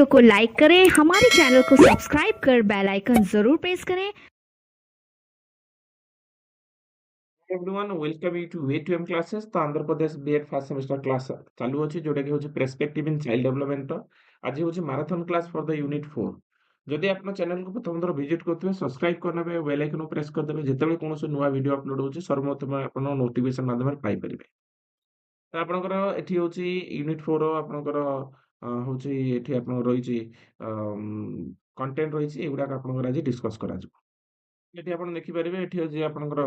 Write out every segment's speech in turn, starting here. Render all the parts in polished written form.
Video को like करें, हमारे चैनल को सब्सक्राइब कर बेल आइकन जरूर प्रेस करें। everyone, welcome you to A2M classes. तो Andhra Pradesh BEd first semester class चालू अछि जोटा कि होछि पर्सपेक्टिव इन चाइल्ड डेवलपमेंट। आज होछि marathon class for the unit 4। जदि आपण चैनल को प्रथम थर विजिट करथबे सब्सक्राइब करनेबे, बेल आइकन प्रेस करदेबे, जेतेबेले कोनोसे नुवा वीडियो अपलोड होछि सर्वप्रथम आपण नोटिफिकेशन माध्यम पाई परिबे। तो आपणकर एठी होछि यूनिट 4 आपणकर होछि एठी आपण रहिछि कंटेंट रहिछि एगुडा आपणकर आज डिस्कस करा एठी आपण देखिपारिबे एठी होछि आपणकर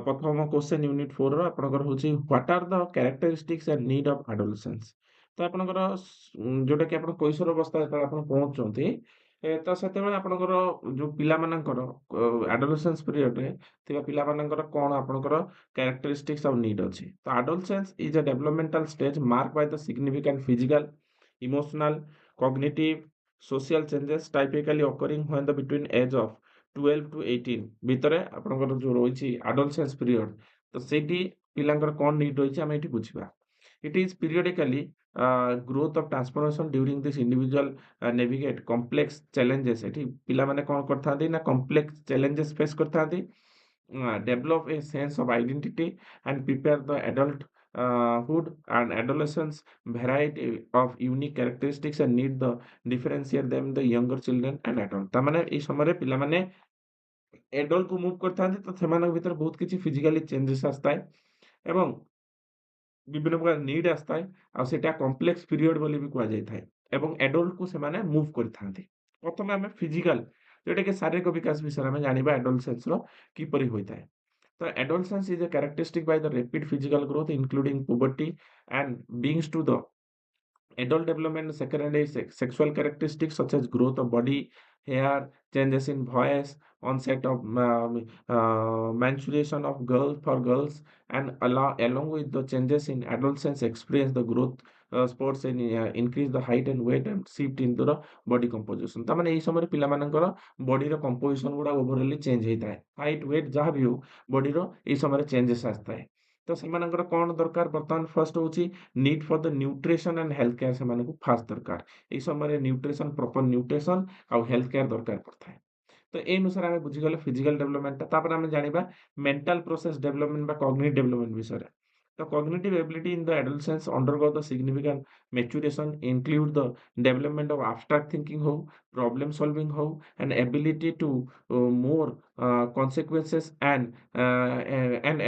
प्रथम क्वेश्चन यूनिट 4 रो आपणकर होछि what are the characteristics and need of adolescence. तो आपणकर जोटा कि आपण कैशोर अवस्था जेतबे आपण पहुंचुंती तो सेतेबेले आपणकर जो पिला मानकर एडोलेसेंस पीरियड रे थिबा पिला मानकर कोन आपणकर कैरेक्टरिस्टिक्स ऑफ नीड अछि। तो adolescence is a developmental stage marked by the significant physical, emotional, cognitive, social changes typically occurring when the between age of 12 to 18 ভিতরে ଆପଣଙ୍କର ଯୋଉ ରହିଛି adolescence period ତ ସେଇଠି ପିଲାଙ୍କର କଣ ନିଡ୍ ରହିଛି ଆମେ ଏଠି ବୁଝିବା। It is periodically growth of transformation during this individual navigate complex challenges। ଏଠି ପିଲାମାନେ କଣ କରିଥାନ୍ତି ନା complex challenges face କରିଥାନ୍ତି, develop a sense of identity and prepare the adult hood and adolescence variety of unique characteristics and need the differentiate them the younger children and adult। ତା ମାନେ ଏଇ ସମୟରେ ପିଲାମାନେ एडल्ट को मुव କରିଥାନ୍ତି ତ ସେମାନଙ୍କ ଭିତରେ ବହୁତ କିଛି ଫିଜିକାଲି ଚେଞ୍ଜେସ୍ ଆସିଥାଏ ଏବଂ ବିଭିନ୍ନ ପ୍ରକାର ନିଡ୍ ଆସିଥାଏ ଆଉ ସେଇଟା କମ୍ପ୍ଲେକ୍ସ ପିରିୟଡ ବୋଲି ବି କୁହାଯାଇଥାଏ ଏବଂ ଏଡଲ୍ଟକୁ ସେମାନେ ମୁଭ୍ କରିଥାନ୍ତି। ପ୍ରଥମେ ଆମେ ଫିଜିକାଲ ଯୋଉଟାକି ଶାରୀରିକ ବିକାଶ ବିଷୟରେ ଆମେ ଜାଣିବା ଆଡୋଲେସେନ୍ସର କିପରି ହୋଇଥାଏ। ତ adolescence is a characteristic by the rapid physical growth including puberty and brings to the adult development secondary sexual characteristics such as growth of body, hair, changes in voice, onset of menstruation of girls for girls, and along with the changes in adolescence experience the growth sports and increase the height and weight and shift into the body composition। ତା ମାନେ ଏଇ ସମୟରେ ପିଲାମାନଙ୍କର ବଡିର composition ଗୁଡା ଓଭରଅଲି change ହେଇଥାଏ, height weight ଯାହା ବି ହଉ ବଡିର ଏଇ ସମୟରେ ଚେଞ୍ଜେସ୍ ଆସିଥାଏ। ତ ସେମାନଙ୍କର କଣ ଦରକାର ବର୍ତ୍ତମାନ ଫର୍ଷ୍ଟ ହଉଛି need for the nutrition and health care से फास्ट दरकार। एई समय न्यूट्रिशन प्रॉपर न्यूट्रिशन आउ हेल्थ केयर दरकार पड़ता है। तो ए अनुसार आमे बुझिगले फिजिकल डेवलपमेंट तापर आमे जानिबा मेंटल प्रोसेस डेवलपमेंट बा कॉग्निटिव डेवलपमेंट विषय। The cognitive ability in the adolescence undergo the significant maturation include the development of abstract thinking how, problem solving how, and ability to more consequences and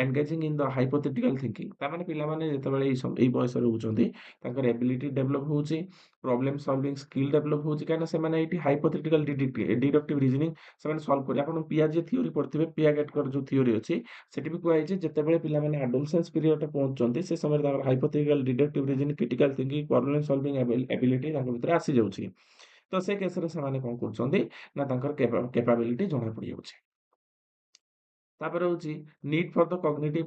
engaging in the hypothetical thinking। तामाने पिलामाने जेतेबेले एई बयस रे होउचंती तांकर ability develop होउची, problem solving skill develop होउची काना सेमाने एटी हाइपोथेटिकल डिडक्टिव रीजनिंग सेमाने सॉल्व करि। आपण पियाजे थ्योरी पढिथिबे, पियागेट कर जो थ्योरी अछि सेठी भी कुहाइछि जेतेबेले पिलामाने एडोलेसेंस पीरियड रे पहुंचंती से समय तांकर hypothetical deductive reasoning critical thinking problem solving ability तांकर भितर आसी जाउछि। तो से केस रे सेमाने कोन करछंती ना तांकर कैपेबिलिटी जणा पड़ि जाउछि। तापर होउछि नीड फॉर द कॉग्निटिव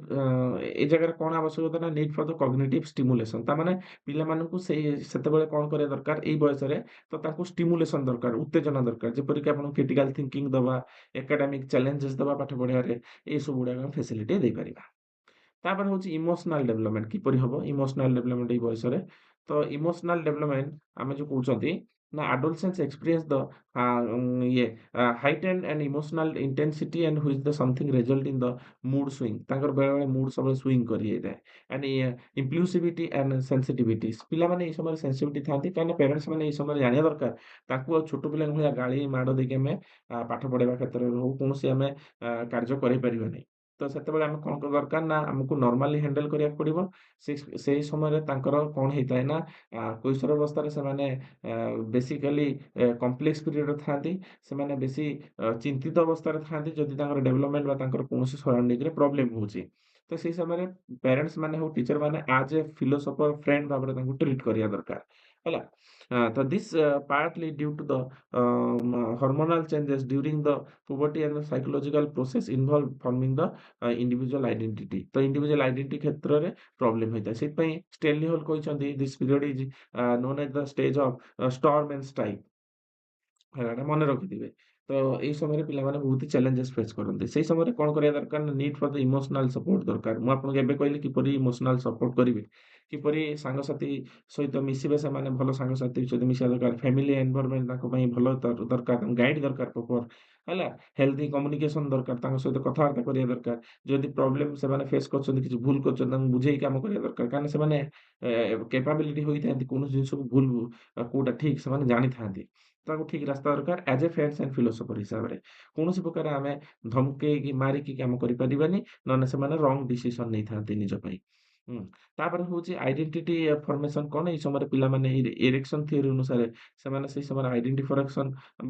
ए जगह कोन आवश्यकता ना need for the cognitive stimulation. ता माने पिला मानकु सेतेबेले कोन करे दरकार एई बयस रे तो तांको स्टिमुलेशन दरकार, उत्तेजना दरकार, जेपरि कि आपण क्रिटिकल थिंकिंग दबा, एकेडमिक चैलेंजेस दबा पाठ पढिया रे ए सब गुडा फैसिलिटी दे परिबा। तापर होछि इमोशनल डेवलपमेंट किपरि हबो इमोशनल डेवलपमेंट एई बयस रे। तो इमोशनल डेवलपमेंट आमे जो कहउचंती ना एडोलेसेंस एक्सपीरियंस द ये heightened and emotional intensity and which the something result in the mood swing। तांकर बेले बेले मूड सब स्विंग करि जाय एंड इम्पल्सिविटी एंड सेंसिटिविटी। पिला माने ए समय सेंसिटिविटी थांती काने पेरेंट्स माने ए समय जानिया दरकार ताकू छोट पिला भलिया गाली माड देके हमें पाठ पढेबा क्षेत्र रे हो कोनोसी हमें कार्य करि परिबा नै। तो सेतेबेले आमे कोन दरकार ना हमकु नॉर्मली हैंडल करिया पड़िबो। सेही समय रे तांकर कोन हेइताय ना कैशोर अवस्था रे सेमाने बेसिकली कॉम्प्लेक्स पीरियड रे थांती, सेमाने बेसी चिंतित अवस्था रे थांती जदि तांकर डेवलपमेंट बा तांकर कोनोसी सराउंडिंग रे प्रॉब्लम होउची। तो सेही समय रे पेरेंट्स माने हो टीचर माने एज ए फिलोसोफर फ्रेंड भाबरे तांको ट्रीट करिया दरकार होला। तो this partly due to the hormonal changes during the puberty and the psychological process involved forming the individual identity। तो individual identity क्षेत्र रे प्रॉब्लम होइता सेत पई स्टेनली हॉल कहिसंती this period is known as the stage of storm and strike। एटा मने रखिथिबे। ତ ଏଇ ସମୟରେ ପିଲାମାନେ ବହୁତ ହି ଚ୍ୟାଲେଞ୍ଜେସ୍ ଫେସ୍ କରନ୍ତି। ସେଇ ସମୟରେ କଣ କରିବା ଦରକାର ନା need for the emotional support ଦରକାର। ମୁଁ ଆପଣଙ୍କୁ ଏବେ କହିଲି କିପରି ଇମୋସନାଲ୍ ସପୋର୍ଟ କରିବେ। କିପରି ସାଙ୍ଗସାଥି ସହିତ ମିଶିବେ ସେମାନେ ଭଲ ସାଙ୍ଗସାଥି ସହିତ ମିଶିବା ଦରକାର। ଫ୍ୟାମିଲି ଏନଭାୟରନମେଣ୍ଟ ତାଙ୍କ ପାଇଁ ଭଲ ଦରକାର। ତାଙ୍କୁ ଗାଇଡ୍ ଦରକାର ପ୍ରପର୍ ହେଲା। ହେଲ୍ଦି କମ୍ୟୁନିକେସନ ଦରକାର। ତାଙ୍କ ସହିତ କଥାବାର୍ତ୍ତା କରିବା ଦରକାର। ଯଦି ପ୍ରୋବ୍ଲେମ୍ ସେମାନେ ଫେସ୍ କରୁଛନ୍ତି, କିଛି ଭୁଲ କରୁଛନ୍ତି ତାଙ୍କୁ ବୁଝେଇ କାମ କରିବା ଦରକାର। କାରଣ ସେମାନେ କ୍ୟାପାବିଲିଟି ହୋଇଥାନ୍ତି କୌଣସି ଜିନିଷକୁ ଭୁଲ କୋଉଟା ଠିକ୍ ସେମାନେ ଜାଣିଥାନ୍ତି। ତାଙ୍କୁ ଠିକ୍ ରାସ୍ତା ଦରକାର ଆଜ୍ ଏ ଫ୍ରେଣ୍ଡସ୍ ଆଣ୍ଡ ଫିଲୋସୋଫର ହିସାବରେ। କୌଣସି ପ୍ରକାର ଆମେ ଧମକେଇକି, ମାରିକି କାମ କରିପାରିବାନି। ନହେଲେ ସେମାନେ ରଙ୍ଗ ଡିସିସନ ନେଇଥାନ୍ତି ନିଜ ପାଇଁ। ହୁଁ। ତାପରେ ହଉଛି ଆଇଡେଣ୍ଟିଟି ଫର୍ମେସନ କଣ? ଏଇ ସମୟରେ ପିଲାମାନେ ଏରେକ୍ସନ ଥିଓରି ଅନୁସାରେ ସେମାନେ ସେଇ ସମୟରେ ଆଇଡେଣ୍ଟି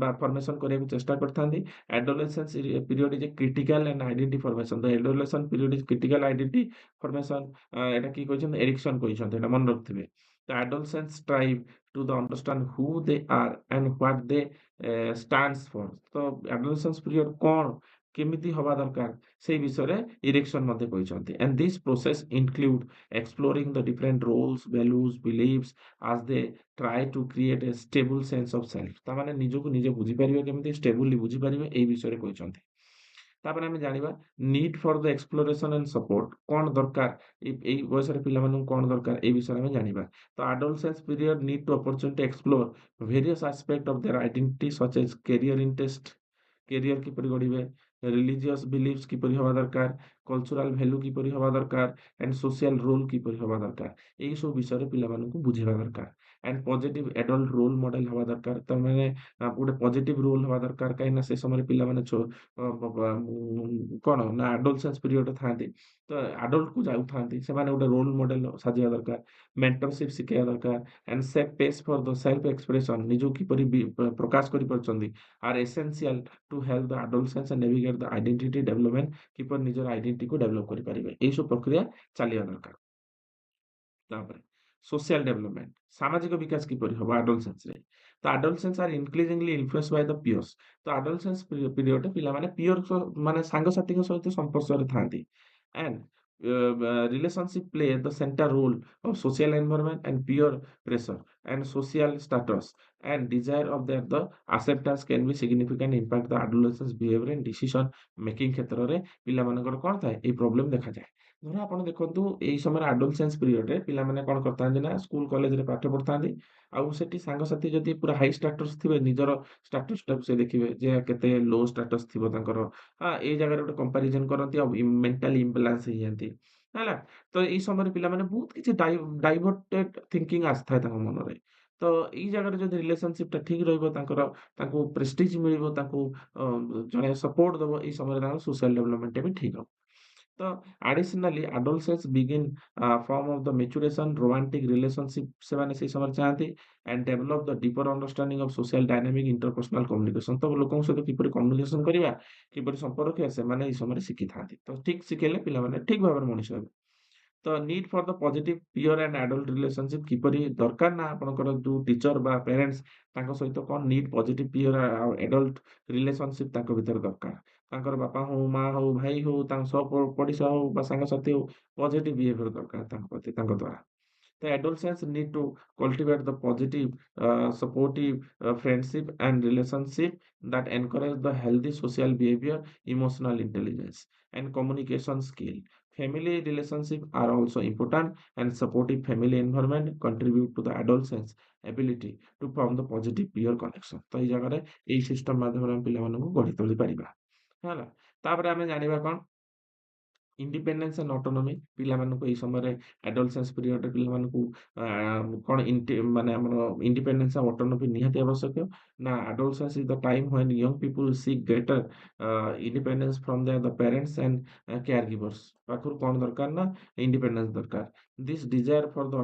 ବା ଫର୍ମେସନ କରିବାକୁ ଚେଷ୍ଟା କରିଥାନ୍ତି। Adolescence period is a critical and identity formation. The adolescence period is critical identity formation. ଏଟା କିଏ କହିଛନ୍ତି? ଏରିକ୍ସନ କହିଛନ୍ତି। ଏଟା ମନେ ରଖିଥିବେ। The adolescents strive to the understand who they are and what they stands for। ତ adolescence period କଣ? କେମିତି ହବା ଦରକାର? ସେଇ ବିଷୟରେ ଇରେକ୍ସନ ମଧ୍ୟ କହିଛନ୍ତି। And this process include exploring the different roles, values, beliefs as they try to create a stable sense of self। ତାମାନେ ନିଜକୁ ନିଜେ ବୁଝିପାରିବେ କେମିତି? ଷ୍ଟେବୁଲି ବୁଝିପାରିବେ ଏଇ ବିଷୟରେ କହିଛନ୍ତି। ତାପରେ ଆମେ ଜାଣିବା need for the exploration and support କଣ ଦରକାର? ଏଇ ବୟସରେ ପିଲାମାନଙ୍କୁ କଣ ଦରକାର? ଏଇ ବିଷୟରେ ଆମେ ଜାଣିବା। ତ adolescence period need to opportunity explore various aspect of their identity such as career interest, career କିପରି ଗଢିବେ, ରିଲିଜିୟସ୍ ବିଲିଫ୍ସ କିପରି ହବା ଦରକାର, କଲଚରାଲ ଭ୍ୟାଲୁ କିପରି ହବା ଦରକାର, ଆଣ୍ଡ ସୋସିଆଲ ରୋଲ କିପରି ହବା ଦରକାର। ଏଇ ସବୁ ବିଷୟରେ ପିଲାମାନଙ୍କୁ ବୁଝେଇବା ଦରକାର। And positive adult role model ହବା ଦରକାର। ତାମାନେ ଗୋଟେ ପଜିଟିଭ ରୋଲ ହବା ଦରକାର। କାହିଁକିନା ସେ ସମୟରେ ପିଲାମାନେ କଣ ନା ଆଡୋଲସେନ୍ସ ପିରିୟଡରେ ଥାଆନ୍ତି। ତ ଆଡଲ୍ଟକୁ ଯାଉଥାନ୍ତି। ସେମାନେ ଗୋଟେ ରୋଲ ମଡେଲ ସାଜିବା ଦରକାର। ମେଣ୍ଟରସିପ ଶିଖେଇବା ଦରକାର। And safe space for the self expression ନିଜକୁ କିପରି ପ୍ରକାଶ କରିପାରୁଛନ୍ତି are essential to help the adolescence and navigate the identity development. କିପରି ନିଜର ଆଇଡେଣ୍ଟିଟିକୁ ଡେଭଲପ କରିପାରିବେ। ଏଇ ସବୁ ପ୍ରକ୍ରିୟା ଚାଲିବା ଦରକାର। ତାପରେ ସୋସିଆଲ ଡେଭଲପମେଣ୍ଟ ସାମାଜିକ ବିକାଶ କିପରି ହବ ଆଡୋଲସେନ୍ସରେ? ତ ଆଡୋଲସେନ୍ସ ଆର୍ ଇନକ୍ରିଜିଂଲି ଇନଫ୍ଲୁଏନ୍ସ ବାଇ ଦ ପିୟର୍ସ। ତ ଆଡୋଲସେନ୍ସ ପିରିୟଡରେ ପିଲାମାନେ ପିୟର ମାନେ ସାଙ୍ଗସାଥୀଙ୍କ ସହିତ ସଂସ୍ପର୍ଶରେ ଥାଆନ୍ତି। And relationship play the centre role of social environment and peer pressure and social status and desire of their the acceptance can be significant impact the adolescence behaviour and decision making କ୍ଷେତ୍ରରେ ପିଲାମାନଙ୍କର କଣ ଥାଏ? ଏଇ problem ଦେଖାଯାଏ। ଧର ଆପଣ ଦେଖନ୍ତୁ ଏଇ ସମୟରେ ଆଡୋଲସେନ୍ସ ପିରିୟଡରେ ପିଲାମାନେ କଣ କରିଥାନ୍ତି ନା ସ୍କୁଲ କଲେଜରେ ପାଠ ପଢୁଥାନ୍ତି। ଆଉ ସେଠି ସାଙ୍ଗସାଥି ଯଦି ପୁରା ହାଇ ଷ୍ଟାଟସ ଥିବେ ନିଜର ଷ୍ଟାଟସଟାକୁ ସେ ଦେଖିବେ ଯେ କେତେ ଲୋ ଷ୍ଟାଟସ ଥିବ ତାଙ୍କର। ଏଇ ଜାଗାରେ ଗୋଟେ କମ୍ପାରିଜନ କରନ୍ତି ଆଉ ମେଣ୍ଟାଲି ଇମ୍ବାଲାନ୍ସ ହେଇଯାନ୍ତି। ହେଲା? ତ ଏଇ ସମୟରେ ପିଲାମାନେ ବହୁତ କିଛି ଡାଇଭର୍ଟେଡ ଥିଙ୍କିଙ୍ଗ ଆସିଥାଏ ତାଙ୍କ ମନରେ। ତ ଏଇ ଜାଗାରେ ଯଦି ରିଲେସନସିପଟା ଠିକ ରହିବ ତାଙ୍କୁ ପ୍ରେଷ୍ଟିଜ ମିଳିବ, ତାଙ୍କୁ ଜଣେ ସପୋର୍ଟ ଦବ, ଏଇ ସମୟରେ ତାଙ୍କର ସୋସିଆଲ ଡେଭଲପମେଣ୍ଟଟା ବି ଠିକ ହବ। ତ additionally adolescence begin form of the maturation romantic relationship ସେମାନେ ସେଇ ସମୟରେ ଚାହାନ୍ତି। And develop the deeper understanding of social dynamic interpersonal communication. ତ ଲୋକଙ୍କ ସହିତ କିପରି କମ୍ୟୁନିକେସନ କରିବା, କିପରି ସମ୍ପର୍କ ରଖିବା ସେମାନେ ଏଇ ସମୟରେ ଶିଖିଥାନ୍ତି। ତ ଠିକ ଶିଖେଇଲେ ପିଲାମାନେ ଠିକ ଭାବରେ ମଣିଷ ହେବେ। ତ need for the positive peer and adult relationship କିପରି ଦରକାର ନା ଆପଣଙ୍କର ଯୋଉ ଟିଚର ବା ପ୍ୟାରେଣ୍ଟସ୍ ତାଙ୍କ ସହିତ କଣ ନିଡ୍ ପଜିଟିଭ୍ ପିୟର ଆଉ ଆଡଲ୍ଟ ରିଲେସନସିପ୍ ତାଙ୍କ ଭିତରେ ଦରକାର। ତାଙ୍କର ବାପା ହଉ, ମା ହଉ, ଭାଇ ହଉ, ତାଙ୍କ ପଡିଶା ହଉ ବା ସାଙ୍ଗସାଥି ହଉ, ପଜିଟିଭ୍ ବିହେଭିୟର ଦରକାର ତାଙ୍କ ପ୍ରତି ତାଙ୍କ ଦ୍ୱାରା। The adolescents need to cultivate the positive, supportive friendship and relationship that encourage the healthy social behavior, emotional intelligence, and communication skill. Family relationships are also important, and supportive family environment contribute to the adolescents' ability to form the positive peer connection। ତ ଏଇ ଜାଗାରେ ଏଇ system ମାଧ୍ୟମରେ ଆମେ ପିଲାମାନଙ୍କୁ ଗଢି ତୋଳି ପାରିବା। ହେଲା? ତାପରେ ଆମେ ଜାଣିବା କଣ? ଇଣ୍ଡିପେଣ୍ଡେନ୍ସ ଆଣ୍ଡ ଅଟୋନୋମି ପିଲାମାନଙ୍କୁ ଏଇ ସମୟରେ ଆଡୋଲସେନ୍ସ ପିରିୟଡରେ ପିଲାମାନଙ୍କୁ କଣ ମାନେ ଆମର ଇଣ୍ଡିପେଣ୍ଡେନ୍ସ ଆଉ ଅଟୋନୋମି ନିହାତି ଆବଶ୍ୟକ। ନା adolescence is the time when young people seek greater independence from the parents and care givers. ପାଖରୁ କଣ ଦରକାର ନା ଇଣ୍ଡିପେଣ୍ଡେନ୍ସ ଦରକାର। This desire for the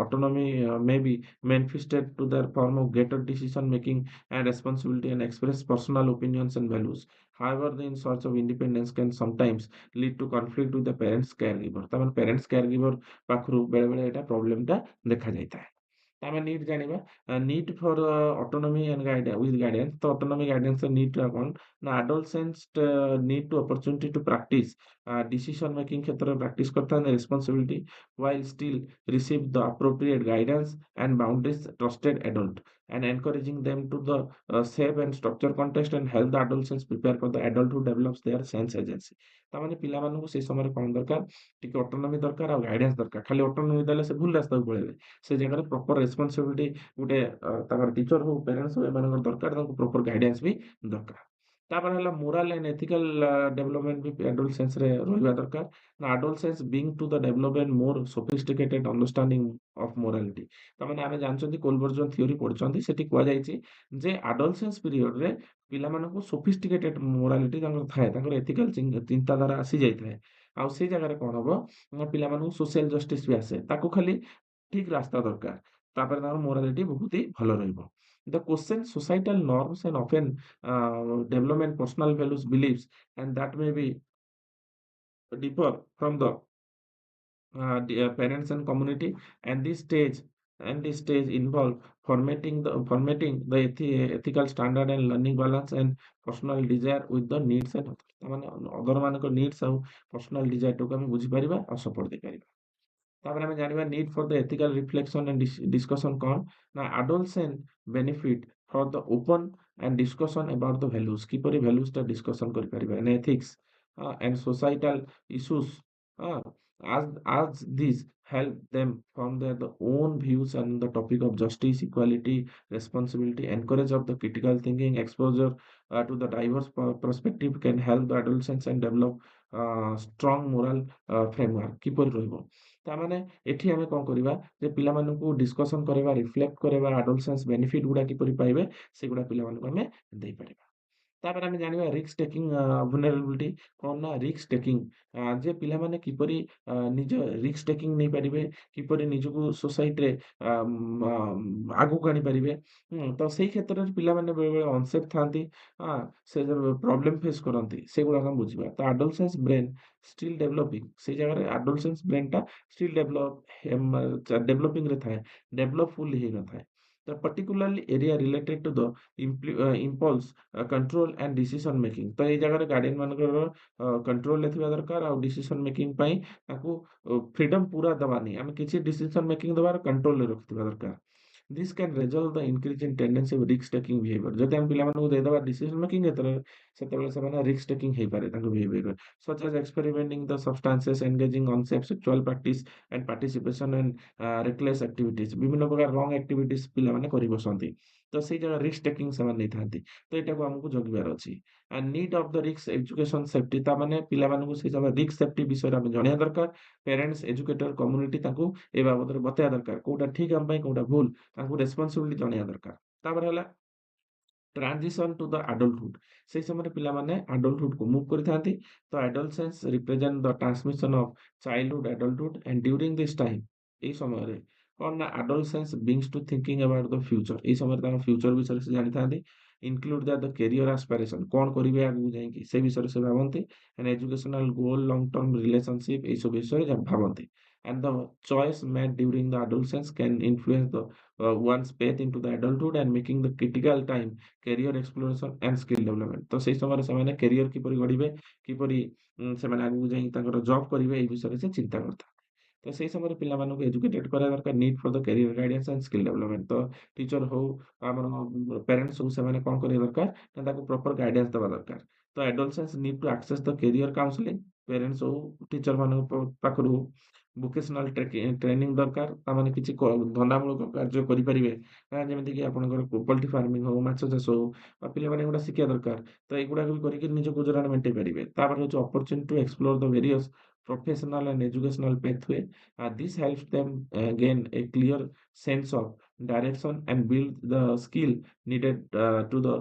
autonomy may be manifested to their form of greater decision making and responsibility and express personal opinions and values. However, the in search of independence can sometimes lead to conflict with the parents caregiver। ତାମାନେ parents caregiver ପାଖରୁ ବେଳେବେଳେ ଏଇଟା ପ୍ରୋବ୍ଲେମଟା ଦେଖାଯାଇଥାଏ। ଆମେ need ଜାଣିବା need for autonomy and with guidance. ତ autonomy ଗାଇଡାନ୍ସର ନିଡ୍ଟା କଣ ନା adolescence need to opportunity to practice decision making କ୍ଷେତ୍ରରେ ପ୍ରାକ୍ଟିସ କରିଥାନ୍ତି responsibility while still receive the appropriate guidance and boundaries trusted adult। and encouraging them to the safe and structure context and help the adolescents prepare for the adulthood develops their sense agency। ତାମାନେ ପିଲାମାନଙ୍କୁ ସେଇ ସମୟରେ କଣ ଦରକାର? ଟିକେ autonomy ଦରକାର ଆଉ guidance ଦରକାର। ଖାଲି ଅଟୋନୋମି ଦେଲେ ସେ ଭୁଲ ରାସ୍ତାକୁ ପଳେଇବେ। ସେ ଜାଗାରେ ପ୍ରପର ରେସପନ୍ସିବିଲିଟି ଗୋଟେ ତାଙ୍କର ଟିଚର ହଉ, ପ୍ୟାରେଣ୍ଟସ୍ ହଉ ଏମାନଙ୍କର ଦରକାର, ତାଙ୍କୁ ପ୍ରପର ଗାଇଡାନ୍ସ ବି ଦରକାର। ତାପରେ ହେଲା ମୋରାଲ ଆଣ୍ଡ ଏଥିକାଲ ଡେଭଲପମେଣ୍ଟ ବି ଆଡୋଲସେନ୍ସରେ ରହିବା ଦରକାର। ନା ଆଡୋଲସେନ୍ସ ବିଙ୍ଗ ଟୁ ଦ ଡେଭଲପମେଣ୍ଟ ମୋର ସୋଫିଷ୍ଟିକେଟେଡ ଅଣ୍ଡରଷ୍ଟାଣ୍ଡିଂ ଅଫ ମୋରାଲିଟି। ତାମାନେ ଆମେ ଜାଣିଛନ୍ତି କୋଲବର୍ଜନ ଥିଓରି ପଢିଛନ୍ତି, ସେଠି କୁହାଯାଇଛି ଯେ ଆଡୋଲସେନ୍ସ ପିରିୟଡରେ ପିଲାମାନଙ୍କୁ ସୋଫିଷ୍ଟିକେଟେଡ ମୋରାଲିଟି ତାଙ୍କର ଥାଏ, ତାଙ୍କର ଏଥିକାଲ ଚିନ୍ତାଧାରା ଆସିଯାଇଥାଏ। ଆଉ ସେଇ ଜାଗାରେ କଣ ହବ ନା ପିଲାମାନଙ୍କୁ ସୋସିଆଲ ଜଷ୍ଟିସ ବି ଆସେ, ତାକୁ ଖାଲି ଠିକ ରାସ୍ତା ଦରକାର, ତାପରେ ତାଙ୍କର ମୋରାଲିଟି ବହୁତ ହି ଭଲ ରହିବ। The question societal norms and often development personal values beliefs and that may be differ from the parents and community, and this stage involve formatting the ethical standard and learning balance and personal desire with the needs and ମାନେ other ମାନଙ୍କ needs ଆଉ personal desire ଟାକୁ ଆମେ ବୁଝିପାରିବା ଆଉ support ଦେଇପାରିବା। ତାପରେ ଆମେ ଜାଣିବା need for the ethical reflection and discussion କଣ ନା adolescent benefit for the open and discussion about the values, କିପରି ଭ୍ୟାଲୁଜ ଟା ଡିସ୍କସନ କରିପାରିବା and ethics and societal issues as these help them form their own views on the topic of justice, equality, responsibility, encourage of the critical thinking, exposure to the diverse perspective can help the adolescents and develop strong moral framework କିପରି ରହିବ। ତାମାନେ ଏଠି ଆମେ କଣ କରିବା ଯେ ପିଲାମାନଙ୍କୁ discussion କରିବା, ରିଫ୍ଲେକ୍ଟ କରିବା, ଆଡୋଲସେନ୍ସ ବେନିଫିଟ ଗୁଡା କିପରି ପାଇବେ ସେଗୁଡା ପିଲାମାନଙ୍କୁ ଆମେ ଦେଇପାରିବା। ତାପରେ ଆମେ ଜାଣିବା ରିସ୍କ ଟେକିଂ ଭୁଲନେରାବିଲିଟି କଣ ନା ରିସ୍କ ଟେକିଂ ଯେ ପିଲାମାନେ କିପରି ନିଜ ରିସ୍କ ଟେକିଂ ନେଇପାରିବେ, କିପରି ନିଜକୁ ସୋସାଇଟିରେ ଆଗକୁ ଆଣିପାରିବେ। ତ ସେଇ କ୍ଷେତ୍ରରେ ପିଲାମାନେ ବେଳେବେଳେ ଅନସେଫ୍ ଥାନ୍ତି, ସେ ପ୍ରୋବ୍ଲେମ ଫେସ୍ କରନ୍ତି, ସେଗୁଡାକ ଆମେ ବୁଝିବା। ତ ଆଡୋଲସେନ୍ସ ବ୍ରେନ୍ ଷ୍ଟିଲ୍ ଡେଭଲପିଂ, ସେଇ ଜାଗାରେ ଆଡୋଲସେନ୍ସ ବ୍ରେନଟା ଷ୍ଟିଲ୍ ଡେଭଲପିଂରେ ଥାଏ, ଡେଭଲପ ଫୁଲ ହେଇନଥାଏ। ତ particularly area related to the impulse control and decision making, ତ ଏଇ ଜାଗାରେ ଗାର୍ଡିଆନ ମାନଙ୍କର କଣ୍ଟ୍ରୋଲରେ ଥିବା ଦରକାର ଆଉ ଡିସିସନ ମେକିଂ ପାଇଁ ତାକୁ ଫ୍ରିଡମ ପୁରା ଦବାନି, ଆମେ କିଛି ଡିସିସନ ମେକିଂ ଦବାର କଣ୍ଟ୍ରୋଲରେ ରଖିଥିବା ଦରକାର। This can result the increase in tendency of risk taking behavior, ଯଦି ଆମେ ପିଲାମାନଙ୍କୁ ଦେଇଦେବା ଡିସିସନ ମେକିଂ ଯେତେବେଳେ ସେତେବେଳେ ସେମାନେ risk taking ହେଇପାରେ ତାଙ୍କ behavior, such as experimenting the substances, engaging unsafe sexual practice and participation in reckless activities, ବିଭିନ୍ନ ପ୍ରକାର ରଙ୍ଗ activities ପିଲାମାନେ କରି ବସନ୍ତି, ତ ସେଇ ଜାଗା risk taking ସେମାନେ ନେଇଥାନ୍ତି। ତ ଏଇଟାକୁ ଆମକୁ ଜଗିବାର ଅଛି। and need of the risk education safety, ତା ମାନେ ପିଲାମାନଙ୍କୁ ସେଇ ସମୟ risk safety ବିଷୟରେ ଆମେ ଜଣେଇବା ଦରକାର। ପ୍ୟାରେଣ୍ଟସ୍, ଏଜୁକେଟର, କମ୍ୟୁନିଟି ତାଙ୍କୁ ଏ ବାବଦରେ ବତେଇବା ଦରକାର, କୋଉଟା ଠିକ ଆମ ପାଇଁ କୋଉଟା ଭୁଲ, ତାଙ୍କୁ ରେସପନ୍ସିବିଲିଟି ଜଣେଇବା ଦରକାର। ତାପରେ ହେଲା ଟ୍ରାନଜିସନ ଟୁ ଦ ଆଡଲ୍ଟହୁଡ୍, ସେଇ ସମୟରେ ପିଲାମାନେ ଆଡଲ୍ଟହୁଡକୁ ମୁଭ୍ କରିଥାନ୍ତି। ତ ଆଡolescence represent the transmission of childhood adulthood and during this time, ଏଇ ସମୟରେ କଣ ନା adolescence brings to thinking about the future, ଏଇ ସମୟରେ ତାଙ୍କ ଫ୍ୟୁଚର ବିଷୟରେ ସେ ଜାଣିଥାନ୍ତି। ଇନକ୍ଲୁଡ ଦ କ୍ୟାରିୟର ଆସ୍ପାଇରେସନ, କଣ କରିବେ ଆଗକୁ ଯାଇକି ସେ ବିଷୟରେ ସେ ଭାବନ୍ତି। And educational goal, long term relationship ଏଇସବୁ ବିଷୟରେ ଭାବନ୍ତି। and the choice made during the adolescence can influence the one's path into the adulthood and making the critical time career exploration and skill development, ତ ସେଇ ସମୟରେ ସେମାନେ career କିପରି ଗଢିବେ, କିପରି ସେମାନେ ଆଗକୁ ଯାଇ ତାଙ୍କର ଜବ୍ କରିବେ ଏଇ ବିଷୟରେ ସେ ଚିନ୍ତା କରିଥାନ୍ତି। ତ ସେଇ ସମୟରେ ପିଲାମାନଙ୍କୁ ଏଜୁକେଟେଡ୍ କରିବା ଦରକାର, need for the career guidance and skill development. ତ ଟିଚର ହଉ, ଆମର ପ୍ୟାରେଣ୍ଟସ୍ ହଉ, ସେମାନେ କଣ କରିବା ଦରକାର ନା ତାକୁ ପ୍ରପର ଗାଇଡାନ୍ସ ଦେବା ଦରକାର। ତ adolescence need to access the career counselling, parents ହଉ, ଟିଚର ମାନଙ୍କ ପାଖରୁ ଭୋକେସନାଲ ଟ୍ରେନିଂ ଦରକାର, ତାମାନେ କିଛି ଧନ୍ଦାମୂଳକ କାର୍ଯ୍ୟ କରିପାରିବେ, ଯେମିତିକି ଆପଣଙ୍କର ପୋଲ୍ଟ୍ରି ଫାର୍ମିଂ ହଉ, ମାଛ ଚାଷ ହଉ, ପିଲାମାନେ ଏଗୁଡ଼ା ଶିଖିବା ଦରକାର। ତ ଏଗୁଡ଼ାକ ବି କରିକି ନିଜ ଗୁଜୁରାଣ ମେଣ୍ଟେଇ ପାରିବେ। ତାପରେ ହଉଛି opportunity to explore the various professional and educational pathway. This helps them gain a clear sense of direction and build the skill needed to the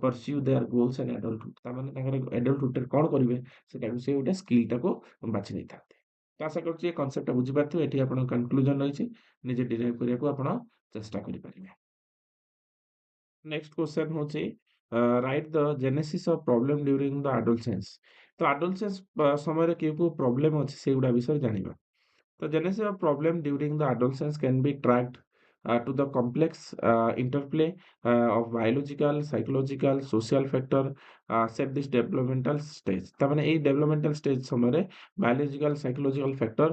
pursue their goals and adulthood, ତାମାନେ ତାଙ୍କର adulthood ରେ କଣ କରିବେ ସେଟାକୁ ସେ ଗୋଟେ skill ଟାକୁ ବାଛି ନେଇଥାନ୍ତି। ତ ଆଶା କରୁଛି ଏ କନସେପ୍ଟଟା ବୁଝିପାରୁଥିବେ। ଏଠି ଆପଣଙ୍କ କନକ୍ଲୁଜନ ରହିଛି, ନିଜେ ଡିରାଇଭ୍ କରିବାକୁ ଆପଣ ଚେଷ୍ଟା କରିପାରିବେ। ନେକ୍ସଟ କ୍ୱେଶ୍ଚନ ହଉଛି right the genesis of problem during the adolescence. ତ ଆଡୋଲସେନ୍ସ ସମୟରେ କେଉଁ କେଉଁ ପ୍ରୋବ୍ଲେମ ଅଛି ସେଗୁଡ଼ା ବିଷୟରେ ଜାଣିବା। The genesis of problem during the adolescence can be tracked to the complex interplay of biological, psychological, social factor set this developmental stage। ତାମାନେ ଏଇ developmental stage ସମୟରେ biological, psychological factor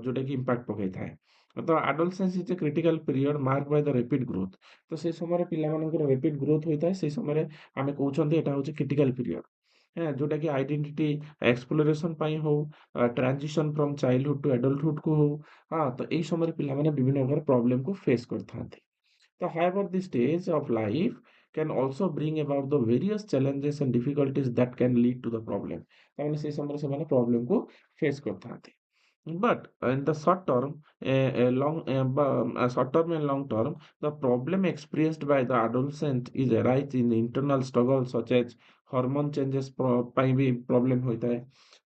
ଯୋଉଟା କି impact ପକେଇଥାଏ। ତ adolescence is a critical period mark by the rapid growth. ତ ସେଇ ସମୟରେ ପିଲାମାନଙ୍କର ରାପିଡ ଗ୍ରୋଥ ହୋଇଥାଏ। ସେଇ ସମୟରେ ଆମେ କହୁଛନ୍ତି ଏଟା ହଉଛି କ୍ରିଟିକାଲ ପିରିୟଡ। ଯୋଉଟା କି ଆଇଡେଣ୍ଟିଟି ଏକ୍ସପ୍ଲୋରେସନ ପାଇଁ ହଉ, ଟ୍ରାନଜିସନ ଫ୍ରମ ଚାଇଲ୍ଡହୁଡ ଟୁ ଆଡଲ୍ଟହୁଡ କୁ ହଉ, ତ ଏଇ ସମୟରେ ପିଲାମାନେ ବିଭିନ୍ନ ପ୍ରକାର ପ୍ରୋବ୍ଲେମ କୁ ଫେସ୍ କରିଥାନ୍ତି। So, however, this stage of life can also bring about the various challenges and difficulties that can lead to the problem। ତାମାନେ ସେଇ ସମୟରେ ସେମାନେ ପ୍ରୋବ୍ଲେମ କୁ ଫେସ୍ କରିଥାନ୍ତି। But in the short term, short term and long term, the problem experienced by the adolescent is arise in internal struggles such as hormone changes ପାଇଁ ବି problem ହୋଇଥାଏ।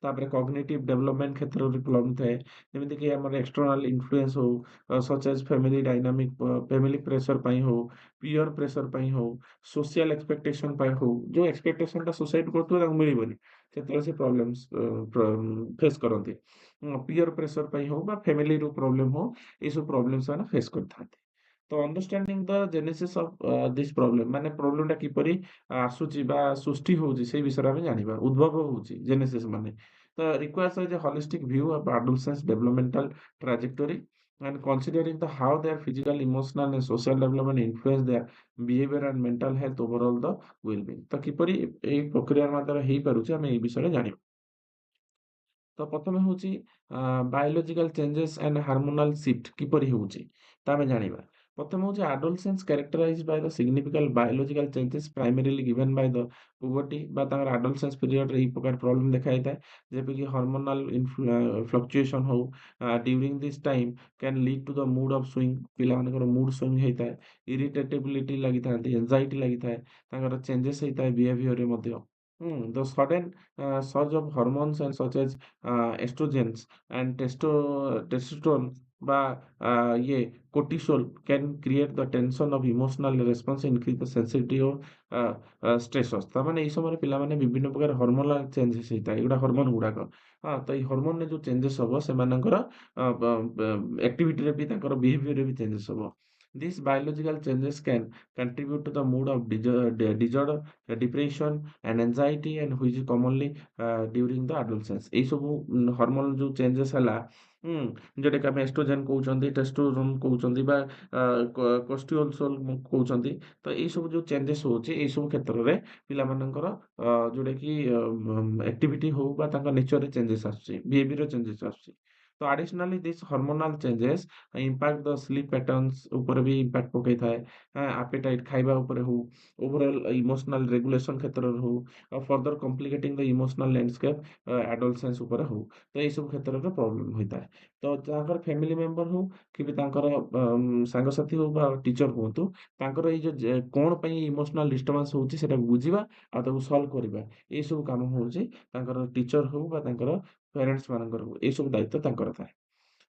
ତାପରେ କଗ୍ନିଟିଭ development କ୍ଷେତ୍ରରେ ପ୍ରୋବ୍ଲେମ ଥାଏ। ଯେମିତିକି ଆମର ଏକ୍ସଟର୍ନାଲ ଇନଫ୍ଲୁଏନ୍ସ ହଉ, such age family dynamic, family pressure ପାଇଁ ହଉ, ପିୟର ପ୍ରେସର ପାଇଁ ହଉ, ସୋସିଆଲ ଏକ୍ସପେକ୍ଟେସନ ପାଇଁ ହଉ, ଯୋଉ ଏକ୍ସପେକ୍ଟେସନଟା ସୋସାଇଟି କରୁଥିବ ତାଙ୍କୁ ମିଳିବନି, ସେତେବେଳେ ସେ ପ୍ରୋବ୍ଲେମ୍ସ ଫେସ୍ କରନ୍ତି। ପିୟର ପ୍ରେସର ପାଇଁ ହଉ ବା ଫ୍ୟାମିଲିରୁ ପ୍ରୋବ୍ଲେମ ହଉ, ଏଇସବୁ ପ୍ରୋବ୍ଲେମ ସେମାନେ ଫେସ୍ କରିଥାନ୍ତି। ତ understanding the Genesis of this problem, ମାନେ ପ୍ରୋବ୍ଲେମଟା କିପରି ଆସୁଛି ବା ସୃଷ୍ଟି ହଉଛି ସେଇ ବିଷୟରେ ଆମେ ଜାଣିବା। ଉଦ୍ଭବ ହଉଛି ଜେନେସିସ୍ ମାନେ ତ requires A holistic view of adolescence developmental trajectory and considering the how their physical, emotional and social development influence their behavior and mental health overall the well-being। ତ କିପରି ଏଇ ପ୍ରକ୍ରିୟା ମାଧ୍ୟମରେ ହେଇପାରୁଛି ଆମେ ଏଇ ବିଷୟରେ ଜାଣିବା। ତ ପ୍ରଥମେ ହଉଛି biological changes and hormonal shift କିପରି ହେଉଛି ତା ଆମେ ଜାଣିବା। ପ୍ରଥମେ ହଉଛି adolescence characterise by the significant biological changes primarily given by the puberty ବା ତାଙ୍କର ଆଡୋଲସେନ୍ସ ପିରିୟଡରେ ଏହି ପ୍ରକାର ପ୍ରୋବ୍ଲେମ ଦେଖାଯାଇଥାଏ। ଯେପରିକି ହର୍ମୋନାଲ ଫ୍ଲକ୍ଚୁଏସନ ହଉ, during this time can lead to the mood of swing, ପିଲାମାନଙ୍କର ମୁଡ୍ ସୁଇଙ୍ଗ ହେଇଥାଏ, ଇରିଟେଟିବିଲିଟି ଲାଗିଥାନ୍ତି, ଏନଜାଇଟି ଲାଗିଥାଏ, ତାଙ୍କର ଚେଞ୍ଜେସ୍ ହେଇଥାଏ ବିହେଭିୟରରେ ମଧ୍ୟ। The sudden surge of hormones and such as estrogens and testosterone বা ইয়ে cortisol can create the tension of emotional response, increase the sensitivity of stressors। ତାর ମାନେ ଏଇ ସମୟରେ ପିଲାମାନେ ବିଭିନ୍ନ ପ୍ରକାର ହରମୋନାଲ ଚେଞ୍ଜେସ୍ ହେଇଥାଏ, ଏଗୁଡ଼ା ହରମୋନ ଗୁଡାକ। ତ ଏଇ ହରମୋନରେ ଯୋଉ ଚେଞ୍ଜେସ୍ ହବ ସେମାନଙ୍କର ଆକ୍ଟିଭିଟିରେ ବି ତାଙ୍କର ବିହେଭିୟରରେ ବି ଚେଞ୍ଜେସ୍ ହବ। These biological changes can contribute to the mood of disorder, depression and anxiety and which is commonly during the adolescence। ଏଇ ସବୁ ହରମୋନାଲ ଯୋଉ ଚେଞ୍ଜେସ୍ ହେଲା, ହୁଁ, ଯୋଉଟାକି ଆମେ ଏଷ୍ଟ୍ରୋଜେନ୍ କହୁଛନ୍ତି, ଟେଷ୍ଟୋଷ୍ଟେରୋନ୍ କହୁଛନ୍ତି ବା କୋର୍ଟିସୋଲ୍ କହୁଛନ୍ତି। ତ ଏଇ ସବୁ ଯୋଉ ଚେଞ୍ଜେସ୍ ହଉଛି ଏଇ ସବୁ କ୍ଷେତ୍ରରେ ପିଲାମାନଙ୍କର ଯୋଉଟାକି ଆକ୍ଟିଭିଟି ହଉ ବା ତାଙ୍କ ନେଚରରେ ଚେଞ୍ଜେସ୍ ଆସୁଛି, ବିହେଭିୟର ଚେଞ୍ଜେସ୍ ଆସୁଛି। ତ additionally this hormonal changes impact the sleep patterns ଉପରେ ବି ଇମ୍ପାକ୍ଟ ପକେଇଥାଏ। ଆପେଟାଇଟ୍ ଖାଇବା ଉପରେ ହଉ, ଓଭରଅଲ୍ ଇମୋସନାଲ ରେଗୁଲେସନ କ୍ଷେତ୍ରରେ ହଉ, ଫର୍ଦର କମ୍ପ୍ଲିକେଟିଂ ଦ ଇମୋସନାଲ ଲ୍ୟାଣ୍ଡସ୍କେପ୍ ଆଡୋଲସେନ୍ସ ଉପରେ ହଉ, ତ ଏଇସବୁ କ୍ଷେତ୍ରରେ ପ୍ରୋବ୍ଲେମ ହୋଇଥାଏ। ତ ତାଙ୍କର ଫ୍ୟାମିଲି ମେମ୍ବର ହଉ କି ବି ତାଙ୍କର ସାଙ୍ଗସାଥି ହଉ ବା ଟିଚର ହୁଅନ୍ତୁ, ତାଙ୍କର ଏଇ ଯୋଉ କଣ ପାଇଁ ଇମୋସନାଲ ଡିଷ୍ଟର୍ବାନ୍ସ ହଉଛି ସେଟାକୁ ବୁଝିବା ଆଉ ତାକୁ ସଲ୍ଭ କରିବା, ଏଇସବୁ କାମ ହଉଛି ତାଙ୍କର ଟିଚର ହଉ ବା ତାଙ୍କର ପ୍ୟାରେଣ୍ଟସ ମାନଙ୍କର ହଉ, ଏଇସବୁ ଦାୟିତ୍ୱ ତାଙ୍କର ଥାଏ।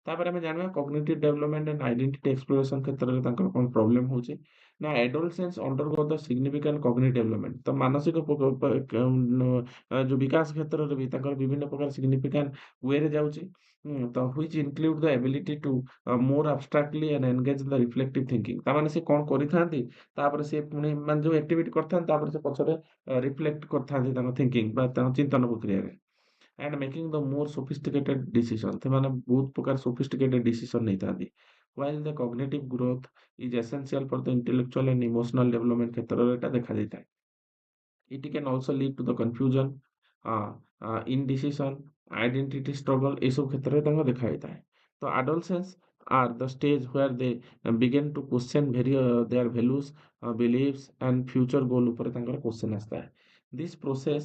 ତାପରେ ଆମେ ଜାଣିବା କଗ୍ନିଟିଭ ଡେଭଲପମେଣ୍ଟ ଆଣ୍ଡ ଆଇଡେଣ୍ଟିଟି ଏକ୍ସପ୍ଲୋରେସନ କ୍ଷେତ୍ରରେ ତାଙ୍କର କଣ ପ୍ରୋବ୍ଲେମ ହଉଛି ନା ଆଡୋଲସେନ୍ସ ଅଣ୍ଡରଗୋ ଦ ସିଗ୍ନିଫିକାଣ୍ଟ କଗ୍ନିଟିଭ ଡେଭଲପମେଣ୍ଟ। ତ ମାନସିକ ଯୋଉ ବିକାଶ କ୍ଷେତ୍ରରେ ବି ତାଙ୍କର ବିଭିନ୍ନ ପ୍ରକାର ସିଗ୍ନିଫିକାଣ୍ଟ ୱେରେ ଯାଉଛି। ତ which include the ability to more abstractly and engage in the reflective thinking. ତାମାନେ ସେ କଣ କରିଥାନ୍ତି, ତାପରେ ସେ ପୁଣି ମାନେ ଯୋଉ ଆକ୍ଟିଭିଟି କରିଥାନ୍ତି ତାପରେ ସେ ପଛରେ ରିଫ୍ଲେକ୍ଟ କରିଥାନ୍ତି ତାଙ୍କ ଥିଙ୍କିଙ୍ଗ ବା ତାଙ୍କ ଚିନ୍ତନ ପ୍ରକ୍ରିୟାରେ। and making the more sophisticated decision, ସେମାନେ ବହୁତ ପ୍ରକାର sophisticated decision ନେଇଥାନ୍ତି। while the cognitive growth is essential for the intellectual and emotional development କ୍ଷେତ୍ରରେ ଏଟା ଦେଖାଯାଇଥାଏ। It can also lead to the confusion, indecision, identity struggle ଏସବୁ କ୍ଷେତ୍ରରେ ତାଙ୍କ ଦେଖାଯାଇଥାଏ। ତ adolescents are the stage where they begin to question their values, beliefs and future goal ଉପରେ ତାଙ୍କର question ଆସିଥାଏ। This process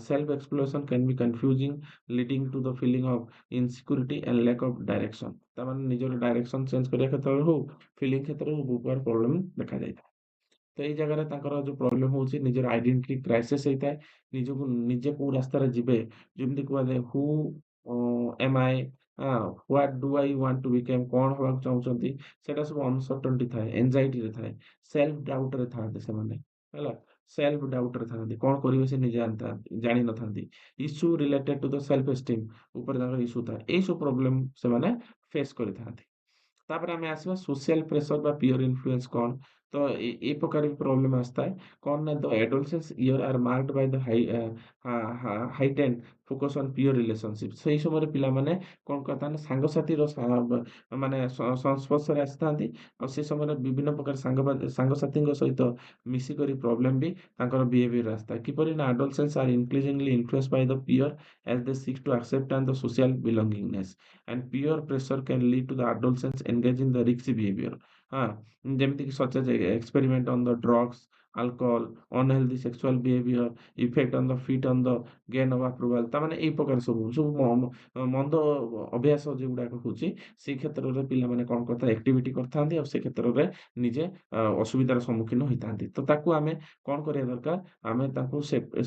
self exploration can be confusing, leading to the feeling of insecurity and lack of direction। ତାମାନେ ନିଜର direction change କରିବା କ୍ଷେତ୍ରରେ ହଉ, filling କ୍ଷେତ୍ରରେ ହଉ ବହୁତ ପ୍ରକାର ପ୍ରୋବ୍ଲେମ ଦେଖାଯାଇଥାଏ। ତ ଏଇ ଜାଗାରେ ତାଙ୍କର ଯୋଉ ପ୍ରୋବ୍ଲେମ ହଉଛି ନିଜର ଆଇଡେଣ୍ଟିଟି କ୍ରାଇସିସ୍ ହେଇଥାଏ। ନିଜକୁ ନିଜେ କୋଉ ରାସ୍ତାରେ ଯିବେ, ଯେମିତି କୁହାଯାଏ who am I, what do I want to become, କଣ ହବାକୁ ଚାହୁଁଛନ୍ତି, ସେଟା ସବୁ ଅନସର୍ଟନିଟି ଥାଏ, ଏନଜାଇଟିରେ ଥାଏ, ସେଲ୍ଫ ଡାଉଟରେ ଥାଆନ୍ତି ସେମାନେ, ହେଲା। ସେଲ୍ଫ ଡାଉଟରେ ଥାଆନ୍ତି, କଣ କରିବେ ସେ ନିଜେ ଜାଣିନଥାନ୍ତି। Issue related to the self esteem ଉପରେ ତାଙ୍କର ଇସ୍ୟୁ ଥାଏ। ଏଇ ସବୁ ପ୍ରୋବ୍ଲେମ ସେମାନେ ଫେସ୍ କରିଥାନ୍ତି। ତାପରେ ଆମେ ଆସିବା ସୋସିଆଲ ପ୍ରେସର ବା ପିୟର ଇନଫ୍ଲୁଏନ୍ସ କଣ। ତ ଏ ପ୍ରକାର ବି ପ୍ରୋବ୍ଲେମ୍ ଆସିଥାଏ। କଣ ନା the adolescence year are marked by the heightened focus on peer relationship. ସେଇ ସମୟରେ ପିଲାମାନେ କଣ କରିଥାନ୍ତି ସାଙ୍ଗସାଥିର ମାନେ ସଂସ୍ପର୍ଶରେ ଆସିଥାନ୍ତି। ଆଉ ସେ ସମୟରେ ବିଭିନ୍ନ ପ୍ରକାର ସାଙ୍ଗସାଥୀଙ୍କ ସହିତ ମିଶିକରି ପ୍ରୋବ୍ଲେମ୍ ବି ତାଙ୍କର ବିହେଭିୟର ଆସିଥାଏ। କିପରି ନା ଆଡୋଲେସେନ୍ସ ଆର୍ ଇନକ୍ରିଜିଂଲି ଇନଫ୍ଲୁଏନ୍ସଡ୍ ବାଇ ଦ peer as they seek to accept and the social belongingness and peer pressure can lead to the adolescents engage in the risky behavior। ହଁ ଯେମିତିକି such as experiment on the drugs, alcohol, unhealthy sexual behavior, effect on the fit on the gain of approval। ତାମାନେ ଏଇ ପ୍ରକାର ସବୁ ସବୁ ମନ୍ଦ ଅଭ୍ୟାସ ଯେଉଁଗୁଡ଼ାକ ହଉଛି ସେଇ କ୍ଷେତ୍ରରେ ପିଲାମାନେ କଣ କରିଥାନ୍ତି ଆକ୍ଟିଭିଟି କରିଥାନ୍ତି ଆଉ ସେ କ୍ଷେତ୍ରରେ ନିଜେ ଅସୁବିଧାର ସମ୍ମୁଖୀନ ହୋଇଥାନ୍ତି। ତ ତାକୁ ଆମେ କଣ କରିବା ଦରକାର ଆମେ ତାଙ୍କୁ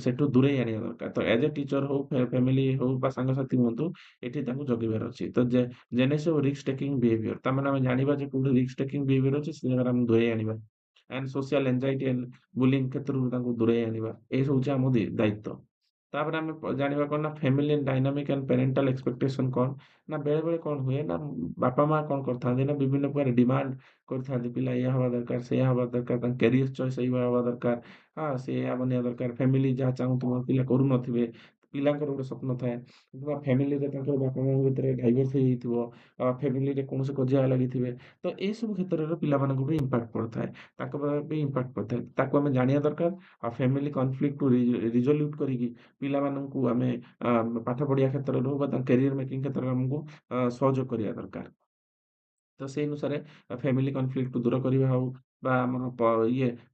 ସେଠୁ ଦୂରେଇ ଆଣିବା ଦରକାର। ତ ଏଜ୍ ଏ ଟିଚର ହଉ ଫ୍ୟାମିଲି ହଉ ବା ସାଙ୍ଗସାଥି ହୁଅନ୍ତୁ ଏଠି ତାଙ୍କୁ ଜଗିବାର ଅଛି। ତ ଯେନେ ସବୁ ରିସ୍କ ଟେକିଂ ବିହେଭିୟର ତାମାନେ ଆମେ ଜାଣିବା ଯେ କୋଉଠି ରିସ୍କ ଟେକିଂ ବିହେଭିୟର ଅଛି ସେ ଜାଗାରେ ଆମେ ଦୂରେଇ ଆଣିବା। And social anxiety and bullying କ୍ଷେତ୍ରରୁ ତାଙ୍କୁ ଦୂରେଇ ଆଣିବା। ଏଇ ହଉଛି ଆମ ଦାୟିତ୍ୱ। ତାପରେ ଆମେ ଜାଣିବା କଣ ନା family dynamic and parental expectation କଣ ନା ବେଳେବେଳେ କଣ ହୁଏ ନା ବାପା ମା କଣ କରିଥାନ୍ତି ନା ବିଭିନ୍ନ ପ୍ରକାର ଡିମାଣ୍ଡ କରିଥାନ୍ତି ପିଲା ଏଇଆ ହବା ଦରକାର ସେଇଆ ହବା ଦରକାର ତାଙ୍କ କ୍ୟାରିୟର ଚଏସ୍ ଏଇଭଳିଆ ହବା ଦରକାର। ହଁ ସେ ଏଇଆ ବନିବା ଦରକାର ଫ୍ୟାମିଲି ଯାହା ଚାହୁଁଥିବ ପିଲା କରୁନଥିବେ। ପିଲାଙ୍କର ଗୋଟେ ସ୍ୱପ୍ନ ଥାଏ କିମ୍ବା ଫ୍ୟାମିଲିରେ ତାଙ୍କର ବାପା ମାଙ୍କ ଭିତରେ ଡାଇଭର୍ସ ହେଇଯାଇଥିବ। ଫ୍ୟାମିଲିରେ କୌଣସି କଜିଆ ଲାଗିଥିବେ। ତ ଏଇସବୁ କ୍ଷେତ୍ରରେ ପିଲାମାନଙ୍କୁ ବି ଇମ୍ପାକ୍ଟ ପଡିଥାଏ। ତାଙ୍କ ଉପରେ ବି ଇମ୍ପାକ୍ଟ ପଡିଥାଏ। ତାକୁ ଆମେ ଜାଣିବା ଦରକାର। ଆଉ ଫ୍ୟାମିଲି କନଫ୍ଲିକ୍ଟକୁ ରିଜଲ୍ୟୁଟ୍ କରିକି ପିଲାମାନଙ୍କୁ ଆମେ ପାଠ ପଢିବା କ୍ଷେତ୍ରରେ ହଉ ବା ତାଙ୍କ କ୍ୟାରିୟର ମେକିଂ କ୍ଷେତ୍ରରେ ଆମକୁ ସହଯୋଗ କରିବା ଦରକାର। ତ ସେଇ ଅନୁସାରେ ଫ୍ୟାମିଲି କନଫ୍ଲିକ୍ଟକୁ ଦୂର କରିବା ହଉ ବା ଆମର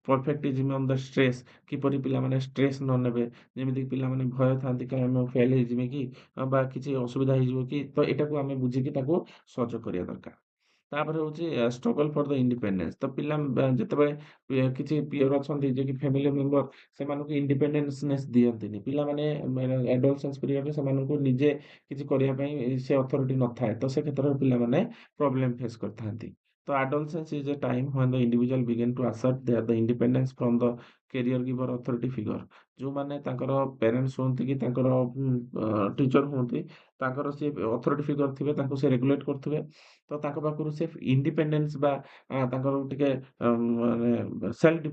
ପରଫେକ୍ଟିଜିମ୍ ଅନ୍ ଦ ଷ୍ଟ୍ରେସ୍ କିପରି ପିଲାମାନେ ଷ୍ଟ୍ରେସ୍ ନ ନେବେ। ଯେମିତିକି ପିଲାମାନେ ଭୟ ଥାନ୍ତି କାଳେ ଆମେ ଫେଲ୍ ହେଇଯିବେ କି ବା କିଛି ଅସୁବିଧା ହେଇଯିବ କି ତ ଏଇଟାକୁ ଆମେ ବୁଝିକି ତାକୁ ସହଯୋଗ କରିବା ଦରକାର। ତାପରେ ହଉଛି ଷ୍ଟ୍ରଗଲ୍ ଫର୍ ଦ ଇଣ୍ଡିପେଣ୍ଡେନ୍ସ। ତ ପିଲା ଯେତେବେଳେ କିଛି ପିୟର ଅଛନ୍ତି ଯେ କି ଫ୍ୟାମିଲି ମେମ୍ବର ସେମାନଙ୍କୁ ଇଣ୍ଡିପେଣ୍ଡେନ୍ସନେସ୍ ଦିଅନ୍ତିନି। ପିଲାମାନେ ଆଡୋଲେସେନ୍ସ ପିରିୟଡରେ ସେମାନଙ୍କୁ ନିଜେ କିଛି କରିବା ପାଇଁ ସେ ଅଥରିଟି ନଥାଏ। ତ ସେ କ୍ଷେତ୍ରରେ ପିଲାମାନେ ପ୍ରୋବ୍ଲେମ ଫେସ୍ କରିଥାନ୍ତି। ତ adolescence is a time when the individual begin to assert the independence from the career giver authority figure। ଯୋଉମାନେ ତାଙ୍କର ପ୍ୟାରେଣ୍ଟସ୍ ହୁଅନ୍ତି କି ତାଙ୍କର ଟିଚର ହୁଅନ୍ତି ତାଙ୍କର ସେ ଅଥରିଟି ଫିଗର ଥିବେ ତାଙ୍କୁ ସେ ରେଗୁଲେଟ୍ କରୁଥିବେ। ତ ତାଙ୍କ ପାଖରୁ ସେ ଇଣ୍ଡିପେଣ୍ଡେନ୍ସ ବା ତାଙ୍କର ଟିକେ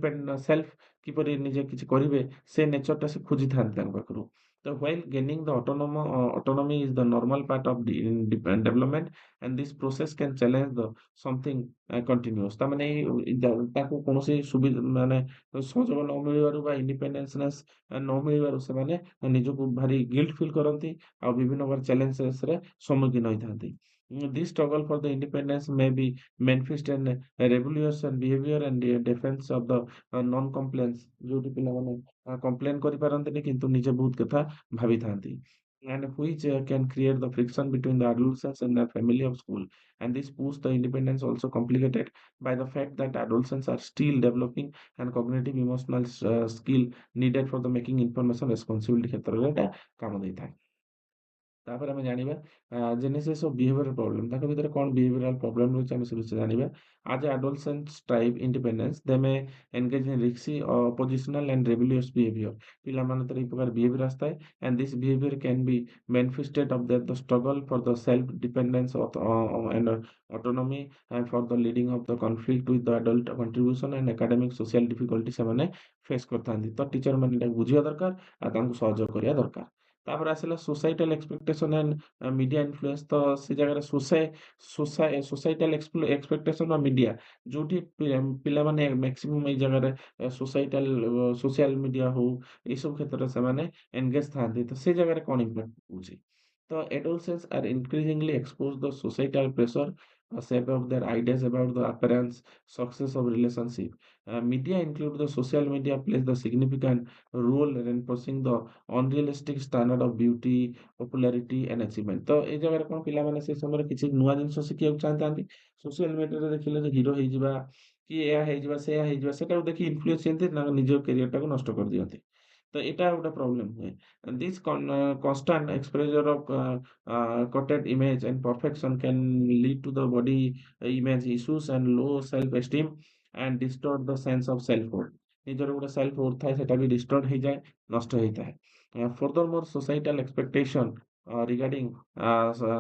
ମାନେ ସେଲ୍ଫ କିପରି ନିଜେ କିଛି କରିବେ ସେ ନେଚରଟା ସେ ଖୋଜିଥାନ୍ତି ତାଙ୍କ ପାଖରୁ। ତ while gaining the autonomy is the normal part of the development and this process can challenge the something continuous। ତାମାନେ ତାଙ୍କୁ କୌଣସି ମାନେ ସହଯୋଗ ନ ମିଳିବାରୁ ବା ଇଣ୍ଡିପେଣ୍ଡେନ୍ସନେସ୍ ନ ମିଳିବାରୁ ସେମାନେ ନିଜକୁ ଭାରି ଗିଲ୍ଟ ଫିଲ୍ କରନ୍ତି ଆଉ ବିଭିନ୍ନ ପ୍ରକାର ଚ୍ୟାଲେଞ୍ଜେସରେ ସମ୍ମୁଖୀନ ହୋଇଥାନ୍ତି। This struggle for the independence may be manifest in rebellious and behavior and defense of the non-compliance ଯୋଉଠି ପିଲାମାନେ କମ୍ପ୍ଲେନ୍ କରିପାରନ୍ତିନି କିନ୍ତୁ ନିଜେ ବହୁତ କଥା ଭାବିଥାନ୍ତି। And which can create the friction between the adolescents and the family of school। And this puts the independence also complicated by the fact that adolescents are still developing and cognitive emotional skill needed for the making information responsibility କ୍ଷେତ୍ରରେ ଏଟା କାମ ଦେଇଥାଏ। ତାପରେ ଆମେ ଜାଣିବା Genesis of behavioural problem ତାଙ୍କ ଭିତରେ କଣ ବିହେଭିୟରାଲ ପ୍ରୋବ୍ଲେମ୍ ରହୁଛି ଆମେ ସେ ବିଷୟରେ ଜାଣିବା। As adolescents strive independence, they may engage in risky, oppositional and rebellious behavior। ପିଲାମାନେ ତ ଏଇ ପ୍ରକାର ବିହେଭିୟର ଆସିଥାଏ and this behavior can be manifested of the struggle for the self dependence and autonomy and for the leading of the conflict with the adult contribution and academic social difficulty ସେମାନେ face କରିଥାନ୍ତି। ତ teacher ମାନେ ଏଟାକୁ ବୁଝିବା ଦରକାର ଆଉ ତାଙ୍କୁ ସହଯୋଗ କରିବା ଦରକାର। ତାପରେ ଆସିଲା ସୋସାଇଟାଲ ଏକ୍ସପେକ୍ଟେସନ ଆଣ୍ଡ ମିଡିଆ ଇନଫ୍ଲୁଏନ୍ସ। ତ ସେ ଜାଗାରେ ସୋସାଇଟାଲ ଏକ୍ସପେକ୍ଟେସନ ବା ମିଡିଆ ଯୋଉଠି ପିଲାମାନେ ମ୍ୟାକ୍ସିମମ୍ ଏଇ ଜାଗାରେ ସୋସିଆଲ ମିଡିଆ ହଉ ଏଇସବୁ କ୍ଷେତ୍ରରେ ସେମାନେ ଏନଗେଜ ଥାଆନ୍ତି। ତ ସେ ଜାଗାରେ କଣ ଇମ୍ପାକ୍ଟ ପକଉଛି। ତ adolescents are increasingly exposed to societal pressure, shape of their ideas about the appearance, success of relationship। Media include the social media plays the significant role in reinforcing the unrealistic standard of beauty, popularity and achievement। ତ ଏଇ ଜାଗାରେ କଣ ପିଲାମାନେ ସେ ସମୟରେ କିଛି ନୂଆ ଜିନିଷ ଶିଖିବାକୁ ଚାହିଁଥାନ୍ତି। ସୋସିଆଲ ମିଡିଆରେ ଦେଖିଲେ ଯେ ହିରୋ ହେଇଯିବା କି ଏହା ହେଇଯିବା ସେଇଆ ହେଇଯିବା ସେଟାକୁ ଦେଖି ଇନଫ୍ଲୁଏନ୍ସ ହେଇନ୍ତି ତାଙ୍କ ନିଜ କ୍ୟାରିୟରଟାକୁ ନଷ୍ଟ କରିଦିଅନ୍ତି। ତ ଏଇଟା ଗୋଟେ ପ୍ରୋବ୍ଲେମ ହୁଏ। This constant exposure of cutted image and perfection can lead to the body image issues and low self-esteem and distort the sense of self-worth। ନିଜର ଗୋଟେ self-worth ଥାଏ ସେଟା ବି distort ହେଇଯାଏ, ନଷ୍ଟ ହେଇଥାଏ। Furthermore, societal expectation regarding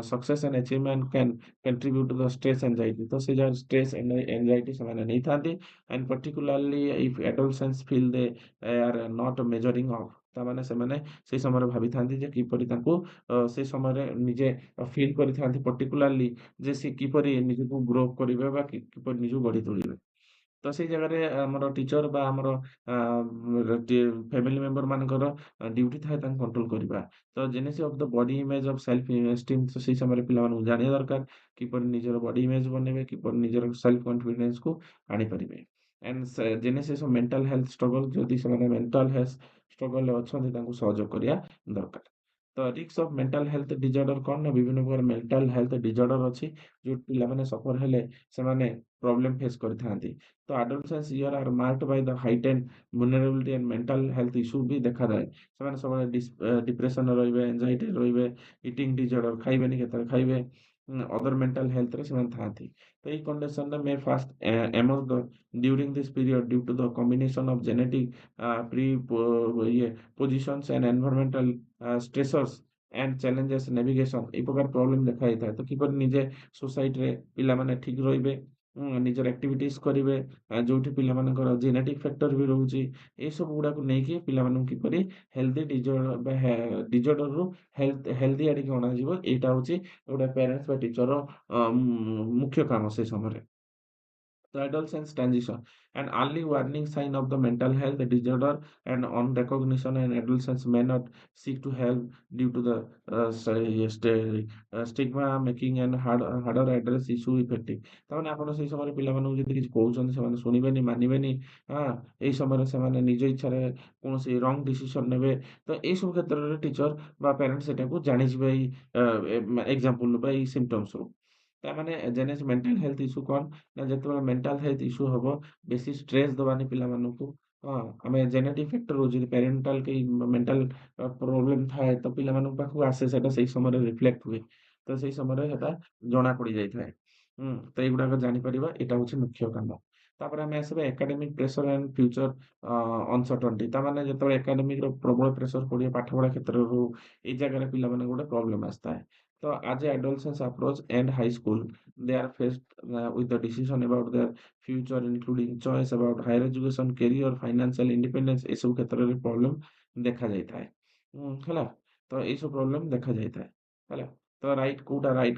success and achievement can contribute to the stress anxiety. तो से जो stress and anxiety ସେମାନେ ନେଇଥାନ୍ତି and particularly if adolescents feel they are not measuring up ତାମାନେ ସେମାନେ ସେଇ ସମୟରେ ଭାବିଥାନ୍ତି ଯେ କିପରି ତାଙ୍କୁ ସେଇ ସମୟରେ ନିଜେ ଫିଲ୍ କରିଥାନ୍ତି particularly ଯେ ସେ କିପରି ନିଜକୁ ଗ୍ରୋ କରିବେ ବା କିପରି ନିଜକୁ ଗଢି ତୋଳିବେ। ତ ସେଇ ଜାଗାରେ ଆମର ଟିଚର ବା ଆମର ଆ ଫ୍ୟାମିଲି ମେମ୍ବର ମାନଙ୍କର ଡ୍ୟୁଟି ଥାଏ ତାଙ୍କୁ କଣ୍ଟ୍ରୋଲ କରିବା। ତ Genesis of the body image of self esteem ସେଇ ସମୟରେ ପିଲାମାନଙ୍କୁ ଜାଣିବା ଦରକାର। କିପରି ନିଜର ବଡି ଇମେଜ ବନେଇବେ, କିପରି ନିଜର ସେଲ୍ଫ କନଫିଡେନ୍ସକୁ ଆଣିପାରିବେ। And Genesis of mental health struggle ଯଦି ସେମାନେ ମେଣ୍ଟାଲ ହେଲ୍ଥ ଷ୍ଟ୍ରଗଲରେ ଅଛନ୍ତି ତାଙ୍କୁ ସହଯୋଗ କରିବା ଦରକାର। ତ risk of mental health disorder କଣ ନା ବିଭିନ୍ନ ପ୍ରକାର ମେଣ୍ଟାଲ ହେଲ୍ଥ ଡିଜର୍ଡର ଅଛି ଯୋଉ ପିଲାମାନେ ସଫର ହେଲେ ସେମାନେ ପ୍ରୋବ୍ଲେମ ଫେସ୍ କରିଥାନ୍ତି। तो adolescence year are marked by the heightened vulnerability and mental health issue ବି ଦେଖାଯାଏ। ସେମାନେ ସବୁବେଳେ ଡିପ୍ରେସନରେ ରହିବେ, ଏନଜାଇଟିରେ ରହିବେ, ଇଟିଂ ଡିସଅର୍ଡର ଖାଇବେନି କେତେବେଳେ ଖାଇବେ, ଅଦର ମେଣ୍ଟାଲ ହେଲ୍ଥରେ ସେମାନେ ଥାଆନ୍ତି। ତ ଏଇ କଣ୍ଡିସନରେ may first emerge the during this period due to the combination of genetic ଇଏ positions and environmental stressors and challenges navigation ଏଇ ପ୍ରକାର ପ୍ରୋବ୍ଲେମ ଦେଖାଯାଇଥାଏ। ତ କିପରି ନିଜେ ସୋସାଇଟିରେ ପିଲାମାନେ ଠିକ ରହିବେ, ନିଜର ଆକ୍ଟିଭିଟିସ୍ କରିବେ, ଯୋଉଠି ପିଲାମାନଙ୍କର ଜେନେଟିକ୍ ଫ୍ୟାକ୍ଟର ବି ରହୁଛି। ଏସବୁ ଗୁଡାକୁ ନେଇକି ପିଲାମାନଙ୍କୁ କିପରି ହେଲ୍ଦି ଡିଜର୍ଡର ବା ଡିଜର୍ଡରରୁ ହେଲ୍ଦି ଆଡିକି ଅଣାଯିବ ଏଇଟା ହଉଛି ଗୋଟେ ପ୍ୟାରେଣ୍ଟସ ବା ଟିଚରର ମୁଖ୍ୟ କାମ ସେ ସମୟରେ। The adolescence transition, an early warning sign of the mental health disorder and on recognition and adolescents may not seek to help due to the stigma making and harder address issue effective। ତାମାନେ ଆପଣ ସେଇ ସମୟରେ ପିଲାମାନଙ୍କୁ ଯଦି କିଛି କହୁଛନ୍ତି ସେମାନେ ଶୁଣିବେନି ମାନିବେନି। ହଁ, ଏଇ ସମୟରେ ସେମାନେ ନିଜ ଇଚ୍ଛାରେ କୌଣସି ରଙ୍ଗ ଡିସିସନ ନେବେ। ତ ଏଇସବୁ କ୍ଷେତ୍ରରେ ଟିଚର ବା ପ୍ୟାରେଣ୍ଟ ସେଟାକୁ ଜାଣିଯିବେ ଏଇ ଏକ୍ସାମ୍ପଲ ବା ଏଇ ସିମ୍ପଟମ୍ସରୁ। ତାମାନେ ଜେନେସି ମେଣ୍ଟାଲ ହେଲ୍ଥ ଇସ୍ୟୁ କଣ ନା ଯେତେବେଳେ ମେଣ୍ଟାଲ ହେଲ୍ଥ ଇସ୍ୟୁ ହବ ବେଶୀ ଷ୍ଟ୍ରେସ୍ ଦବାନି ପିଲାମାନଙ୍କୁ। ହଁ, ଆମେ ଜେନେଟିକ୍ ଫ୍ୟାକ୍ଟର ରହୁଛି ଯଦି ପ୍ୟାରେଣ୍ଟାଲ କେହି ମେଣ୍ଟାଲ ପ୍ରୋବ୍ଲେମ ଥାଏ ତ ପିଲାମାନଙ୍କ ପାଖକୁ ଆସେ ସେଟା ସେଇ ସମୟରେ ରିଫ୍ଲେକ୍ଟ ହୁଏ। ତ ସେଇ ସମୟରେ ସେଟା ଜଣା ପଡି ଯାଇଥାଏ। ତ ଏଇଗୁଡାକ ଜାଣିପାରିବା ଏଇଟା ହଉଛି ମୁଖ୍ୟ କାମ। ତାପରେ ଆମେ ଆସିବା ଏକାଡେମିକ ପ୍ରେସର ଆଣ୍ଡ ଫ୍ୟୁଚର ଅନସର୍ଟନଟି। ତାମାନେ ଯେତେବେଳେ ଏକାଡେମିକର ପ୍ରବଳ ପ୍ରେସର ପଡିବ ପାଠପଢା କ୍ଷେତ୍ରରେ ହଉ ଏଇ ଜାଗାରେ ପିଲାମାନଙ୍କୁ ଗୋଟେ ପ୍ରୋବ୍ଲେମ ଆସିଥାଏ। ତ as adolescents approach end high school, they are faced with the decision about their future, including choice about higher education, career, financial independence ଏସବୁ କ୍ଷେତ୍ରରେ ପ୍ରୋବ୍ଲେମ ଦେଖାଯାଇଥାଏ। ହେଲା, ତ ଏଇସବୁ ପ୍ରୋବ୍ଲେମ ଦେଖାଯାଇଥାଏ। ହେଲା, ତ ରାଇଟ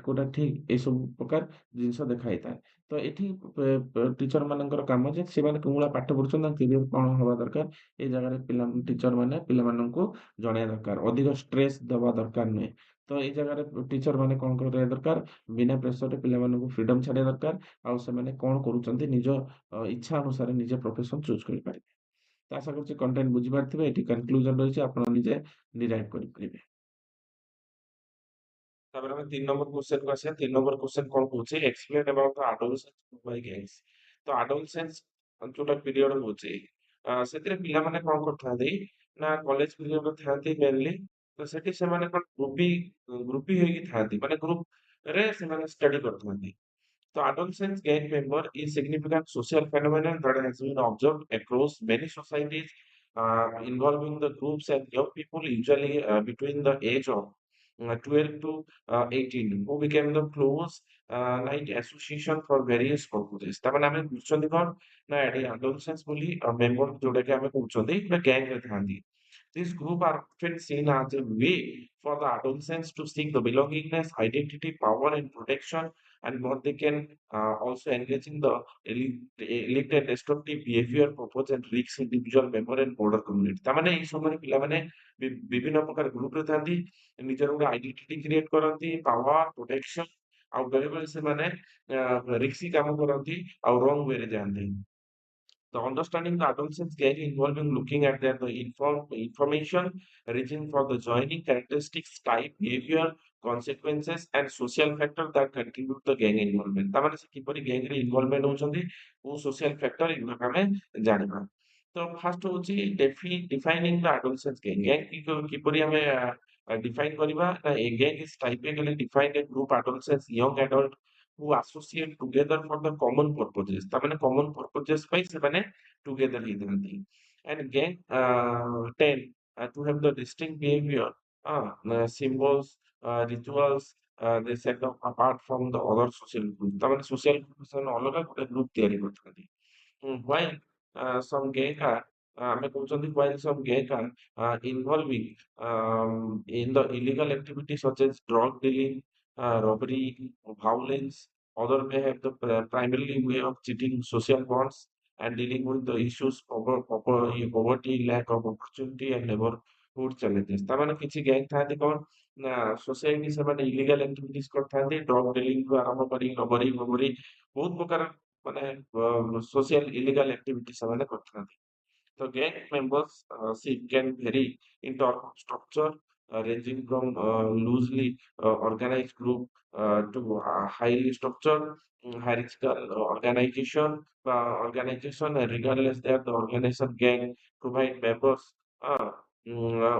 କୋଉଟା ଠିକ ଏସବୁ ପ୍ରକାର ଜିନିଷ ଦେଖାଯାଇଥାଏ। ତ ଏଠି ଟିଚର ମାନଙ୍କର କାମ ଯେ ସେମାନେ କୋଉ ଭଳିଆ ପାଠ ପଢୁଛନ୍ତି ତାଙ୍କ କ୍ୟାରିୟର କଣ ହବା ଦରକାର ଏଇ ଜାଗାରେ ଟିଚର ମାନେ ପିଲାମାନଙ୍କୁ ଜଣେଇବା ଦରକାର। ଅଧିକ ଷ୍ଟ୍ରେସ୍ ଦବା ଦରକାର ନୁହେଁ। ତ ଏଇ ଜାଗାରେ ଟିଚର ମାନେ କଣ କରିବା ଦରକାର, ବିନା ପ୍ରେସରରେ ପିଲାମାନଙ୍କୁ ଫ୍ରିଡମ ଛାଡିବା ଦରକାର। ଆଉ ସେମାନେ କଣ କରୁଛନ୍ତି ନିଜ ଇଚ୍ଛା ଅନୁସାରେ ନିଜେ ପ୍ରଫେସନ ଚୁଜ୍ କରିପାରିବେ। ତ ଆଶା କରୁଛି କଣ୍ଟେଣ୍ଟ ବୁଝିପାରିଥିବେ। ଏଠି କନକ୍ଲୁଜନ ରହିଛି ଆପଣ ନିଜେ ଡିରାଇଭ୍ କରିପାରିବେ। ତାପରେ ଆମେ 3 ନମ୍ବର କ୍ୱେଶ୍ଚନକୁ ଆସିବା। 3 ନମ୍ବର କ୍ୱେଶ୍ଚନ କଣ କହୁଛି explain about the adolescence by gangs. ତ ଆଡୋଲେସେନ୍ସ ଯୋଉଟା ପିରିୟଡ ହଉଛି ସେଥିରେ ପିଲାମାନେ କଣ କରିଥାନ୍ତି ନା କଲେଜ ପିରିୟଡରେ ଥାଆନ୍ତି ମେନଲି। ତ ସେଠି ସେମାନେ କଣ ଗ୍ରୁପି ହେଇକି ଥାଆନ୍ତି ମାନେ ଗ୍ରୁପ ରେ ସେମାନେ ଷ୍ଟଡି କରିଥାନ୍ତି। So adolescence gang member is significant social phenomenon that has been observed across many societies involving the groups and young people usually between the age of 12 to 18 who became the close like association for various purposes। ତାମାନେ ଆମେ ବୁଝୁଛନ୍ତି କଣ ନା ଏଠି adolescence ବୋଲି member ଯୋଉଟା କି ଆମେ କହୁଛନ୍ତି ବା gang ରେ ଥାନ୍ତି। These groups are often seen as a way for the adolescents to seek the belongingness, identity, power, and protection, and what they can also engage in the elite and destructive behavior, purpose, and risk individual member and border community। ତାମାନେ ଏଇ ସମୟରେ ପିଲାମାନେ ବିଭିନ୍ନ ପ୍ରକାର ଗ୍ରୁପରେ ଥାନ୍ତି, ନିଜର ଗୋଟେ ଆଇଡେଣ୍ଟିଟି କ୍ରିଏଟ କରନ୍ତି, ପାୱାର, ପ୍ରୋଟେକ୍ସନ ଆଉ ବେଳେବେଳେ ସେମାନେ ରିକ୍ସି କାମ କରନ୍ତି ଆଉ ରଙ୍ଗ ୱେରେ ଯାଆନ୍ତି। The understanding the adolescents gang involving looking at their the information, reason for the joining, characteristics, type, behavior, consequences, and social factor that contribute the gang involvement। ତାମାନେ ସେ କିପରି gang ରେ involvement ହଉଛନ୍ତି କୋଉ social factor ଏଗୁଡାକ ଆମେ ଜାଣିବା। ତ ଫାର୍ଷ୍ଟ ହଉଛି defining the adolescents gang। gang କିପରି ଆମେ define କରିବା ନା a gang is typically defined a group adolescents young adult who associate together for the common purposes। ତାମାନେ common purposes ପାଇଁ ସେମାନେ together ହେଇଥାନ୍ତି। And gang tend to have the distinct behavior symbols, rituals, they set them apart from the other social group. ତାମାନେ social group ସେମାନେ ଅଲଗା ଗୋଟେ group ତିଆରି କରିଥାନ୍ତି। While some gang are ଆମେ କହୁଛନ୍ତି while some gang are involving in the illegal activities such as drug dealing, robbery, violence, other may have the primarily way of cheating social bonds and dealing with the issues of poverty, lack of opportunity and neighborhood challenges। ତାମାନେ କିଛି gang ଥାନ୍ତି କଣ ନା society ସେମାନେ illegal activities କରିଥାନ୍ତି drug dealing ଠୁ ଆରମ୍ଭ କରି ରବରି ଫବରି ବହୁତ ପ୍ରକାର ମାନେ social illegal activities ସେମାନେ କରିଥାନ୍ତି। The gang members can vary in terms of structure, ranging from loosely organized group to highly structured hierarchical organization. Regardless that the organization gang provide members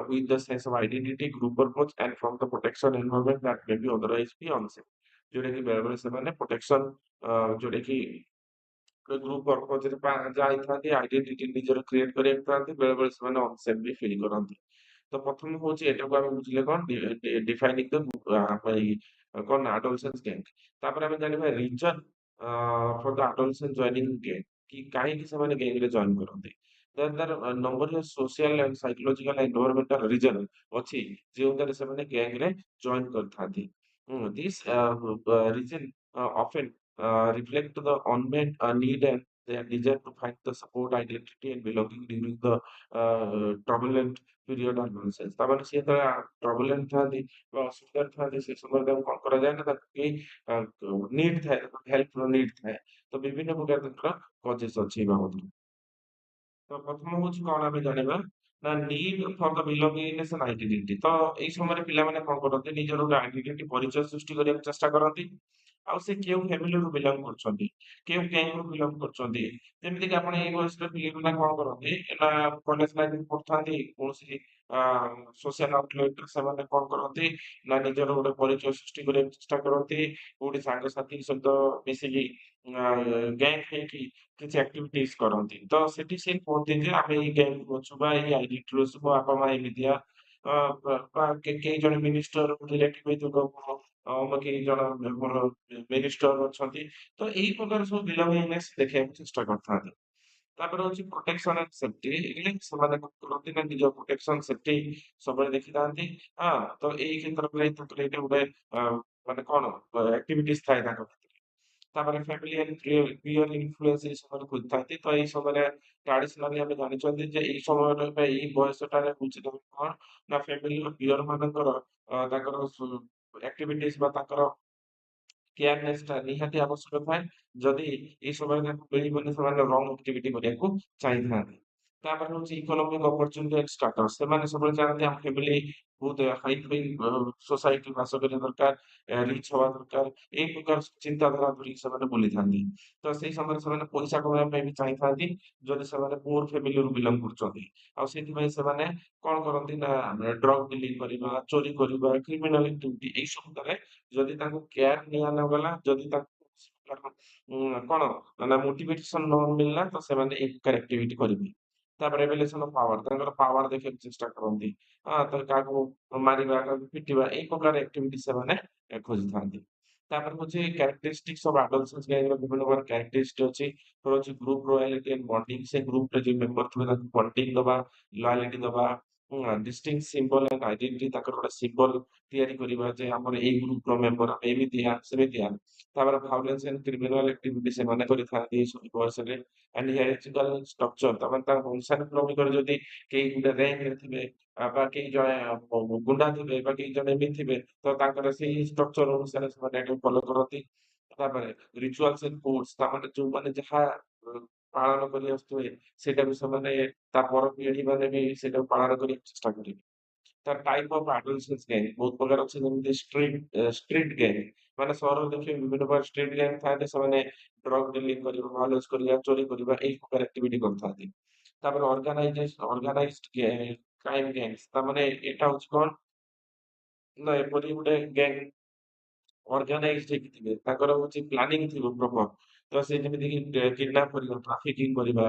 with the sense of identity, group purpose, and from the protection environment that may be otherwise be unsafe। जोटा कि बेले बेले ସେମାନେ protection जोटा कि group ପର୍ପଜରେ ଯାଇଥାନ୍ତି identity ନିଜର create କରିବାକୁ ଥାନ୍ତି ବେଳେ ବେଳେ ସେମାନେ ଅନସେଫ ବି ଫିଲ୍ କରନ୍ତି। ତ ପ୍ରଥମ ହଉଛି ଏଟାକୁ ଆମେ ବୁଝିଲେ କଣ ଡିଫାଇନିଂ ଦ କଣ ନା ଆଡୋଲସେନ୍ସ ଗ୍ୟାଙ୍ଗ। ତାପରେ ଆମେ ଜାଣିବା reason for the adolescence joining gang କି କାହିଁକି ସେମାନେ ଗ୍ୟାଙ୍ଗରେ ଜଏନ କରନ୍ତି। ତାର number social and psychological environmental reason ଅଛି ଯେଉଁଥିରେ ସେମାନେ ଗ୍ୟାଙ୍ଗରେ ଜଏନ କରିଥାନ୍ତି। This reason often reflect the unmet need and their desire to find the support, identity, and belonging during the turbulent period of nonsense। ତାମାନେ ସିଏ ଯେତେବେଳେ turbulent ଥାନ୍ତି ବା ଅସୁବିଧାରେ ଥାନ୍ତି ସେ ସମୟରେ ତାଙ୍କୁ କଣ କରାଯାଏ ନା ତାଙ୍କୁ କେହି ନିଡ୍ ଥାଏ ହେଲ୍ପର ନିଡ୍ ଥାଏ। ତ ବିଭିନ୍ନ ପ୍ରକାର ତାଙ୍କର କଜେସ୍ ଅଛି ଏ ବାବଦରେ। ତ ପ୍ରଥମ ହଉଛି କଣ ଆମେ ଜାଣିବା ନା need for the belongingness and identity. ତ ଏଇ ସମୟରେ ପିଲାମାନେ କଣ କରନ୍ତି ନିଜର ଗୋଟେ ଆଇଡେଣ୍ଟିଟି ପରିଚୟ ସୃଷ୍ଟି କରିବାକୁ ଚେଷ୍ଟା କରନ୍ତି। ଆଉ ସେ କେଉଁ ଫ୍ୟାମିଲିରୁ ବିଲଙ୍ଗ କରୁଛନ୍ତି, କେଉଁ ଗ୍ୟାଙ୍ଗରୁ ବିଲଙ୍ଗ କରୁଛନ୍ତି। ଯେମିତିକି ଆପଣ ଏଇ ବୟସରେ ପିଲାମାନେ କଣ କରନ୍ତି ନା କଲେଜ ଲାଇଫରେ ପଢୁଥାନ୍ତି କୌଣସି ସୋସିଆଲ ଆଉଟଲେଟରେ ସେମାନେ କଣ କରନ୍ତି ନା ନିଜର ଗୋଟେ ପରିଚୟ ସୃଷ୍ଟି କରିବାକୁ ଚେଷ୍ଟା କରନ୍ତି। କୋଉଠି ସାଙ୍ଗସାଥି ସହିତ ମିଶିକି ଗ୍ୟାଙ୍ଗ ହେଇକି କିଛି ଆକ୍ଟିଭିଟିସ୍ କରନ୍ତି। ତ ସେଠି ସେ କୁହନ୍ତି ଯେ ଆମେ ଏଇ ଗ୍ୟାଙ୍ଗରୁ ଅଛୁ ବା ଏଇ ଆଇଡେଣ୍ଟିଟିରୁ ଅଛୁ ମୋ ବାପା ମା ଏମିତିଆ ବା କେହି ଜଣେ ମିନିଷ୍ଟର ରିଲେଟିଭ ହେଇଥିବ ବା କେହି ଜଣ ମୋର ମିନିଷ୍ଟର ଅଛନ୍ତି। ତ ଏଇ ପ୍ରକାର ସବୁ ବିଲଙ୍ଗିଂନେସ୍ ଦେଖେଇବାକୁ ଚେଷ୍ଟା କରିଥାନ୍ତି। ତାପରେ ହଉଛି ପ୍ରୋଟେକ୍ସନ ଆଣ୍ଡ ସେଫ୍ଟି ଏଇଲେ ସେମାନେ କଣ କରନ୍ତି ନା ନିଜ ପ୍ରୋଟେକ୍ସନ ସେଫ୍ଟି ସବୁବେଳେ ଦେଖିଥାନ୍ତି। ହଁ ତ ଏଇ କ୍ଷେତ୍ରରେ ତାଙ୍କର ଏଇଟା ଗୋଟେ ମାନେ କଣ ଆକ୍ଟିଭିଟିସ୍ ଥାଏ ତାଙ୍କ ଭିତରେ। ତାପରେ ଫ୍ୟାମିଲି ଆଣ୍ଡ ପିୟର ଇନଫ୍ଲୁଏନ୍ସ ଏଇ ସମୟରେ ଖୋଜିଥାନ୍ତି। ତ ଏଇ ସମୟରେ ଟ୍ରାଡିସନାଲି ଆମେ ଜାଣିଛନ୍ତି ଯେ ଏଇ ସମୟରେ ବା ଏଇ ବୟସଟାରେ ହଉଛି ତମେ କଣ ନା ଫ୍ୟାମିଲି ଓ ପିୟର ମାନଙ୍କର ତାଙ୍କର ଆକ୍ଟିଭିଟିସ୍ ବା ତାଙ୍କର କେୟାରନେସ୍ ଟା ନିହାତି ଆବଶ୍ୟକ ଥାଏ। ଯଦି ଏଇ ସମୟରେ ତାଙ୍କୁ ମିଳିବନି ସେମାନେ ରଙ୍ଗ ଆକ୍ଟିଭିଟି କରିବାକୁ ଚାହିଁଥାନ୍ତି। ତାପରେ ହଉଛି ଇକୋନୋମିକ ଅପରଚୁନିଟି ଆଣ୍ଡ ଷ୍ଟାଟସ୍। ସେମାନେ ସବୁବେଳେ ଚାହାନ୍ତି ଆମ ଫ୍ୟାମିଲି ବହୁତ ହାଇ ଫାଇ ସୋସାଇଟି ବାସ କରିବା ଦରକାର, ରିଚ୍ ହବା ଦରକାର। ଏଇ ପ୍ରକାର ଚିନ୍ତାଧାରା ଧରିକି ସେମାନେ ବୁଲିଥାନ୍ତି। ତ ସେଇ ସମୟରେ ସେମାନେ ପଇସା କମେଇବା ପାଇଁ ବି ଚାହିଁଥାନ୍ତି ଯଦି ସେମାନେ ପୁଅର ଫ୍ୟାମିଲିରୁ ବିଲଙ୍ଗ କରୁଛନ୍ତି। ଆଉ ସେଥିପାଇଁ ସେମାନେ କଣ କରନ୍ତି ନା ଡ୍ରଗ ଡିଲିଂ କରିବା, ଚୋରି କରିବା, କ୍ରିମିନାଲ ଆକ୍ଟିଭିଟି ଏଇ ସବୁ କରେ। ଯଦି ତାଙ୍କୁ କେୟାର ନିଆନଗଲା, ଯଦି ତାଙ୍କୁ କଣ ନା ମୋଟିଭେସନ ନ ମିଳିଲା ତ ସେମାନେ ଏଇ ପ୍ରକାର ଆକ୍ଟିଭିଟି କରିବେ। ତାପରେ ରେଭେଲେସନ ଅଫ ପାୱାର ତାଙ୍କର ପାୱାର ଦେଖେଇବାକୁ ଚେଷ୍ଟା କରନ୍ତି। ତ କାହାକୁ ମାରିବା, କାହାକୁ ପିଟିବା ଏଇ ପ୍ରକାର ଆକ୍ଟିଭିଟି ସେମାନେ ଖୋଜିଥାନ୍ତି। ତାପରେ ହଉଛି କ୍ୟାରେକ୍ଟରିଷ୍ଟିକ୍ସ ଅଫ ଆଡଲସେନ୍ସ ଗ୍ୟାଙ୍ଗର ବିଭିନ୍ନ ପ୍ରକାର କ୍ୟାରେକ୍ଟରିଷ୍ଟିକ୍ ଅଛି। ଗୋଟେ ହଉଛି ଗ୍ରୁପ ଲୟାଲିଟି ଆଣ୍ଡ ବଣ୍ଡିଂ। ସେ ଗ୍ରୁପରେ ଯୋଉ ମେମ୍ବର ଥିବେ ତାଙ୍କୁ ବଣ୍ଡିଂ ଦବା, ଲୟାଲିଟି ଦବା, ଡିଷ୍ଟିଙ୍ଗ ସିମ୍ବଲ ଆଣ୍ଡ ଆଇଡେଣ୍ଟିଟି ତାଙ୍କର ଗୋଟେ ସିମ୍ବଲ ତିଆରି କରିବା ଯେ ଆମର ଏଇ ଗ୍ରୁପର ମେମ୍ବର ଆମେ ଏମିତିଆ ସେମିତିଆ। ତାପରେ ଭାଉଲେନ୍ସ ଆଣ୍ଡ କ୍ରିମିନାଲ ଆକ୍ଟିଭିଟି ସେମାନେ କରିଥାନ୍ତି ଏଇ ସବୁ ବୟସରେ। ଆଣ୍ଡ ହିଏରାର୍ଚିକାଲ ଷ୍ଟ୍ରକ୍ଚର ତାମାନେ ତାଙ୍କ ବଂଶାନୁକ୍ରମିକରେ ଯଦି କେହି ଗୋଟେ ରାଙ୍କରେ ଥିବେ ବା କେହି ଜଣେ ଗୁଣ୍ଡା ଥିବେ ବା କେହି ଜଣେ ଏମିତି ଥିବେ ତ ତାଙ୍କର ସେଇ ଷ୍ଟ୍ରକ୍ଚର ଅନୁସାରେ ସେମାନେ ଏଟାକୁ ଫଲୋ କରନ୍ତି। ତାପରେ ରିଚୁଆଲସ ଆଣ୍ଡ କୋଡ୍ସ ତାମାନେ ଯୋଉମାନେ ଯାହା ପାଳନ କରି ଆସୁଥିବେ ସେଇଟାକୁ ସେମାନେ ତା ପର ପିଢି ମାନେ ବି ସେଇଟାକୁ ପାଳନ କରିବାକୁ ଚେଷ୍ଟା କରିବେ। ତାର ଟାଇପ ଅଫ ଆଡୋଲେସେନ୍ସ ଗ୍ୟାଙ୍ଗ ବହୁତ ପ୍ରକାର ଅଛି ଯେମିତି ଷ୍ଟ୍ରିଟ୍ ଗ୍ୟାଙ୍ଗ ମାନେ ସହରରେ ଦେଖିବେ ବିଭିନ୍ନ ପ୍ରକାର ଷ୍ଟ୍ରିଟ୍ ଗ୍ୟାଙ୍ଗ ଥାନ୍ତି ସେମାନେ ଡ୍ରଗ ଡିଲିଂ କରିବା, ଭାয়োଲେନ୍ସ କରିବା, ଚୋରି କରିବା ଏଇ ପ୍ରକାର ଆକ୍ଟିଭିଟି କରିଥାନ୍ତି। ତାପରେ ଅର୍ଗାନାଇଜ୍ଡ କ୍ରାଇମ ଗ୍ୟାଙ୍ଗସ ତାମାନେ ଏଟା ହଉଛି କଣ ନା ଏପରି ଗୋଟେ ଗ୍ୟାଙ୍ଗ ଅର୍ଗାନାଇଜ୍ଡ ହେଇକି ଥିବେ ତାଙ୍କର ହଉଛି ପ୍ଲାନିଂ ଥିବ ପ୍ରପର। ତ ସେ ଯେମିତିକି କିଡନାପ କରିବା, ଟ୍ରାଫିକିଂ କରିବା,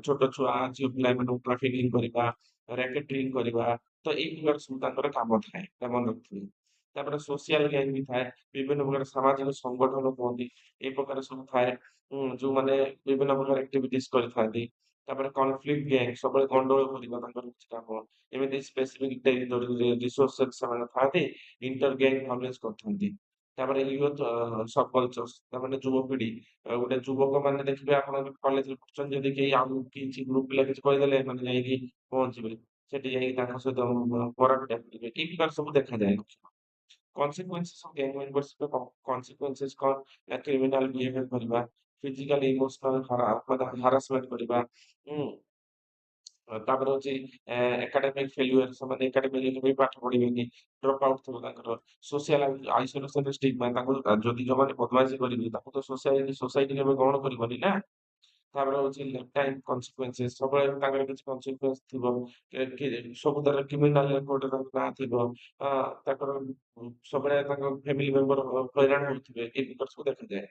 ଛୋଟ ଛୁଆ ଝିଅ ପିଲାମାନଙ୍କୁ ଟ୍ରାଫିକିଂ କରିବା, ରାକେଟିଂ କରିବା। ତ ଏଇ ପ୍ରକାର ସବୁ ତାଙ୍କର କାମ ଥାଏ। ଏଟା ମନେ ରଖିଥିବେ। ତାପରେ ସୋସିଆଲ ଗ୍ୟାଙ୍ଗ ବି ଥାଏ। ବିଭିନ୍ନ ପ୍ରକାର ସାମାଜିକ ସଂଗଠନ କୁହନ୍ତି। ଏଇ ପ୍ରକାର ସବୁ ଥାଏ। ଯୋଉମାନେ ବିଭିନ୍ନ ପ୍ରକାର ଆକ୍ଟିଭିଟିସ୍ କରିଥାନ୍ତି। ତାପରେ କନଫ୍ଲିକ୍ଟ ଗ୍ୟାଙ୍ଗ ସବୁବେଳେ ଗଣ୍ଡଗୋଳ କରିବା ତାଙ୍କର କିଛି କାମ। ଏମିତି ସ୍ପେସିଫିକ୍ ଟେରିଟୋରି ରିସୋର୍ସରେ ସେମାନେ ଥାଆନ୍ତି। ଇଣ୍ଟର ଗ୍ୟାଙ୍ଗ ଭାয়োଲେନ୍ସ କରିଥାନ୍ତି। ତାପରେ ୟୁଥ୍ ସବକଲଚର୍ସ ତାମାନେ ଯୁବପିଢି ଗୋଟେ ଯୁବକମାନେ ଦେଖିବେ ଆପଣ କଲେଜରେ ପଢୁଛନ୍ତି ଯଦି କେହି ଆଉ କିଛି ଗ୍ରୁପ ପିଲା କିଛି କହିଦେଲେ ମାନେ ଯାଇକି ପହଞ୍ଚିବେ। ସେଠି ଯାଇକି ତାଙ୍କ ସହିତ ମରାମରି କରିବେ। ଏଇ ପ୍ରକାର ସବୁ ଦେଖାଯାଏ। consequences of gang members consequences କଣ ନା କ୍ରିମିନାଲ ବିହେଭିୟର କରିବା, ଫିଜିକାଲ ଇମୋସନାଲ ମାନେ ହାରାସମେଣ୍ଟ କରିବା। ହୁଁ। ତାପରେ ହଉଛି ଏକାଡେମିକ ଫେଲୁଅର ସେମାନେ ଏକାଡେମିକରେ ବି ପାଠ ପଢିବେନି। ଡ୍ରପ୍ ଆଉଟ୍ ଥିବ ତାଙ୍କର। ସୋସିଆଲ ଆଇସୋଲେସନ ଷ୍ଟିଗମା ତାଙ୍କୁ ଯଦି ଯୋଉମାନେ ବଦମାସି କରିବେ ତାଙ୍କୁ ତ ସୋସାଇଟି କେବେ ଗ୍ରହଣ କରିବନି ନା। ତାପରେ ହଉଛି ଲେଫ୍ଟ ଟାଇମ୍ କନସିକ୍ୱେନ୍ସେସ୍ ସବୁବେଳେ ତାଙ୍କର କିଛି କନସିକ୍ୱେନ୍ସ ଥିବ। ସବୁଥିରେ କ୍ରିମିନାଲ ରେକର୍ଡ ତାଙ୍କ ନାଁ ଥିବ। ତାଙ୍କର ସବୁବେଳେ ତାଙ୍କ ଫ୍ୟାମିଲି ମେମ୍ବର ହଇରାଣ ହଉଥିବେ ଏ ପ୍ରକାର ସବୁ ଦେଖାଯାଏ।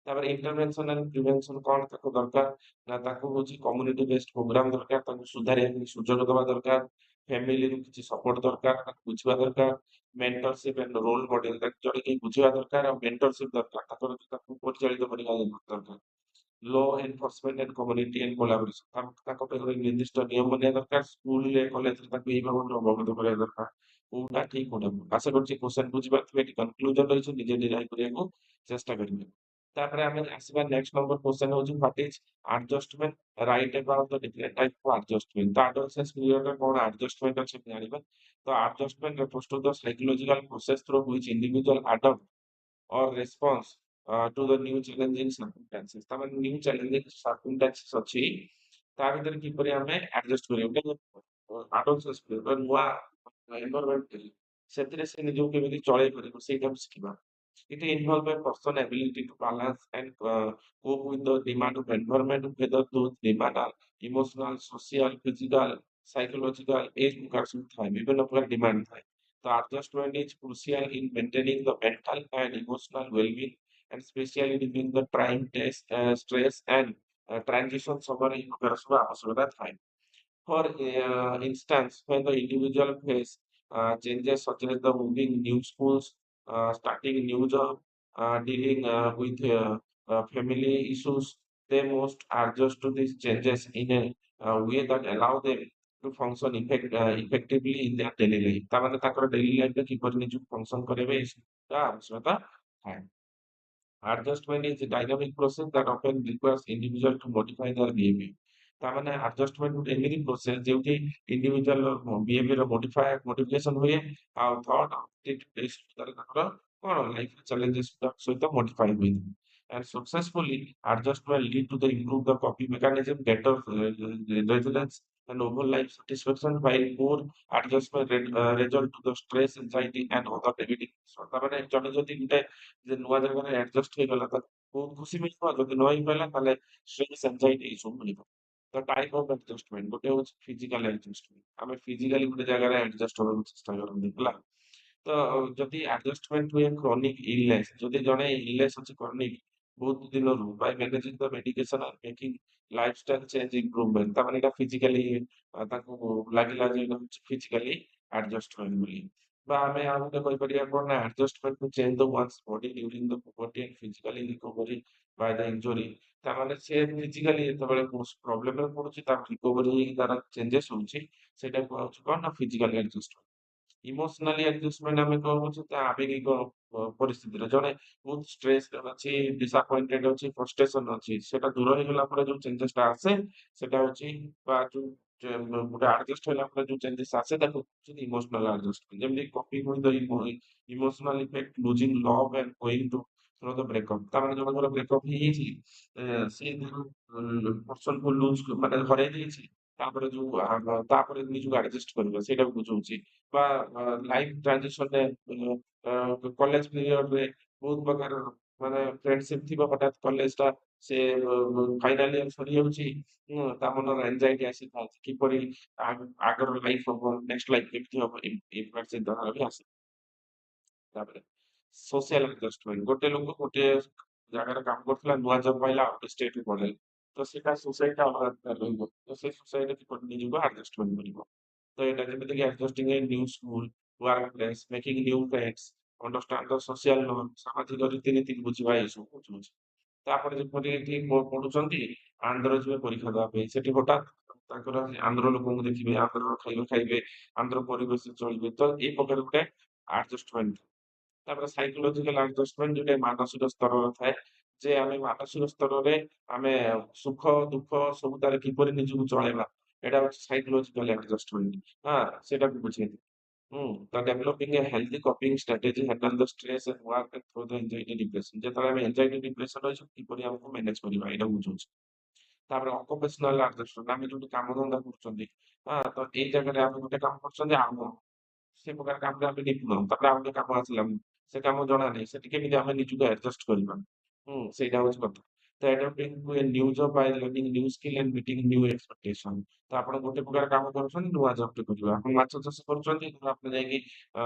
ତାପରେ ଇଣ୍ଟରଭେନସନ ଆଣ୍ଡ ପ୍ରିଭେନସନ କଣ ତାକୁ ଦରକାର ନା ତାକୁ ହଉଛି କମ୍ୟୁନିଟି ବେସ୍ଡ ପ୍ରୋଗ୍ରାମ ଦରକାର ତାଙ୍କୁ ସୁଧାରିବା ପାଇଁ ସୁଯୋଗ ଦେବା ଦରକାର। ଫ୍ୟାମିଲିରୁ କିଛି ସପୋର୍ଟ ଦରକାର ତାକୁ ବୁଝିବା ଦରକାର। ମେଣ୍ଟରସିପ ଆଣ୍ଡ ରୋଲ ମଡେଲ ତାକୁ ଜଣେ କେହି ବୁଝିବା ଦରକାର ଆଉ ମେଣ୍ଟରସିପ ଦରକାର ତାଙ୍କର ତାକୁ ପରିଚାଳିତ କରିବା ଦରକାର। ଲ ଏନଫୋର୍ସମେଣ୍ଟ ଆଣ୍ଡ କମ୍ୟୁନିଟି ଆଣ୍ଡ କୋଲାବୋରେସନ ତାଙ୍କ ପାଇଁ ଗୋଟେ ନିର୍ଦ୍ଦିଷ୍ଟ ନିୟମ ବନେଇବା ଦରକାର। ସ୍କୁଲରେ କଲେଜରେ ତାକୁ ଏଇ ବାବଦରେ ଅବଗତ କରିବା ଦରକାର। କୋଉଟା ଠିକ କୋଉଟା ଭୁଲ। ଆଶା କରୁଛି କ୍ୱେଶ୍ଚନ ବୁଝିପାରୁଥିବେ। ଏଠି କନକ୍ଲୁଜନ ରହିଛି ନିଜେ ଡିରାଇଭ୍ କରିବାକୁ ଚେଷ୍ଟା କରିବେ। ତାପରେ ଆମେ ଆସିବା ନେକ୍ସଟ ନମ୍ବର କ୍ୱେଶ୍ଚନ ହଉଛି what is adjustment right about the different type of adjustment. ତ ଆଡୋଲେସେନ୍ସ ପିରିୟଡରେ କଣ ଆଡଜଷ୍ଟମେଣ୍ଟ ଅଛି ଆମେ ଜାଣିବା। ତ adjustment refers to the psychological process through which individual adopt or response to the new challenging circumstances। ତାମାନେ new challenging circumstances ଅଛି ତା ଭିତରେ କିପରି ଆମେ ଆଡଜଷ୍ଟ କରିବା। ଗୋଟେ adolescence period, ଗୋଟେ ନୂଆ environment ସେଥିରେ ସେ ନିଜକୁ କେମିତି ଚଳେଇ ପାରିବ ସେଇଟାକୁ ଶିଖିବା। It involves a person ability to balance and cope with the demand of environment, whether those demand are emotional, social, physical, psychological, ଏଇ ପ୍ରକାର ସବୁ ଥାଏ। ବିଭିନ୍ନ ପ୍ରକାର ଡିମାଣ୍ଡ ଥାଏ। The adjustment is crucial in maintaining the mental and emotional well-being, and especially during the trying test, stress and transition ସମୟରେ ଏହି ପ୍ରକାର ସବୁ ଆବଶ୍ୟକତା ଥାଏ। For instance, when the individual face changes such as the moving new schools, starting new job, dealing with family issues, they must adjust to these changes in a way that allow them to function effectively in their daily life। ତାମାନେ ତାଙ୍କର daily life ରେ କିପରି ନିଜକୁ function କରିବେ ଏଇଟା ଆବଶ୍ୟକତା ଥାଏ। Adjustment is a dynamic process that often requires individual to modify their behavior। ତାମାନେ adjustment ଗୋଟେ ଏମିତି process ଯେଉଁଠି individual behavior modification ହୁଏ ଆଉ thought ତାର ତାଙ୍କର କଣ ଲାଇଫ challenges ସହିତ modify ହୁଏ। And successfully adjustment lead to the improve the coping mechanism, better resilience and overall life satisfaction, while poor adjustment result to the stress, anxiety and other negative। ତାମାନେ ଜଣେ ଯଦି ଗୋଟେ ଯେ ନୂଆ ଜାଗାରେ ଆଡଜଷ୍ଟ ହେଇଗଲା ତାକୁ ବହୁତ ଖୁସି ମିଳିବ। ଆଉ ଯଦି ନ ହେଇପାରିଲା ତାହେଲେ ଷ୍ଟ୍ରେସ୍ ଆନଜାଇଟି ଏସବୁ ମିଳିବ। ତ ଟାଇପ ଅଫ ଆଡଜଷ୍ଟମେଣ୍ଟ ଗୋଟେ ହଉଛି ଫିଜିକାଲ ଆଡଜଷ୍ଟମେଣ୍ଟ। ଆମେ ଫିଜିକାଲି ଗୋଟେ ଜାଗାରେ ଆଡଜଷ୍ଟ ହବାକୁ ଚେଷ୍ଟା କରନ୍ତି ହେଲା। ତ ଯଦି ଆଡଜଷ୍ଟମେଣ୍ଟ ହୁଏ କ୍ରନିକ ଇଲନେସ ଯଦି ଜଣେ ଇଲନେସ ଅଛି କ୍ରନିକ ବହୁତ ଦିନରୁ Bai managing the medication and making lifestyle change improvement ତାମାନେ ଏଇଟା ଫିଜିକାଲି ତାଙ୍କୁ ଲାଗିଲା ଯେ ଏଇଟା ହଉଛି ଫିଜିକାଲି ଆଡଜଷ୍ଟମେଣ୍ଟ ବୋଲି। ବା ଆମେ ଆଉ ଗୋଟେ କହିପାରିବା କଣ ନା adjustment to change the one's body during the puberty and physically recovery by the injury। ତାମାନେ ସେ ଫିଜିକାଲି ଯେତେବେଳେ ପ୍ରୋବ୍ଲେମରେ ପଡୁଛି ତାର ରିକଭରି ହେଇକି ତାର ଚେଞ୍ଜେସ୍ ହଉଛି ସେଇଟା କୁହାହଉଛି କଣ ନା ଫିଜିକାଲି ଆଡଜଷ୍ଟମେଣ୍ଟ। ଇମୋସନାଲି ଆଡଜଷ୍ଟମେଣ୍ଟ ଆମେ କହୁଛୁ ତା ଆବେଗିକ ପରିସ୍ଥିତିରେ ଜଣେ ବହୁତ ଷ୍ଟ୍ରେସରେ ଅଛି, ଡିସଆପଏଣ୍ଟେଡ ଅଛି, ଫ୍ରଷ୍ଟ୍ରେସନ ଅଛି ସେଟା ଦୂର ହେଇଗଲା ପରେ ଯୋଉ ଚେଞ୍ଜେସଟା ଆସେ ସେଟା ହଉଛି ବା ଯୋଉ ଗୋଟେ ଆଡଜଷ୍ଟ ହେଲା ପରେ ଯୋଉ ଚେଞ୍ଜେସ ଆସେ ତାକୁ କହୁଛନ୍ତି ଇମୋସନାଲ ଆଡଜଷ୍ଟମେଣ୍ଟ। ଯେମିତି coping with the emotional effect losing love and going to through the breakup. ତାମାନେ ଯୋଉମାନଙ୍କର ବ୍ରେକଅପ୍ ହେଇଯାଇଛି ସେ ପର୍ସନକୁ ଲୁଜ ମାନେ ହରେଇ ଦେଇଛି ତାପରେ ଯୋଉ ତାପରେ ନିଜକୁ ଆଡଜଷ୍ଟ କରିବ ସେଇଟାକୁ ବୁଝଉଛି। ବା ଲାଇଫ ଟ୍ରାନଜିସନରେ କଲେଜ ପିରିୟଡରେ ବହୁତ ପ୍ରକାର ମାନେ ଫ୍ରେଣ୍ଡସିପ ଥିବ ହଠାତ୍ କଲେଜଟା ସେ ଫାଇନାଲ ଇୟର ସରିଯାଉଛି। ତା ମନରେ ଏନଜାଇଟି ଆସିଥାଏ କିପରି ଆଗର ଲାଇଫ ହବ ନେକ୍ସଟ ଲାଇଫ କେମିତି ହବ ଏଇ ପ୍ରକାର ଚିନ୍ତାଧାରା ବି ଆସେ। ତାପରେ ସୋସିଆଲ ଆଡଜଷ୍ଟମେଣ୍ଟ ଗୋଟେ ଲୋକ ଗୋଟେ ଜାଗାରେ କାମ କରୁଥିଲା ନୂଆ ଜବ ପାଇଲା ଆଉ ଗୋଟେ ଷ୍ଟେଟକୁ ପଳେଇଲା। ତ ସେଟା ସୋସାଇଟି ଅଲଗା ପ୍ରକାର ରହିବ। ତ ସେ ସୋସାଇଟି କିପରି ନିଜକୁ ଆଡଜଷ୍ଟମେଣ୍ଟ କରିବ। ତ ଏଇଟା ଯେମିତିକି adjusting a new school, workplace, making new friends, understand the social norms, ସାମାଜିକ ରୀତିନୀତିକୁ ବୁଝିବା ଏସବୁ ବୁଝଉଛି। ତାପରେ ଯେପରି ଏଠି ପଢୁଛନ୍ତି ଆନ୍ଧ୍ର ଯିବେ ପରୀକ୍ଷା ଦେବା ପାଇଁ ସେଠି ହଠାତ୍ ତାଙ୍କର ଆନ୍ଧ୍ର ଲୋକଙ୍କୁ ଦେଖିବେ, ଆନ୍ଧ୍ରର ଖାଇବା ଖାଇବେ, ଆନ୍ଧ୍ର ପରିବେଶରେ ଚଳିବେ। ତ ଏଇ ପ୍ରକାର ଗୋଟେ ଆଡଜଷ୍ଟମେଣ୍ଟ। ତାପରେ ସାଇକୋଲୋଜିକାଲ ଆଡଜଷ୍ଟମେଣ୍ଟ ଯୋଉଟା ମାନସିକ ସ୍ତରର ଥାଏ ଯେ ଆମେ ମାନସିକ ସ୍ତରରେ ଆମେ ସୁଖ ଦୁଃଖ ସବୁ ତାର କିପରି ନିଜକୁ ଚଳେଇବା ଏଇଟା ହଉଛି ସାଇକୋଲୋଜିକାଲ ଆଡଜଷ୍ଟମେଣ୍ଟ। ସେଟାକୁ ବୁଝେଇଲି। ତ developing a healthy coping strategy handle the stress and work through the anxiety depression. ଯେତେବେଳେ ଆମେ ଏଞ୍ଜାଇଟି ଡିପ୍ରେସନ ଅଛି କିପରି ଆମକୁ ମ୍ୟାନେଜ କରିବା ଏଇଟା ବୁଝଉଛି। ତାପରେ ଅକୁପେସନାଲ ଆଡଜଷ୍ଟମେଣ୍ଟ ଆମେ ଯୋଉଠି କାମ ଧନ୍ଦା କରୁଛନ୍ତି ତ ଏଇ ଜାଗାରେ ଆମେ ଗୋଟେ କାମ କରୁଛନ୍ତି ସେ ପ୍ରକାର କାମରେ ଆମେ ନିପୁଣ। ତାପରେ ଆଉ ଗୋଟେ କାମ ଆସିଲା ସେ କାମ ଜଣା ନାହିଁ। ସେଠି କେମିତି ଆମେ ନିଜକୁ ଆଡଜଷ୍ଟ କରିବା। ସେଇଟା ହଉଛି କଥା। ତ adapting to a new job by learning new skill and meeting new expectation. ତ ଆପଣ ଗୋଟେ ପ୍ରକାର କାମ କରୁଛନ୍ତି, ନୂଆ ଜବଟେ କରିବେ। ଆପଣ ମାଛ ଚାଷ କରୁଛନ୍ତି, ଧର ଆପଣ ଯାଇକି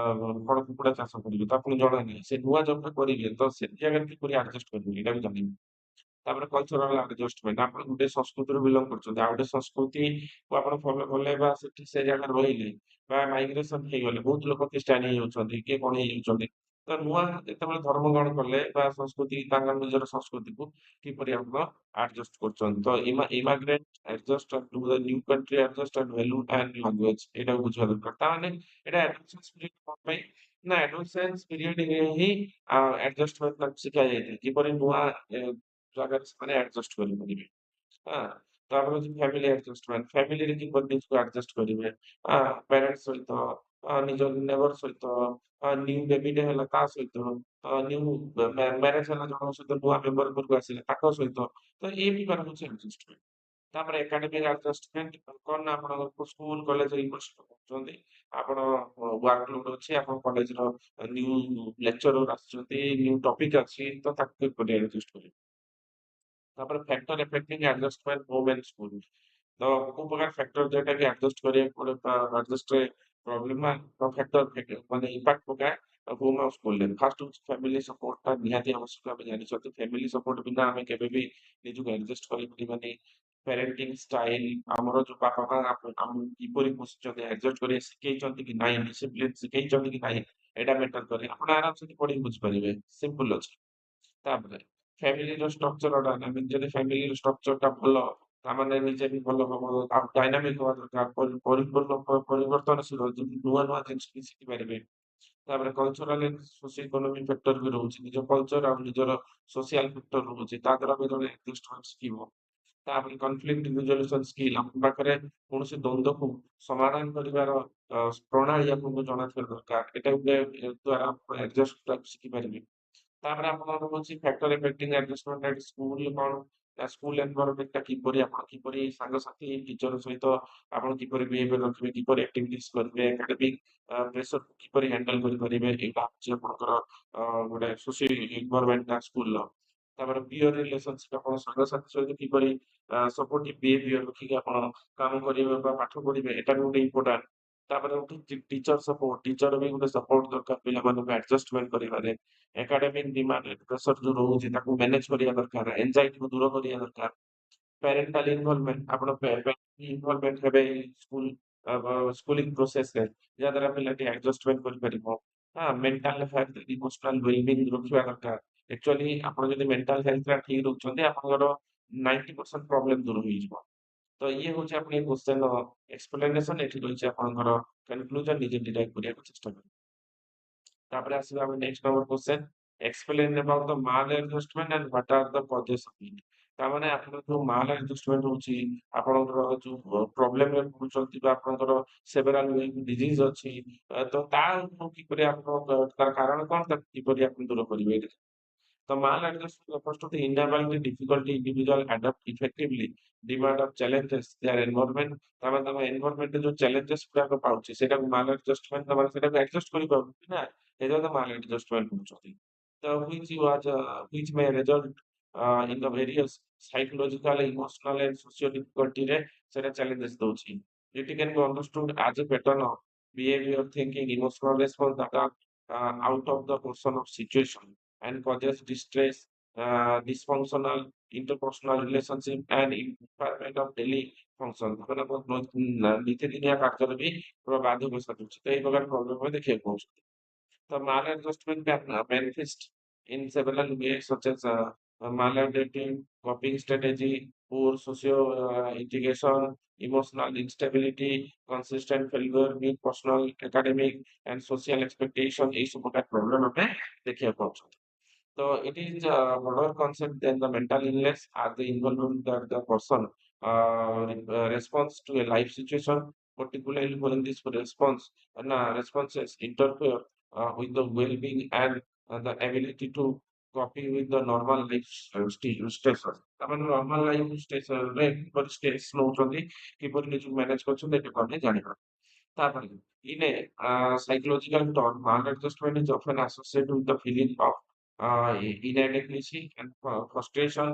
କଣ କୁକୁଡ଼ା ଚାଷ କରିବେ। ତ ଆପଣଙ୍କୁ ଜଣା ନାହିଁ। ସେ ନୂଆ ଜବଟା କରିବେ, ତ ସେ ଜାଗାରେ କିପରି ଆଡଜଷ୍ଟ କରିବେ ଏଇଟା ବି ଜାଣିବେ। ତାପରେ କଲଚରାଲ ଆଡଜଷ୍ଟମେଣ୍ଟ। ଆପଣ ଗୋଟେ ସଂସ୍କୃତିରୁ ବିଲଙ୍ଗ କରୁଛନ୍ତି। ଆଉ ଗୋଟେ ସଂସ୍କୃତିକୁ ଆପଣ ଫଲୋ କଲେ ବା ସେଠି ସେ ଜାଗାରେ ରହିଲେ ବା ମାଇଗ୍ରେସନ ହେଇଗଲେ ବହୁତ ଲୋକ ଖ୍ରୀଷ୍ଟିଆନ ହେଇଯାଉଛନ୍ତି, କିଏ କଣ ହେଇଯାଉଛନ୍ତି। ତ ନୂଆ ଯେତେବେଳେ ଧର୍ମ ଗ୍ରହଣ କଲେ ବା ସଂସ୍କୃତି ତାଙ୍କର ନିଜର ସଂସ୍କୃତିକୁ କିପରି ଆପଣ ଆଡଜଷ୍ଟ କରୁଛନ୍ତି। ତ immigrate adjust to the new country adjust and value and language ଏଇଟାକୁ ବୁଝିବା ଦରକାର। ତାମାନେ ଏଇଟା ଆଡଜଷ୍ଟମେଣ୍ଟ ପିରିୟଡ କଣ ପାଇଁ ନା ଆଡolescence ପିରିୟଡରେ ହିଁ ଆଡଜଷ୍ଟମେଣ୍ଟ ତାଙ୍କୁ ଶିଖାଯାଇଥାଏ କିପରି ନୂଆ ଜାଗାରେ ସେମାନେ ଆଡଜଷ୍ଟ କରିପାରିବେ। ହଁ ତାପରେ ହଉଛି ଫ୍ୟାମିଲି ଆଡଜଷ୍ଟମେଣ୍ଟ। ଫ୍ୟାମିଲିରେ କିପରି ନିଜକୁ ଆଡଜଷ୍ଟ କରିବେ ପ୍ୟାରେଣ୍ଟସ୍ ସହିତ, ନିଜ ନେବର ସହିତ, ନ୍ୟୁ ବେବିଟେ ହେଲା ତା ସହିତ, ନ୍ୟୁ ମ୍ୟାରେଜ ହେଲା ଜଣଙ୍କ ସହିତ, ନୂଆ ମେମ୍ବର ଘରକୁ ଆସିଲେ ତାଙ୍କ ସହିତ। ତ ଏଇ ପ୍ରକାର ହଉଛି ଆଡଜଷ୍ଟମେଣ୍ଟ। ତାପରେ ଏକାଡେମିକ ଆଡଜଷ୍ଟମେଣ୍ଟ କଣ ନା ଆପଣଙ୍କ ସ୍କୁଲ କଲେଜ ୟୁନିଭର୍ସିଟି ପଢୁଛନ୍ତି, ଆପଣ ୱାର୍କ ଲୋଡ ଅଛି, ଆପଣ କଲେଜର ନ୍ୟୁ ଲେକ୍ଚରର ଆସୁଛନ୍ତି, ନ୍ୟୁ ଟପିକ ଅଛି, ତ ତାକୁ କିପରି ଆଡଜଷ୍ଟ କରିବେ। ତାପରେ factor affecting adjustment home and school. ତ କୋଉ ପ୍ରକାର ଫ୍ୟାକ୍ଟର ଯୋଉଟା କି ଆଡଜଷ୍ଟ କରିବାକୁ ପଡେ ଆଡଜଷ୍ଟ ପ୍ରୋବ୍ଲେମ ଫ୍ୟାକ୍ଟର ମାନେ ଇମ୍ପାକ୍ଟ ପକାଏ ହୋମ ଆଉ ସ୍କୁଲରେ। ଫାର୍ଷ୍ଟ ହଉଛି ଫ୍ୟାମିଲି ସପୋର୍ଟଟା ନିହାତି ଆବଶ୍ୟକ। ଆମେ ଜାଣିଛନ୍ତି ଫ୍ୟାମିଲି ସପୋର୍ଟ ବିନା ଆମେ କେବେ ବି ନିଜକୁ ଆଡଜଷ୍ଟ କରିପାରିବାନି। ପ୍ୟାରେଣ୍ଟିଂ ଷ୍ଟାଇଲ ଆମର ଯୋଉ ବାପା ମା ଆମକୁ କିପରି ପୋଷିଛନ୍ତି ଆଡଜଷ୍ଟ କରି ଶିଖେଇଛନ୍ତି କି ନାହିଁ, ଡିସିପ୍ଲିନ ଶିଖେଇଛନ୍ତି କି ନାହିଁ ଏଇଟା ମ୍ୟାଟର କରେ। ଆପଣ ଆରାମସେ ପଢିକି ବୁଝିପାରିବେ, ସିମ୍ପଲ ଅଛି। ତାପରେ ଫ୍ୟାମିଲିର ଷ୍ଟ୍ରକ୍ଚର ଡାଇନାମିକ। ଯଦି ଫ୍ୟାମିଲିର ଷ୍ଟ୍ରକ୍ଚରଟା ଭଲ ତାମାନେ ନିଜେ ବି ଭଲ ହବ ଆଉ ଡାଇନାମିକ ହବା ଦରକାର। ପରିବର୍ତ୍ତନଶୀଳ ଯଦି ନୂଆ ନୂଆ ଜିନିଷ ବି ଶିଖିପାରିବେ। ତାପରେ cultural and socio economic factor ବି ରହୁଛି। ନିଜ କଲଚର ଆଉ ନିଜର ସୋସିଆଲ ଫ୍ୟାକ୍ଟର ରହୁଛି, ତା ଦ୍ୱାରା ବି ଜଣେ ଆଡଜଷ୍ଟ ଶିଖିବ। ତାପରେ କନଫ୍ଲିକ୍ଟ ରିଜଲ୍ୟୁସନ ସ୍କିଲ୍। ଆମ ପାଖରେ କୌଣସି ଦ୍ୱନ୍ଦ୍ୱକୁ ସମାଧାନ କରିବାର ପ୍ରଣାଳୀ ଆପଣଙ୍କୁ ଜଣାଥିବା ଦରକାର। ଏଟା ଗୋଟେ ଦ୍ୱାରା ଆପଣ ଆଡଜଷ୍ଟ ଶିଖିପାରିବେ। ତାପରେ ଆପଣଙ୍କର ହଉଛି ଫ୍ୟାକ୍ଟର ଇଫେକ୍ଟିଂ ଆଡଜଷ୍ଟମେଣ୍ଟ ଏଟ୍ ସ୍କୁଲ କଣ ସ୍କୁଲ ଏନଭାରନମେଣ୍ଟଟା କିପରି ଆପଣ କିପରି ସାଙ୍ଗସାଥି ଟିଚର ସହିତ ଆପଣ କିପରି ବିହେଭିୟର ରଖିବେ, କିପରି ଆକ୍ଟିଭିଟିସ୍ କରିବେ, ଏକାଡେମିକ ପ୍ରେସର କିପରି ହ୍ୟାଣ୍ଡେଲ କରିପାରିବେ, ଏଇଟା ହଉଛି ଆପଣଙ୍କର ଗୋଟେ ସୋସିଆଲ ଏନଭାରନମେଣ୍ଟଟା ସ୍କୁଲର। ତାପରେ ପିୟର ରିଲେସନସିପ ଆପଣ ସାଙ୍ଗସାଥି ସହିତ କିପରି ସପୋର୍ଟିଭ ବିହେଭିୟର ରଖିକି ଆପଣ କାମ କରିବେ ବା ପାଠ ପଢିବେ ଏଟା ବି ଗୋଟେ ଇମ୍ପୋର୍ଟାଣ୍ଟ। ତାପରେ ଟିଚର ସପୋର୍ଟ। ଟିଚର ବି ଗୋଟେ ସପୋର୍ଟ ଦରକାର ପିଲାମାନଙ୍କୁ ଆଡଜଷ୍ଟମେଣ୍ଟ କରିବାରେ। ଏକାଡେମିକ ଡିମାଣ୍ଡ ପ୍ରେସର ଯୋଉ ରହୁଛି ତାକୁ ମ୍ୟାନେଜ କରିବା ଦରକାର, ଏନଜାଇଟିକୁ ଦୂର କରିବା ଦରକାର। Parental involvement. ଆପଣ ଇନଭଲଭମେଣ୍ଟ ହେବେ ସ୍କୁଲ ସ୍କୁଲିଂ ପ୍ରୋସେସରେ, ଯାହାଦ୍ୱାରା ପିଲାଟି ଆଡଜଷ୍ଟମେଣ୍ଟ କରିପାରିବ। ମେଣ୍ଟାଲ ହେଲ୍ଥ ଇମୋସନାଲ ୱେଲବିଂ ରଖିବା ଦରକାର। ଆକ୍ଚୁଆଲି ଆପଣ ଯଦି ମେଣ୍ଟାଲ ହେଲ୍ଥଟା ଠିକ ରଖୁଛନ୍ତି ଆପଣଙ୍କର 90% ପ୍ରୋବ୍ଲେମ ଦୂର ହେଇଯିବ। ତ ଇଏ ହଉଛି ଆପଣ ଏ କ୍ୱେଶ୍ଚନର ଏକ୍ସପ୍ଲେନେସନ। ଏଠି ରହିଛି ଆପଣଙ୍କର କନକ୍ଲୁଜନ, ନିଜେ ଡିରାଇଭ୍ କରିବାକୁ ଚେଷ୍ଟା କରିବେ। ତାପରେ ଆସିବା ଆମେ next number question. Explain about the maladjustment and what are the causes of it. ତାମାନେ ଆପଣଙ୍କର ଯୋଉ ମାଲ ଆଡଜଷ୍ଟମେଣ୍ଟ ହଉଛି, ଆପଣଙ୍କର ଯୋଉ ପ୍ରୋବ୍ଲେମରେ ପଡୁଛନ୍ତି ବା ଆପଣଙ୍କର ସେଭେରାଲ ଡିଜିଜ ଅଛି, ତ ତା କିପରି ଆପଣ ତାର କାରଣ କଣ, ତାକୁ କିପରି ଆପଣ ଦୂର କରିବେ। The maladjustment refers to the inability, difficulty individual adapt effectively, demand of challenges, their environment। ତାମାନେ ତମ environment ରେ ଯୋଉ challenges ଗୁଡାକ ପାଉଛି ସେଟାକୁ maladjustment ତମେ ସେଟାକୁ adjust କରିପାରୁନି ନା, ସେଇଟା ତ maladjustment କହୁଛନ୍ତି। ତ which may result in the various psychological, emotional and socio difficulty ରେ ସେଟା challenges ଦଉଛି। It can be understood as a pattern of behavior, thinking, emotional response that are out of the person of situation and causes distress, dysfunctional interpersonal relationship, and impairment of daily function ମାନେ ମୋ ନୀତିଦିନିଆ କାର୍ଯ୍ୟରେ ବି ପୁରା ବାଧକ ସାଜୁଛି। ତ ଏଇ ପ୍ରକାର problem ଆମେ ଦେଖିବାକୁ ପାଉଛୁ। The maladjustment can manifest in several ways, such as maladaptive coping strategy, poor socio integration, emotional instability, consistent failure with personal, academic, and social expectation. এই সব প্রকার প্রবলেম ଆମେ ଦେଖିବାକୁ ପାଉଛନ୍ତି। So it is a broader concept than the mental illness as the involvement that the person responds to a life situation, particularly when this responses interfere with the well-being and the ability to copy with the normal life stressors. ତାମାନେ normal life stressରେ କିପରି stress ନଉଛନ୍ତି, କିପରି ନିଜକୁ manage କରୁଛନ୍ତି ଏଟାକୁ ଆମେ ଜାଣିବା। ତାପରେ in a psychological term, maladjustment is often associated with the feeling of inadequacy and frustration,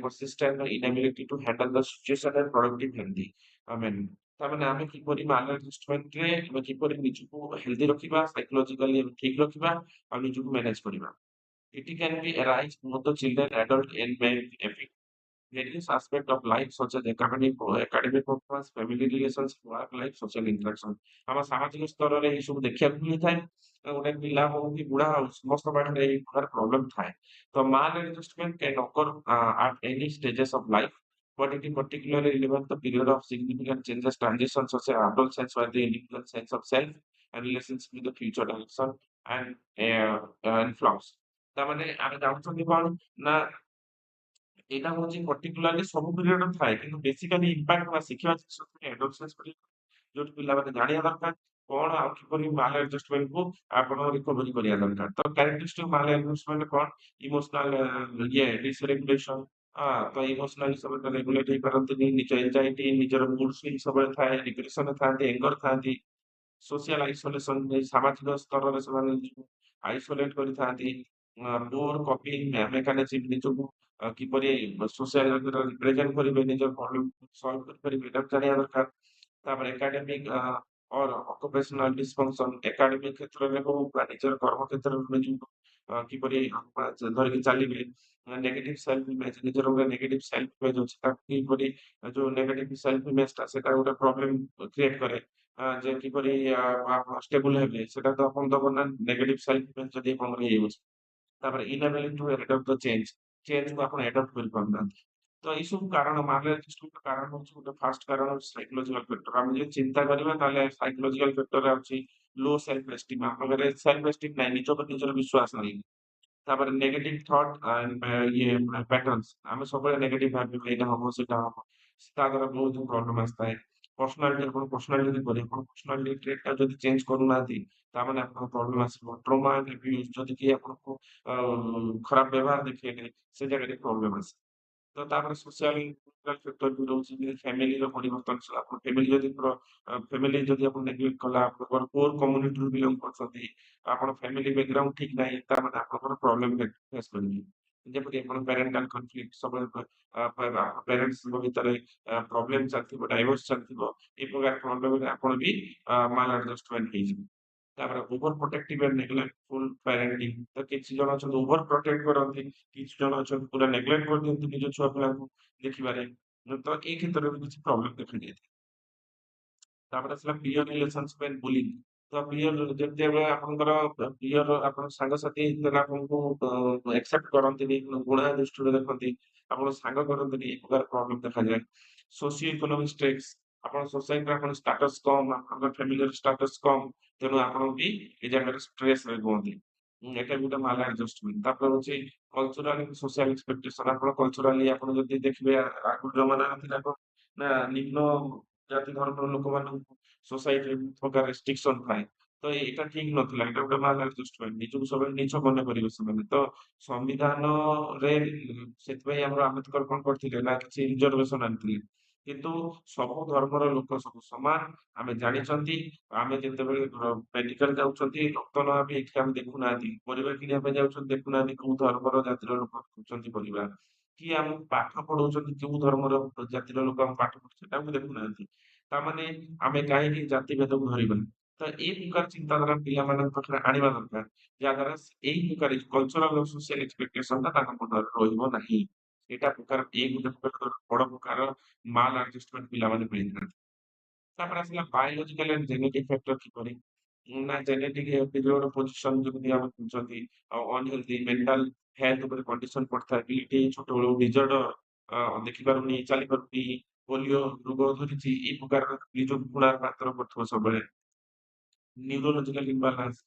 persistent inability to handle the situation and productive healthy. I mean, ତାମାନେ ଆମେ କିପରି ମାଲଆଡଜଷ୍ଟମେଣ୍ଟରେ ଆମେ କିପରି ନିଜକୁ ହେଲ୍ଦି ରଖିବା, ସାଇକୋଲୋଜିକାଲି ଆମେ ଠିକ ରଖିବା ଆଉ ନିଜକୁ ମ୍ୟାନେଜ କରିବା। It can be arise both the children, adult, and may affect various aspects of life such as academic performance, family relations, work life, social interaction. ଆମ ସାମାଜିକ ସ୍ତରରେ ଏଇ ସବୁ ଦେଖିବାକୁ ମିଳିଥାଏ। ଗୋଟେ ପିଲା ହଉ କି ବୁଢା ହଉ ସମସ୍ତ ପାଖରେ ଏଇ ପ୍ରକାର ପ୍ରୋବ୍ଲେମ ଥାଏ। ତ maladjustment can occur at any stages of life, but it is particularly relevant the period of significant changes, transitions such as adolescence where the individual sense of self and relations with the future direction and influx। ତାମାନେ ଆମେ ଜାଣୁଛନ୍ତି କଣ ନା ଏଇଟା ହଉଛି particularly ସବୁ period ଥାଏ କିନ୍ତୁ ବେସିକାଲି ଇମ୍ପାକ୍ଟ ବା ଶିଖିବା ଜିନିଷ ଥାଏ adolescence period, ଯୋଉଠି ପିଲାମାନେ ଜାଣିବା ଦରକାର କଣ ଆଉ କିପରି ମାଲ ଆଡଜଷ୍ଟମେଣ୍ଟକୁ ଆପଣ ରିକଭରି କରିବା ଦରକାର। ତ କ୍ୟାରେକ୍ଟରିଷ୍ଟିକ ମାଲ ଆଡଜଷ୍ଟମେଣ୍ଟ କଣ? ଇମୋସନାଲ ଡିସରେଗୁଲେସନ। ତ ଇମୋସନାଲି ସବୁବେଳେ ରେଗୁଲେଟ ହେଇପାରନ୍ତିନି, ନିଜ ଏନଜାଇଟି ନିଜର ମୁଡ ସ୍ୱିଙ୍ଗ ସବୁବେଳେ ଥାଏ, ଡିପ୍ରେସନରେ ଥାନ୍ତି, ଏଙ୍ଗର ଥାନ୍ତି, ସୋସିଆଲ ଆଇସୋଲେସନ ସାମାଜିକ ସ୍ତରରେ ସେମାନେ ନିଜକୁ ଆଇସୋଲେଟ କରିଥାନ୍ତି। ପୁଅର କପିଂ ମେକାନିଜିମ ନିଜକୁ କିପରି ସୋସିଆଲ ରିପ୍ରେଜେଣ୍ଟ କରିବେ, ନିଜ ପ୍ରୋବ୍ଲେମ ସଲ୍ଭ କରିପାରିବେ ଏଟାକୁ ଜାଣିବା ଦରକାର। ତାପରେ ଏକାଡେମିକ ଅର ଅକୁପେସନାଲ ଡିସଫଙ୍କସନ ଏକାଡେମିକ କ୍ଷେତ୍ରରେ ହଉ ବା ନିଜର କର୍ମ କ୍ଷେତ୍ରରେ ନିଜକୁ କିପରି ଧରିକି ଚାଲିବେ। ନେଗେଟିଭ ସେଲ୍ଫ ଇମେଜ ନିଜର ଗୋଟେ ନେଗେଟିଭ ସେଲ୍ଫ ଇମେଜ ଅଛି ତାକୁ କିପରି ଯୋଉ ନେଗେଟିଭ ସେଲ୍ଫ ଇମେଜଟା ସେଟା ଗୋଟେ ପ୍ରୋବ୍ଲେମ କ୍ରିଏଟ କରେ। ଯେ କିପରି ଷ୍ଟେବୁଲ ହେବେ ସେଟା ତ ଆପଣ ଦବ ନା ନେଗେଟିଭ ସେଲ୍ଫ ଇମେଜ ଯଦି ଆପଣଙ୍କର ହେଇଯାଉଛି। ତାପରେ ଇନାବିଲିଟି ଟୁ ଆଡପ୍ଟ ଦ ଚେଞ୍ଜକୁ ଆପଣ ଆଡପ୍ଟ କରିପାରୁନାହାନ୍ତି। ତ ଏଇ ସବୁ କାରଣ ମାଲଆଡଜଷ୍ଟମେଣ୍ଟ କାରଣ ହଉଛି ଗୋଟେ ଫାଷ୍ଟ କାରଣ ହଉଛି ସାଇକୋଲୋଜିକାଲ ଫ୍ୟାକ୍ଟର। ଆମେ ଯଦି ଚିନ୍ତା କରିବା ତାହେଲେ ସାଇକୋଲୋଜିକାଲ ଫ୍ୟାକ୍ଟରରେ ଅଛି ଲୋ ସେଲ୍ଫ ଏଷ୍ଟିମ, ଆମ ପାଖରେ ସେଲ୍ଫ ଏଷ୍ଟିମ ନାହିଁ, ନିଜ ଉପରେ ନିଜର ବିଶ୍ୱାସ ନାହିଁ। ତାପରେ ନେଗେଟିଭ ଥଟ୍ ପ୍ୟାଟର୍ନସ ଆମେ ସବୁବେଳେ ନେଗେଟିଭ ଭାବିବା ଏଇଟା ହବ ସେଇଟା ହବ, ତା ଦ୍ୱାରା ବହୁତ ପ୍ରୋବ୍ଲେମ ଆସିଥାଏ। ପର୍ସନାଲିଟି ଆପଣ ପର୍ସନାଲିଟି ଯଦି କରିବେ ଆପଣ ପର୍ସନାଲିଟି ଟ୍ରେଟଟା ଯଦି ଚେଞ୍ଜ କରୁନାହାନ୍ତି ତାମାନେ ଆପଣଙ୍କ ପ୍ରୋବ୍ଲେମ ଆସିବ। ଟ୍ରମା ଆଣ୍ଡ ଆବ୍ୟୁଜ ଯଦି କିଏ ଆପଣଙ୍କୁ ଖରାପ ବ୍ୟବହାର ଦେଖେଇଲେ ସେ ଜାଗାରେ ପ୍ରୋବ୍ଲେମ ଆସେ। ତ ତାପରେ ସୋସିଆଲ ଫ୍ୟାକ୍ଟର ବି ରହୁଛି ଯେମିତି ଫ୍ୟାମିଲିର ପରିବର୍ତ୍ତନଶୀଳ। ଆପଣ ଫ୍ୟାମିଲି ଯଦି ଆପଣ ନେଗଲେକ୍ଟ କଲା ଆପଣଙ୍କର ପୁଅର କମ୍ୟୁନିଟିରୁ ବିଲଙ୍ଗ କରୁଛନ୍ତି, ଆପଣ ଫ୍ୟାମିଲି ବ୍ୟାକଗ୍ରାଉଣ୍ଡ ଠିକ ନାହିଁ ତାମାନେ ଆପଣଙ୍କର ପ୍ରୋବ୍ଲେମ ଫେସ୍ କରିବେ। ଯେପରି ଆପଣ ପ୍ୟାରେଣ୍ଟାଲ କନଫ୍ଲିକ୍ଟ ସବୁବେଳେ ପ୍ୟାରେଣ୍ଟସଙ୍କ ଭିତରେ ପ୍ରୋବ୍ଲେମ ଚାଲିଥିବ, ଡାଇଭୋର୍ସ ଚାଲିଥିବ, ଏ ପ୍ରକାର ପ୍ରୋବ୍ଲେମରେ ଆପଣ ବି ମାଲ ଆଡଜଷ୍ଟମେଣ୍ଟ ହେଇଯିବେ। ତାପରେ ଓଭର ପ୍ରୋଟେକ୍ଟିଭ ଆଣ୍ଡ ନେଗଲେକ୍ଟଫୁଲ ପ୍ୟାରେଣ୍ଟିଂ। ତ କିଛି ଜଣ ଅଛନ୍ତି ଓଭର ପ୍ରୋଟେକ୍ଟ କରନ୍ତି, କିଛି ଜଣ ଅଛନ୍ତି ପୁରା ନେଗଲେକ୍ଟ କରିଦିଅନ୍ତି ନିଜ ଛୁଆ ପିଲାଙ୍କୁ ଦେଖିବାରେ। ତ ଏଇ କ୍ଷେତ୍ରରେ ବି କିଛି ପ୍ରୋବ୍ଲେମ ଦେଖାଯାଇଥାଏ। ତାପରେ ଆସିଲା ପିୟର ରିଲେସନସିପ ଆଣ୍ଡ ବୁଲିଂ। ତ ପିୟର ଯେତେବେଳେ ଆପଣଙ୍କର ପିୟର ଆପଣ ସାଙ୍ଗସାଥି ଯେତେବେଳେ ଆପଣଙ୍କୁ ଆକ୍ସେପ୍ଟ କରନ୍ତିନି, ଘୃଣା ଦୃଷ୍ଟିରେ ଦେଖନ୍ତି, ଆପଣ ସାଙ୍ଗ କରନ୍ତିନି, ଏ ପ୍ରକାର ପ୍ରୋବ୍ଲେମ ଦେଖାଯାଏ। ସୋସିଓ ଇକୋନୋମିକ ଷ୍ଟ୍ରେସ୍, ଆପଣ ସୋସାଇଟିରେ ଆପଣ ଷ୍ଟାଟସ କମ, ଆପଣଙ୍କ ଫ୍ୟାମିଲିର ଷ୍ଟାଟସ କମ, ତେଣୁ ଆପଣ ବି ଏ ଜାଗାରେ ଷ୍ଟ୍ରେସରେ ରୁହନ୍ତି। ଏଟା ବି ଗୋଟେ ମାଲ ଆଡଜଷ୍ଟମେଣ୍ଟ। ତାପରେ ହଉଛି କଲଚରାଲ ସୋସିଆଲ ଏକ୍ସପେକ୍ଟେସନ। ଆପଣ କଲଚରାଲି ଆପଣ ଯଦି ଦେଖିବେ ଆଗରୁ ଜମାନାରେ ଥିଲା କଣ ନା ନିମ୍ନ ଜାତି ଧର୍ମର ଲୋକମାନଙ୍କୁ ସୋସାଇଟିରେ ବହୁତ ପ୍ରକାର ରେଷ୍ଟ୍ରିକସନ ଥାଏ। ତ ଏଇଟା ଠିକ ନଥିଲା, ଏଇଟା ଗୋଟେ ମାଲ ଆଡଜଷ୍ଟମେଣ୍ଟ। ନିଜକୁ ସବୁବେଳେ ନିଛ ମନେ କରିବେ ସେମାନେ। ତ ସମ୍ବିଧାନରେ ସେଥିପାଇଁ ଆମର ଆମ୍ବେଦକର କଣ କରିଥିଲେ ନା କିଛି ରିଜର୍ଭେସନ ଆଣିଥିଲେ। କିନ୍ତୁ ସବୁ ଧର୍ମର ଲୋକ ସବୁ ସମାନ ଆମେ ଜାଣିଛନ୍ତି। ଆମେ ଯେତେବେଳେ ମେଡିକାଲ ଯାଉଛନ୍ତି ରକ୍ତ ନେବା ପାଇଁ ଏଠି ଆମେ ଦେଖୁନାହାନ୍ତି, ପରିବା କିଣିବା ପାଇଁ ଯାଉଛନ୍ତି ଦେଖୁନାହାନ୍ତି କୋଉ ଧର୍ମର ଜାତିର ଲୋକ କିଣୁଛନ୍ତି ପରିବା, କି ଆମକୁ ପାଠ ପଢଉଛନ୍ତି କୋଉ ଧର୍ମର ଜାତିର ଲୋକ ଆମ ପାଠ ପଢୁଛନ୍ତି ସେଟାକୁ ଦେଖୁନାହାନ୍ତି। ତାମାନେ ଆମେ କାହିଁକି ଜାତି ଭେଦକୁ ଧରିବାନି? ତ ଏଇ ପ୍ରକାର ଚିନ୍ତାଧାରା ପିଲାମାନଙ୍କ ପାଖରେ ଆଣିବା ଦରକାର, ଯାହାଦ୍ୱାରା ଏଇ ପ୍ରକାର କଲଚରାଲ ସୋସିଆଲ ଏକ୍ସପେକ୍ଟେସନ ଟା ତାଙ୍କ ମନରେ ରହିବ ନାହିଁ। ଏଇଟା ପ୍ରକାର ଏଇ ଗୋଟେ ପ୍ରକାର ବଡ ପ୍ରକାର ମାଲ ଆଡଜଷ୍ଟମେଣ୍ଟ ପିଲାମାନେ ପାଇଥାନ୍ତି। ତାପରେ ଆସିଲା ବାୟୋଲୋଜିକାଲ ଆଣ୍ଡ ଜେନେଟିକ ଫ୍ୟାକ୍ଟର କିପରି? ନା ଜେନେଟିକ ପିରିୟଡ ପୋଜିସନ ଯେମିତି ଆମେ କହୁଛନ୍ତି ଅନହେଲ୍ଦି ମେଣ୍ଟାଲ ହେଲ୍ଥ ଉପରେ କଣ୍ଡିସନ ପଡିଥାଏ। ପିଲାଟି ଛୋଟବେଳୁ ନିଜର ଦେଖିପାରୁନି, ଚାଲିପାରୁନି, ପୋଲିଓ ରୋଗ ଧରିଛି, ଏଇ ପ୍ରକାରର ଯୋଉ ଘୃଣାର ପାତ୍ର କରୁଥିବ ସବୁବେଳେ। ନ୍ୟୁରୋଲୋଜିକାଲ ଇମ୍ବାଲାନ୍ସ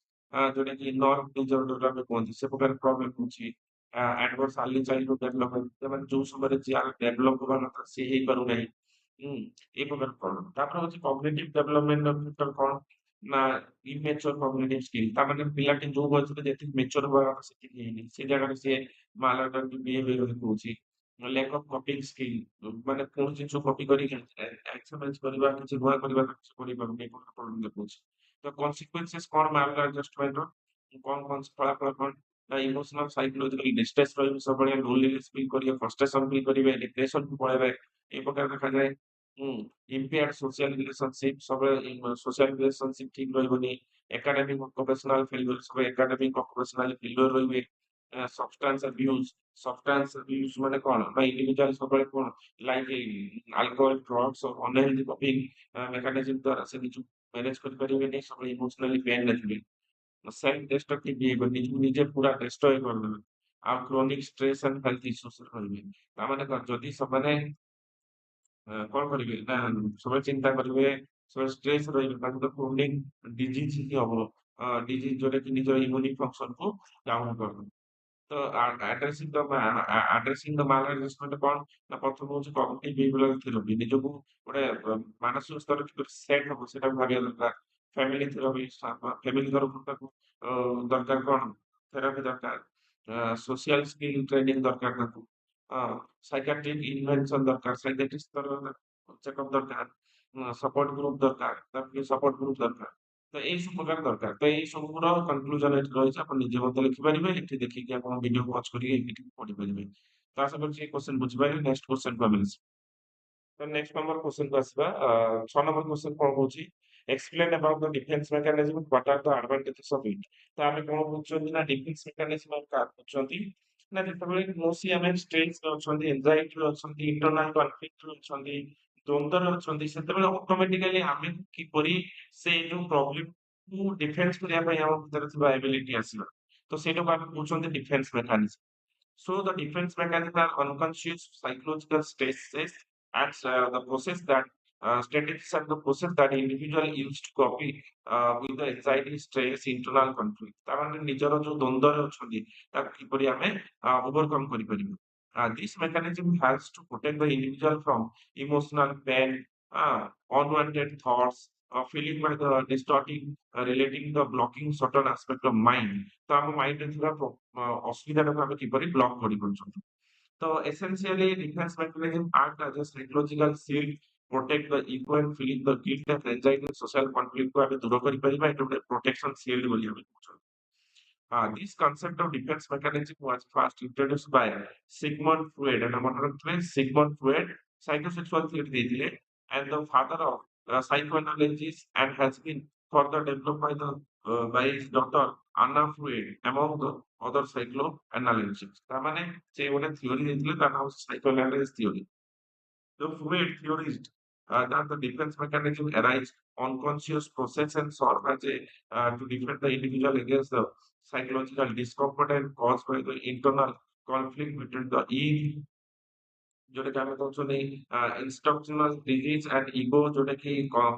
ଯୋଉଟାକି ନର୍ଭ ଡିସଅର୍ଡର ଆମେ କୁହନ୍ତି, ସେ ପ୍ରକାର ପ୍ରୋବ୍ଲେମ ହଉଛି। ଆଡଭର୍ସ ଆର୍ଲି ଚାଇଲ୍ଡହୁଡ ଡେଭଲପମେଣ୍ଟ ସେମାନେ ଯୋଉ ସମୟରେ ଯାହାର ଡେଭଲପ ହବା କଥା ସେ ହେଇପାରୁନାହିଁ। ହୁଁ, ଏଇ ପ୍ରକାର ପ୍ରୋବ୍ଲେମ। ତାପରେ ହଉଛି କଗ୍ନିଟିଭ ଡେଭଲପମେଣ୍ଟ ଫ୍ୟାକ୍ଟର କଣ? ନା ଇମ୍ୟାଚୁର କଗ୍ନିଟିଭ ସ୍କିଲ୍। ତା ମାନେ ପିଲାଟି ଯୋଉ ବୟସରେ ଯେତିକି ମ୍ୟାଚୁର ହବା କଥା ସେତିକି ହେଇନି। ସେ ଜାଗାରେ ସିଏ ମାଲଆଡପ୍ଟିଭ ବିହେଭିୟର ଦେଖଉଛି। ଲ୍ୟାକ୍ ଅଫ୍ କପିଂ ସ୍କିଲ୍ ମାନେ କୌଣସି ଜିନିଷ କପି କରିକି ଏକ୍ସପେରିଏନ୍ସ କରିବା, କିଛି ନୂଆ କରିବା ତାକୁ ସେ କରିପାରୁନି, ଏ ପ୍ରକାର ପ୍ରୋବ୍ଲେମ ଦେଖଉଛି। ତ କନସିକ୍ୱେନ୍ସେସ୍ କଣ ମାଲ ଆଡଜଷ୍ଟମେଣ୍ଟର? କଣ ଫଳାଫଳ କଣ? ନା ଇମୋସନାଲ ସାଇକୋଲୋଜିକାଲ ଡିଷ୍ଟ୍ରେସ ରହିବ ସବୁବେଳେ, ଲୋନଲିନେସ ଫିଲ୍ କରିବେ, ଫ୍ରଷ୍ଟ୍ରେସନ ଫିଲ୍ କରିବେ, ଡିପ୍ରେସନକୁ ପଳେଇବେ, ଏ ପ୍ରକାର ଦେଖାଯାଏ। ହୁଁ, ଇମ୍ପେୟାର୍ଡ ସୋସିଆଲ ରିଲେସନସିପ ସବୁବେଳେ ସୋସିଆଲ ରିଲେସନସିପ ଠିକ ରହିବନି। ଏକାଡେମିକ ଅକୁପେସନାଲ ଫେଲିୟର ସବୁ ଏକାଡେମିକ ଅକୁପେସନାଲ ଫେଲିୟର ରହିବେ। ସବଷ୍ଟାନ୍ସ ଆବ୍ୟୁଜ ସବଷ୍ଟାନ୍ସ ଆବ୍ୟୁଜ ମାନେ କଣ? ନା ଇଣ୍ଡିଭିଜୁଆଲ ସବୁବେଳେ କଣ like alcohol drugs unhealthy coping mechanism ଦ୍ୱାରା ସେ ନିଜକୁ ମ୍ୟାନେଜ କରିପାରିବେନି, ସବୁବେଳେ ଇମୋସନାଲି ପେନ୍ ଥିବେ। ସେଲ୍ଫ ଡେଷ୍ଟ୍ରକ୍ଟିଭ ବିହେଭିୟର, ନିଜକୁ ନିଜେ ପୁରା ଡେଷ୍ଟ୍ରୟ କରିଦେବେ। ଆଉ chronic stress and health issues ରହିବେ। ତାମାନେ କଣ? ଯଦି ସେମାନେ କଣ କରିବେ? ନା ସବୁବେଳେ ଚିନ୍ତା କରିବେ, ସବୁବେଳେ ଷ୍ଟ୍ରେସ ରହିବେ, ତାଙ୍କୁ ତ କ୍ରୋନିକ ଡିଜିଜ ହିଁ ହବ। ଡିଜିଜ ଯୋଉଟା କି ନିଜ ଇମ୍ୟୁନି ଫଙ୍କସନକୁ ଡାଉନ କରିଦବ। ତ ଆଡ୍ରେସିଂ ଦ ମାଲଆଡଜଷ୍ଟମେଣ୍ଟ କଣ? ନା ପ୍ରଥମ ହଉଛି କଗ୍ନିଟିଭ ବିହେଭିୟରାଲ ଥେରାପି। ନିଜକୁ ଗୋଟେ ମାନସିକ ସ୍ତରରେ କିପରି ସେଟ୍ ହବ ସେଟାକୁ ଭାବିବା ଦରକାର। ଫ୍ୟାମିଲି ଥେରାପି ଫ୍ୟାମିଲି ତରଫରୁ ତାକୁ ଦରକାର କଣ? ଥେରାପି ଦରକାର। ସୋସିଆଲ ସ୍କିଲ୍ ଟ୍ରେନିଂ ଦରକାର ତାକୁ। ସାଇକିଆଟ୍ରିକ ଇନଭେନସନ ଦରକାର। ସାଇକିଆଟ୍ରିଷ୍ଟ ସ୍ତରରେ ଚେକଅପ୍ ଦରକାର। ସପୋର୍ଟ ଗ୍ରୁପ ଦରକାର। ତାକୁ ସପୋର୍ଟ ଗ୍ରୁପ ଦରକାର। ତ ଏଇ ସବୁ ପ୍ରକାର ଦରକାର। ତ ଏଇ ସବୁର କନକ୍ଲୁଜନ ଏଠି ରହିଛି। ଆପଣ ନିଜେ ମଧ୍ୟ ଲେଖିପାରିବେ। ଏଠି ଦେଖିକି ଆପଣ ଭିଡିଓ ୱାଚ୍ କରିକି ଏଠି ପଢିପାରିବେ। ତ ଆଶା କରୁଛି ଏଇ କ୍ୱେଶ୍ଚନ ବୁଝିପାରିଲେ। ନେକ୍ସଟ କ୍ୱେଶ୍ଚନକୁ ଆମେ ଆସିବା। ତ ନେକ୍ସଟ ନମ୍ବର କ୍ୱେଶ୍ଚନକୁ ଆସିବା। 6 ନମ୍ବର କ୍ୱେଶ୍ଚନ କଣ କହୁଛି? Explain about the defence mechanism, what are the advantages of it. ତ ଆମେ କଣ ବୁଝୁଛନ୍ତି ନା ଡିଫେନ୍ସ ମେକାନିଜମ କାହାର ବୁଝୁଛନ୍ତି? ନା ଯେତେବେଳେ କୌଣସି ଆମେ ଷ୍ଟ୍ରେସରେ ଅଛନ୍ତି, ଏନଜାଇଟିରେ ଅଛନ୍ତି, ଇଣ୍ଟରନାଲ କନଫ୍ଲିକ୍ଟରେ ଅଛନ୍ତି, ଦ୍ୱନ୍ଦ୍ୱରେ ଅଛନ୍ତି, ସେତେବେଳେ ଅଟୋମେଟିକାଲି ଆମେ କିପରି ସେ ଯୋଉ ପ୍ରୋବ୍ଲେମକୁ ଡିଫେନ୍ସ କରିବା ପାଇଁ ଆମ ଭିତରେ ଥିବା ଏବିଲିଟି ଆସିବ। ତ ସେଇଟାକୁ ଆମେ କହୁଛନ୍ତି defence mechanism. So the defense mechanism are unconscious psychological stresses and the process that strategies and the process that individual used to copy with the anxiety, stress, internal conflict. ତାମାନେ ନିଜର ଯୋଉ ଦ୍ୱନ୍ଦ୍ୱରେ ଅଛନ୍ତି ତାକୁ କିପରି ଆମେ overcome କରିପାରିବୁ। This mechanism helps to protect the individual from emotional pain, unwanted thoughts, feeling by the distorting, relating the blocking certain aspect of mind. ତ ଆମ ମାଇଣ୍ଡରେ ଥିବା ଅସୁବିଧାଟାକୁ ଆମେ କିପରି ବ୍ଲକ୍ କରିପାରୁଛନ୍ତି। ତ essentially defence mechanism act as a psychological shield, protect the ego and feeling the guilt and anxiety social କନଫ୍ଲିକ୍ଟକୁ ଆମେ ଦୂର କରିପାରିବା। ଏଇଟା ଗୋଟେ ପ୍ରୋଟେକ୍ସନ ସିଲ୍ଡ ବୋଲି ଆମେ କହୁଛନ୍ତି। This concept of defense mechanism was first introduced by Sigmund Freud, and আমার মনে রাখবেন Sigmund Freud psychosexual theory দিয়েছিলেন, and the father of psychoanalysis, and has been further developed by by his daughter Anna Freud among the other psychoanalysts. তার মানে যে ওটা theory দিয়েছিলেন তার নাম হচ্ছে psychoanalysis theory. The Freud theorized that the defense mechanism arise unconscious process and serve as a to defend the individual against the psychological discomfort and caused by the internal conflict between the जोଉଟାକି ଆମେ କହୁଛନ୍ତି instructional disease and ego ଯୋଉଟାକି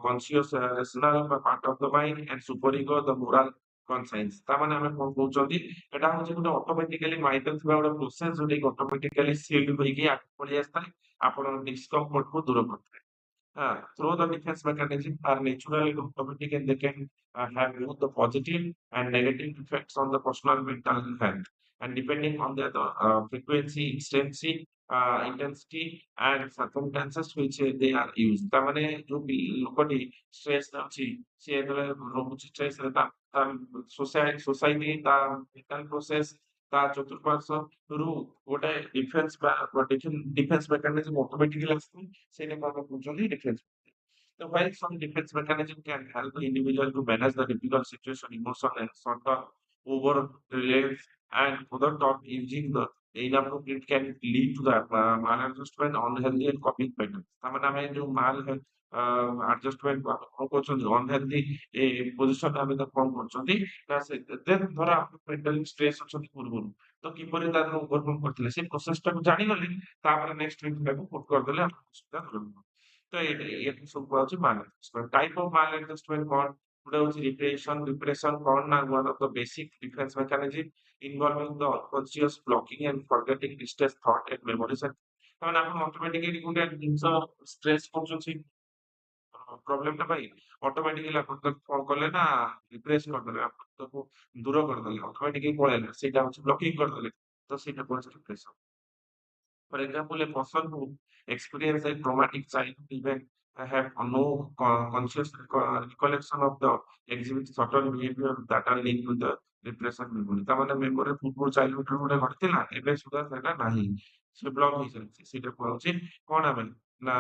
conscious rational part of the mind and super ego the moral conscience। ତାମାନେ ଆମେ କଣ କହୁଛନ୍ତି? ଏଟା ହଉଛି ଗୋଟେ ଅଟୋମେଟିକାଲି ମାଇଣ୍ଡରେ ଥିବା ଗୋଟେ ପ୍ରୋସେସ ଯୋଉଟାକି ଅଟୋମେଟିକାଲି ସିଲ୍ଡ ହୋଇକି ଆଗକୁ ପଳେଇ ଆସିଥାଏ, ଆପଣଙ୍କ ଡିସକମ୍ଫର୍ଟକୁ ଦୂର କରିଥାଏ। Through the defense mechanism are naturally automatic and they can have both the positive and negative effects on the personal mental health. And depending on the frequency, intensity, and circumstances which they are used. ତାର ମାନେ ଯୋଉ ଲୋକଟି stress ଅଛି ସେ ଯେତେବେଳେ ରହୁଛି ଷ୍ଟ୍ରେସରେ ତା society ତା ମେଣ୍ଟାଲ ପ୍ରୋସେସ ତା ଚତୁଃପାର୍ଶ୍ୱରୁ ଗୋଟେ ଡିଫେନ୍ସ ମେକାନିଜମ ଅଟୋମେଟିକାଲି ଆସିଥାଏ। ସେଇଟାକୁ ଆମେ କହୁଛନ୍ତି defense. So while some defense mechanism can help the individual to manage the difficult situation, emotion, and sort of over reliance, and other thought using the inappropriate can lead to the maladjustment, unhealthy and coping patterns। তার মানে ଆମେ ଯୋଉ adjustment କଣ କରୁଛନ୍ତି unhealthy ଏ ପୋଜିସନରେ ଆମେ ତାକୁ କଣ କରୁଛନ୍ତି ନା ସେ ଦେନ୍ ଧର ଆପଣ ମେଣ୍ଟାଲି ଷ୍ଟ୍ରେସ୍ ଅଛନ୍ତି ପୂର୍ବରୁ ତ କିପରି ତାକୁ ଓଭରକମ୍ କରିଥିଲେ ସେ ପ୍ରୋସେସଟାକୁ ଜାଣିଗଲେ ତାପରେ ନେକ୍ସଟ ୱିକ୍ ତାକୁ ପୁଟ୍ କରିଦେଲେ ଆପଣଙ୍କ ଅସୁବିଧା ଦୂର ହେବ। ତ ଏଇଟା ସବୁ କୁହାଯାଉଛି ମାଲଆଡଜଷ୍ଟମେଣ୍ଟ। ଟାଇପ ଅଫ ମାଲଆଡଜଷ୍ଟମେଣ୍ଟ କଣ? ଗୋଟେ ହଉଛି ରିପ୍ରେସନ କଣ ନା one of the basic defense mechanism involving the unconscious blocking and forgetting distress thought and memories। ତାମାନେ ଆପଣ ଅଟୋମେଟିକାଲି ଗୋଟେ ଜିନିଷ ଷ୍ଟ୍ରେସ୍ କରୁଛନ୍ତି ପ୍ରୋବ୍ଲେମଟା ପାଇଁ ଅଟୋମେଟିକାଲି ଆପଣ ତାକୁ କଣ କଲେ ନା ରିପ୍ରେସ କରିଦେଲେ ଆପଣ ତାକୁ ଦୂର କରିଦେଲେ ଅଟୋମେଟିକାଲି ପଳେଇଲା ସେଇଟା ହଉଛି ବ୍ଲକିଂ କରିଦେଲେ ତ ସେଇଟା କୁହାଯାଏ ରିପ୍ରେସନ। For example, a person who experienced a traumatic childhood event have no conscious recollection of the exhibit certain behavior that are linked with the repression memory। ତା ମାନେ ମେମୋରି ପୂର୍ବରୁ ଚାଇଲ୍ଡହୁଡ୍ ରେ ଗୋଟେ ଘଟିଥିଲା ଏବେ ସୁଦ୍ଧା ସେଟା ନାହିଁ ସେ ବ୍ଲକ୍ ହେଇଯାଇଛି ସେଇଟା କୁହାଯାଉଛି କଣ ଆମେ ନା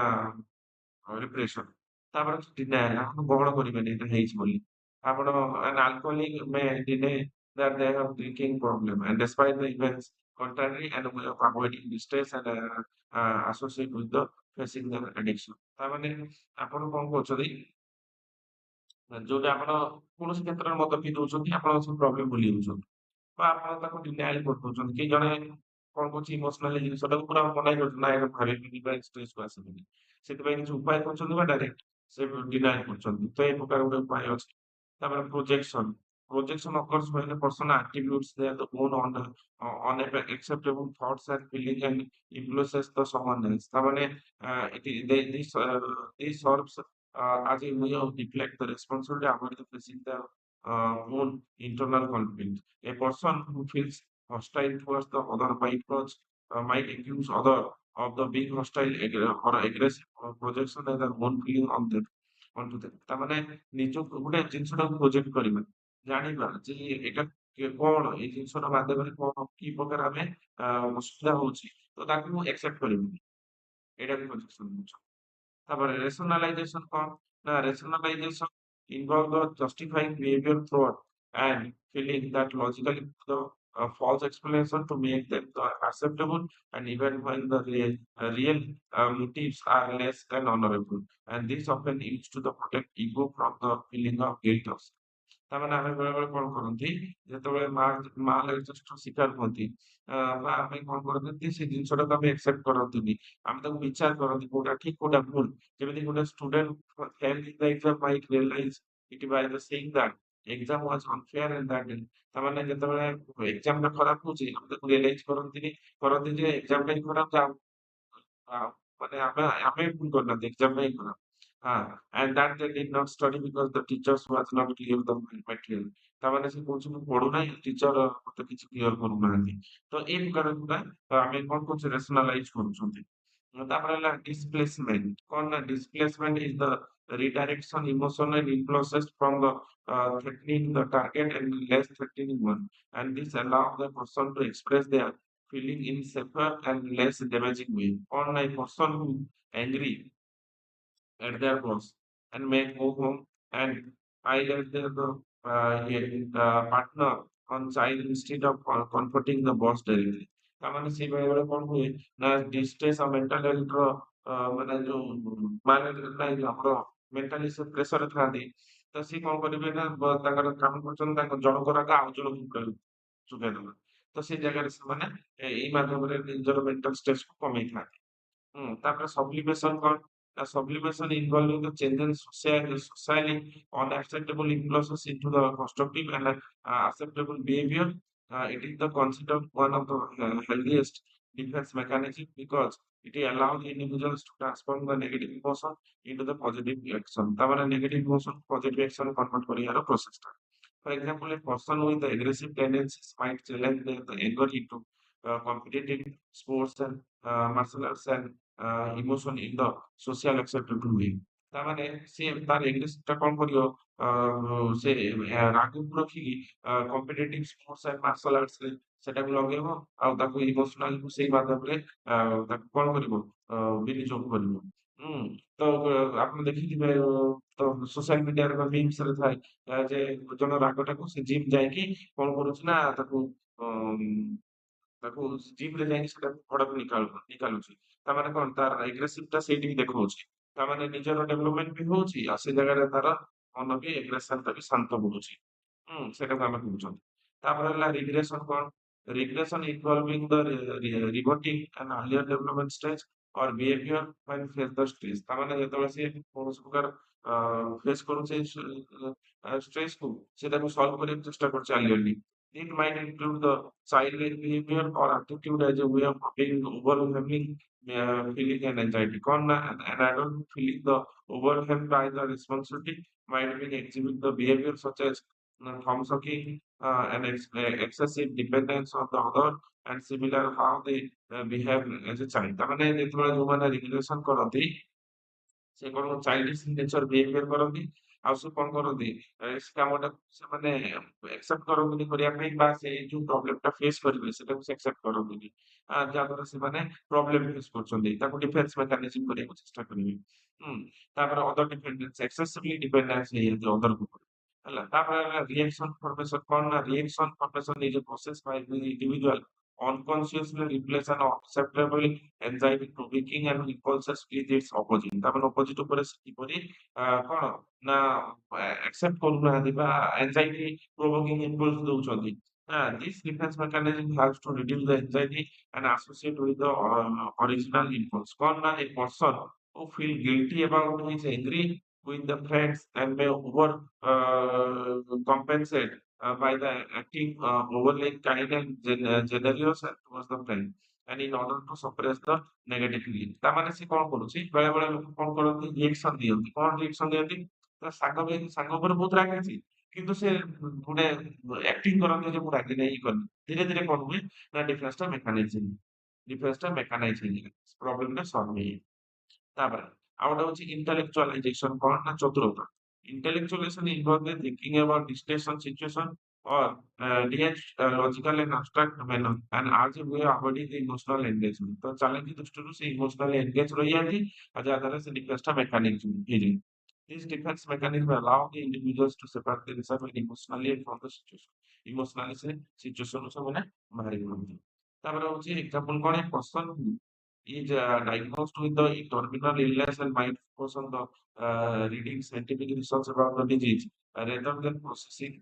ରିପ୍ରେସନ। ତାପରେ ଅଛି ଡିନାଏଲ ଆପଣ ଗ୍ରହଣ କରିବେନି ଏଟା ହେଇଛି ବୋଲି। ଆପଣ an alcoholic may deny that they have drinking problem and despite the events contrary and way of avoiding distress and associate with the facing the addiction। ତା ମାନେ ଆପଣ କଣ କରୁଛନ୍ତି ଯୋଉଟା ଆପଣ କୌଣସି କ୍ଷେତ୍ରରେ ମଦ ପିଇ ଦଉଛନ୍ତି ଆପଣ ସବୁ ପ୍ରୋବ୍ଲେମ ଭୁଲି ଯାଉଛନ୍ତି ବା ଆପଣ ତାକୁ ଡିନାଏଲ କରିଦଉଛନ୍ତି କି ଜଣେ କଣ କରୁଛି ଇମୋସନାଲି ଜିନିଷଟାକୁ ପୁରା ମନାଇ କରୁଛି ନା ଏଇଟା ଭାବିବିନି ବା ଷ୍ଟ୍ରେସକୁ ଆସିବିନି ସେଥିପାଇଁ କିଛି ଉପାୟ କରୁଛନ୍ତି ବା ଡାଇରେକ୍ଟ ସେ ଡିନାଏଲ କରୁଛନ୍ତି ତ ଏ ପ୍ରକାର ଗୋଟେ ଉପାୟ ଅଛି। ତାପରେ projection occurs when a person attributes their own unacceptable thoughts and feelings and influences the someone else। ତା ମାନେ this serves as a way of deflect the responsibility avoid the facing the own internal conflict। A person who feels hostile towards the other might accuse other of the being hostile or aggressive or projection as their own feeling on them onto them। ତା ମାନେ ନିଜକୁ ଗୋଟେ ଜିନିଷଟାକୁ project କରିବା ଜାଣିବା ଯେ ଏଇଟା କଣ ଏଇ ଜିନିଷଟା ମାଧ୍ୟମରେ କଣ କି ପ୍ରକାର ଆମେ ଅସୁବିଧା ହଉଛି ତ ତାକୁ ଏକ୍ସେପ୍ଟ କରିବୁନି ଏଇଟା ବି ପ୍ରୋଜେକ୍ସନ ଜିନିଷ। তারপরে rationalization কর না rationalization involve the justifying behavior thought and feeling that logically the false explanation to make them acceptable and even when the real motives are less than honorable and this often used to the protect ego from the feeling of guilt also। ତାମାନେ ଆମେ ବେଳେବେଳେ କଣ କରନ୍ତି ଯେତେବେଳେ ମାଲଆଡଜଷ୍ଟ ଶିକାର ହୁଅନ୍ତି ବା ଆମେ କଣ କରନ୍ତି ସେ ଜିନିଷଟାକୁ ଆମେ ଆକ୍ସେପ୍ଟ କରନ୍ତିନି ଆମେ ତାକୁ ବିଚାର କରନ୍ତି କୋଉଟା ଠିକ କୋଉଟା ଭୁଲ। ଯେମିତି ଗୋଟେ student failed in the exam might realize it by the saying that exam was unfair and that ତାମାନେ ଯେତେବେଳେ ଏକ୍ସାମ ଟା ଖରାପ ହଉଛି ଆମେ ତାକୁ ରିଏଲାଇଜ କରନ୍ତି ଯେ ଏକ୍ସାମ ଟା ହିଁ ଖରାପ ମାନେ ଆମେ ଭୁଲ କରିନାହାନ୍ତି ଏକ୍ସାମ ଟା ହିଁ ଖରାପ। and that they did not study because the teachers was not clear the material। ତାମାନେ ସେ କହୁଛି ମୁଁ ପଢୁନାହିଁ ଟିଚର ମତେ କିଛି କ୍ଲିୟର କରୁନାହାନ୍ତି ତ ଏଇ ପ୍ରକାର ଗୁଡା ଆମେ କଣ କରୁଛେ ରେସନାଲାଇଜ କରୁଛନ୍ତି। ତାପରେ ହେଲା displacement କଣ ନା displacement is the redirection emotional influences from the threatening the target and less threatening one and this allow the person to express their feeling in safer and less damaging way। or a person who angry at their boss and may go home and highlight partner on child instead of comforting the boss directly। ତା ମାନେ ସେଇ ବେଳେବେଳେ କଣ ହୁଏ ନା distress ଆଉ mental ହେଲ୍ଥର ମାନେ ଯୋଉ ମାନେ ନାହିଁ ଆମର ମେଣ୍ଟାଲି ସେ ପ୍ରେସରରେ ଥାଆନ୍ତି ତ ସିଏ କଣ କରିବେ ନା ତାଙ୍କର କାମ କରୁଛନ୍ତି ତାଙ୍କ ଜଣଙ୍କର ଆଗ ଆଉ ଜଣଙ୍କୁ ଚୁପେଇଦେବା ତ ସେଇ ଜାଗାରେ ସେମାନେ ଏଇ ମାଧ୍ୟମରେ ନିଜର ମେଣ୍ଟାଲ ଷ୍ଟ୍ରେସକୁ କମେଇଥାନ୍ତି। ତାପରେ ସବ୍ଲିମେସନ କଣ? Sublimation involving the change in socially unacceptable influences into the constructive and acceptable behavior। It is the considered one of the healthiest defense mechanism because it allows the individuals to transform the negative emotion into the positive action। তার মানে negative emotion positive action convert করিবার process টা। For example, a person with the aggressive tendencies might challenge the anger into competitive sports and martial arts and emotion in the social acceptable way। ତା ମାନେ ସିଏ ତାର ଏଗ୍ରେସିଭଟା କଣ କରିବ ସେ ରାଗକୁ ରଖିକି କମ୍ପିଟିଟିଭ ସ୍ପୋର୍ଟସ ଆଣ୍ଡ ମାର୍ଶାଲ ଆର୍ଟସରେ ସେଟାକୁ ଲଗେଇବ ଆଉ ତାକୁ ଇମୋସନାଲକୁ ସେଇ ମାଧ୍ୟମରେ ତାକୁ କଣ କରିବ ବିନିଯୋଗ କରିବ। ତ ଆପଣ ଦେଖିଥିବେ ତ ସୋସିଆଲ ମିଡିଆରେ ବା ମିମ୍ସରେ ଥାଏ ଯେ ଜଣେ ରାଗଟାକୁ ସେ ଜିମ୍ ଯାଇକି କଣ କରୁଛି ନା ତାକୁ ଅଁ ତାକୁ ଜିମ୍‌ରେ ଯାଇକି ସେଟାକୁ ଭଡାକୁ ନିକାଲୁଛି। ତାମାନେ କଣ ତାର ଏଗ୍ରେସିଭ୍ ଟା ସେଇଠି ହିଁ ଦେଖଉଛି। ତାମାନେ ନିଜର ଡେଭଲପମେଣ୍ଟ ବି ହଉଛି, ଆଉ ସେ ଜାଗାରେ ତାର ମନ ବି ଏଗ୍ରେସନ୍ ଟା ବି ଶାନ୍ତ ପଡୁଛି। ସେଇଟାକୁ ଆମେ କହୁଛନ୍ତି। ତାପରେ ହେଲା ରିଗ୍ରେସନ୍ କଣ? Regression ଇନଭଲ୍ଭିଂ the reverting an earlier development stage or behaviour when face the stress. ତାମାନେ ଯେତେବେଳେ ସିଏ କୌଣସି ପ୍ରକାର ଫେସ୍ କରୁଛି ଷ୍ଟ୍ରେସ୍‌କୁ ସେ ତାକୁ ସଲ୍ଭ କରିବାକୁ ଚେଷ୍ଟା କରୁଛି ଆର୍ଲିୟରଲି। It might include the childlike behavior or attitude as a way of being overwhelming feeling and anxiety. कौन ना an adult feeling the overwhelmed by the responsibility might be exhibit the behavior such as thumb sucking and excessive dependence on the other and similar how they behave as a child. ତାମାନେ ଯେତେବେଳେ ଯୋଉମାନେ regression କରନ୍ତି ସେ କଣ ଚାଇଲ୍ଡିଶ nature behaviour କରନ୍ତି। ଆଉ ସେ କଣ କରନ୍ତି ସେ କାମଟାକୁ ସେମାନେ ଆକ୍ସେପ୍ଟ କରନ୍ତିନି କରିବା ପାଇଁ ବା ସେ ଯୋଉ ପ୍ରୋବ୍ଲେମ ଟା ଫେସ୍ କରିବେ ସେଟାକୁ ସେ ଆକ୍ସେପ୍ଟ କରନ୍ତିନି। ଯାହାଦ୍ୱାରା ସେମାନେ ପ୍ରୋବ୍ଲେମ ଫେସ୍ କରୁଛନ୍ତି ତାକୁ ଡିଫେନ୍ସ ମେକାନିଜିମ କରିବାକୁ ଚେଷ୍ଟା କରିବେ। ହୁଁ ତାପରେ ଅଦର ଡିପେଣ୍ଡେନ୍ସ ଏକ୍ସେସିଭଲି ଡିପେଣ୍ଡେନ୍ସ ହେଇଯାଉଛି ଅଦର ଉପରେ ହେଲା। ତାପରେ ହେଲା ରିଏକ୍ସନ ଫର୍ମେସନ କଣ ନା reaction formation is a process Bai the individual unconsciously replace an acceptable anxiety provoking and impulses with its opposite। ତାମାନେ ଅପୋଜିଟ ଉପରେ ସେ କିପରି କଣ ନା ଆକ୍ସେପ୍ଟ କରୁନାହାନ୍ତି ବା anxiety provoking impulse ଦଉଛନ୍ତି। This defense mechanism helps to reduce the anxiety and associate with the original impulse। କଣ ନା a person who feel guilty about his angry with the friends and may over compensate by the acting overly kind and generous towards the friend and in order to suppress the negative feeling। ତାମାନେ ସେ କଣ କରୁଛି ବେଳେ ବେଳେ ଲୋକ କଣ କରନ୍ତି reaction ଦିଅନ୍ତି। କଣ ରିଏକ୍ସନ ଦିଅନ୍ତି? ତା ସାଙ୍ଗ ଉପରେ ବହୁତ ରାଗିଛି କିନ୍ତୁ ସେ ଗୋଟେ ଆକ୍ଟିଂ କରନ୍ତି ଯେ ମୁଁ ରାଗି ନାହିଁ ଇଏ କରିନି। ଧୀରେ ଧୀରେ କଣ ହୁଏ ନା ଡିଫେନ୍ସ ଟା ମେକାନାଇଜ ହେଇଯାଏ। ପ୍ରୋବ୍ଲେମ ଟା ସଲ୍ଭ ହେଇଯାଏ। ତାପରେ ଆଉ ଗୋଟେ ହଉଛି intellectualization କଣ ନା ଚତୁରତା। Intellectualization involves the thinking about distinction situation or react logical and abstract manner and as a way of avoiding the emotional engagement। ତ ଚାଲାକି ଦୃଷ୍ଟିରୁ ସେ ଇମୋସନାଲି ଏନଗେଜ ରହିଯାନ୍ତି ଆଉ ଯାହା ଦ୍ୱାରା ସେ ଡିଫେନ୍ସ ଟା ମେକାନିକ ହେଇଯାଏ। These defense mechanisms allow the individuals to separate themselves emotionally from the situation। Emotionally ସେ ସିଚୁଏସନରୁ ସେମାନେ ବାହାରି ପଡନ୍ତି। ତାପରେ ହଉଛି ଏକ୍ସାମ୍ପଲ କଣ person is diagnosed with the terminal illness and might focus on the reading scientific research about the disease rather than processing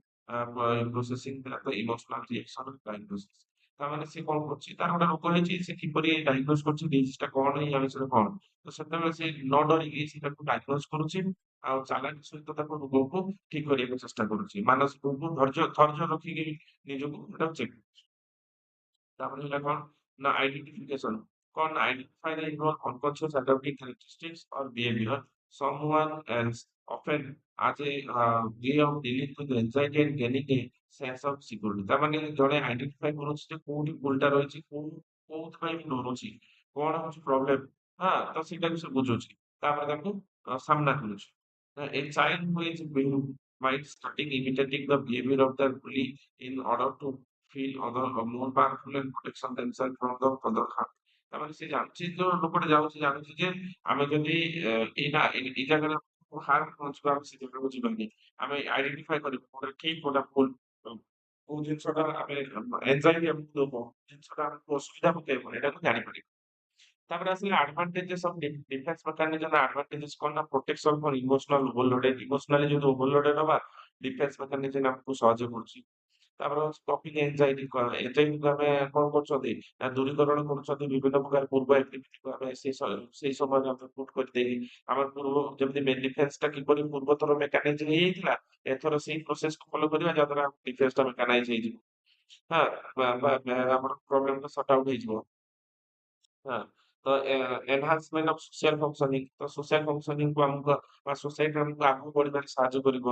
the emotional reaction of diagnosis। ତାମାନେ ସେ କଣ କରୁଛି ତାର ଗୋଟେ ରୋଗ ହେଇଛି ସେ କିପରି ଡାଇଗ୍ନୋଜ କରୁଛି ଡିଜିଜ ଟା କଣ ୟା ବିଷୟରେ କଣ ତ ସେତେବେଳେ ସେ ନ ଡରିକି ସେ ତାକୁ ଡାଇଗ୍ନୋଜ କରୁଛି ଆଉ ଚାଲାକି ସହିତ ତାକୁ ରୋଗକୁ ଠିକ କରିବାକୁ ଚେଷ୍ଟା କରୁଛି ମାନସିକକୁ ଧୈର୍ଯ୍ୟ ରଖିକି ନିଜକୁ ଏଟାକୁ ଚେକ୍ କରୁଛି। ତାପରେ ହେଲା କଣ ନା ଆଇଡେଣ୍ଟିଫିକେସନ କଣ identify the involve unconscious adaptive characteristics or behavior someone else often as a way of dealing with anxiety and gaining a sense of security। ତାମାନେ ଜଣେ ଆଇଡେଣ୍ଟିଫାଇ କରୁଛି ଯେ କୋଉଠି ଭୁଲଟା ରହିଛି କୋଉଥିପାଇଁ ମୁଁ ଡରୁଛି କଣ ହଉଛି ପ୍ରୋବ୍ଲେମ ତ ସେଇଟାକୁ ସେ ବୁଝୁଛି ତାପରେ ତାକୁ ସାମ୍ନା କରୁଛି। A child who is being might starting imitating the behavior of their bully in order to feel other more powerful and protection themselves from the other harm। ତାମାନେ ସେ ଜାଣୁଛି ଯୋଉ ଲୋକଟା ଯାଉଛି ଜାଣୁଛି ଯେ ଆମେ ଯଦି ଏଇ ଜାଗାରେ ହାର୍ମ ପହଞ୍ଚିବା ଆମେ ସେ ଜାଗାକୁ ଯିବାନି। ଆମେ ଆଇଡେଣ୍ଟିଫାଇ କରିବୁ କୋଉଟା ଠିକ କୋଉଟା ଭୁଲ। କୋଉ ଜିନିଷଟା ଆମେ ଏନଜାଇଟି ଆମକୁ ଦବ ଜିନିଷଟା ଆମକୁ ଅସୁବିଧା ପକେଇବ ଏଟାକୁ ଜାଣିପାରିବୁ। ତାପରେ ଆସିଲା ଆଡଭାଣ୍ଟେଜେସ୍ ଅଫ ଡିଫେନ୍ସ ମେକାନିଜମ ଆଡଭାଣ୍ଟେଜେସ୍ କଣ ନା ପ୍ରୋଟେକ୍ସନ ଫର ଇମୋସନାଲ ଓଭରଲୋଡେଡ ଇମୋସନାଲି ଯଦି ଓଭରଲୋଡେଡ ହବା ଡିଫେନ୍ସ ମେକାନିଜମ ଆମକୁ ସହଜ କରୁଛି। ତାପରେ ହଉଛି ଟପିକ ଏନଜାଇଟି କଣ ଏନଜାଇଟିକୁ ଆମେ କଣ କରୁଛନ୍ତି ନା ଦୂରୀକରଣ କରୁଛନ୍ତି ବିଭିନ୍ନ ପ୍ରକାର ପୂର୍ବ ଆକ୍ଟିଭିଟିକୁ ଆମେ ସେଇ ସମୟରେ ଆମେ ପୁଟ କରିଦେଇକି ଆମର ପୂର୍ବ ଯେମିତି ଡିଫେନ୍ସ ଟା କିପରି ପୂର୍ବ ଥର ମେକାନାଇଜ ହେଇଯାଇଥିଲା ଏଥର ସେଇ ପ୍ରୋସେସକୁ ଫଲୋ କରିବା ଯାହାଦ୍ୱାରା ଡିଫେନ୍ସ ଟା ମେକାନାଇଜ ହେଇଯିବ। ଆମର ପ୍ରୋବ୍ଲେମ ଟା ସର୍ଟ ଆଉଟ ହେଇଯିବ। ହଁ ତ ଏନହାନ୍ସମେଣ୍ଟ ଅଫ ସୋସିଆଲ ଫଙ୍କସନିଂ ତ ସୋସିଆଲ ଫଙ୍କସନିଂ କୁ ଆମକୁ ବା ସୋସାଇଟି ଆମକୁ ଆଗକୁ ବଢିବାରେ ସାହାଯ୍ୟ କରିବ।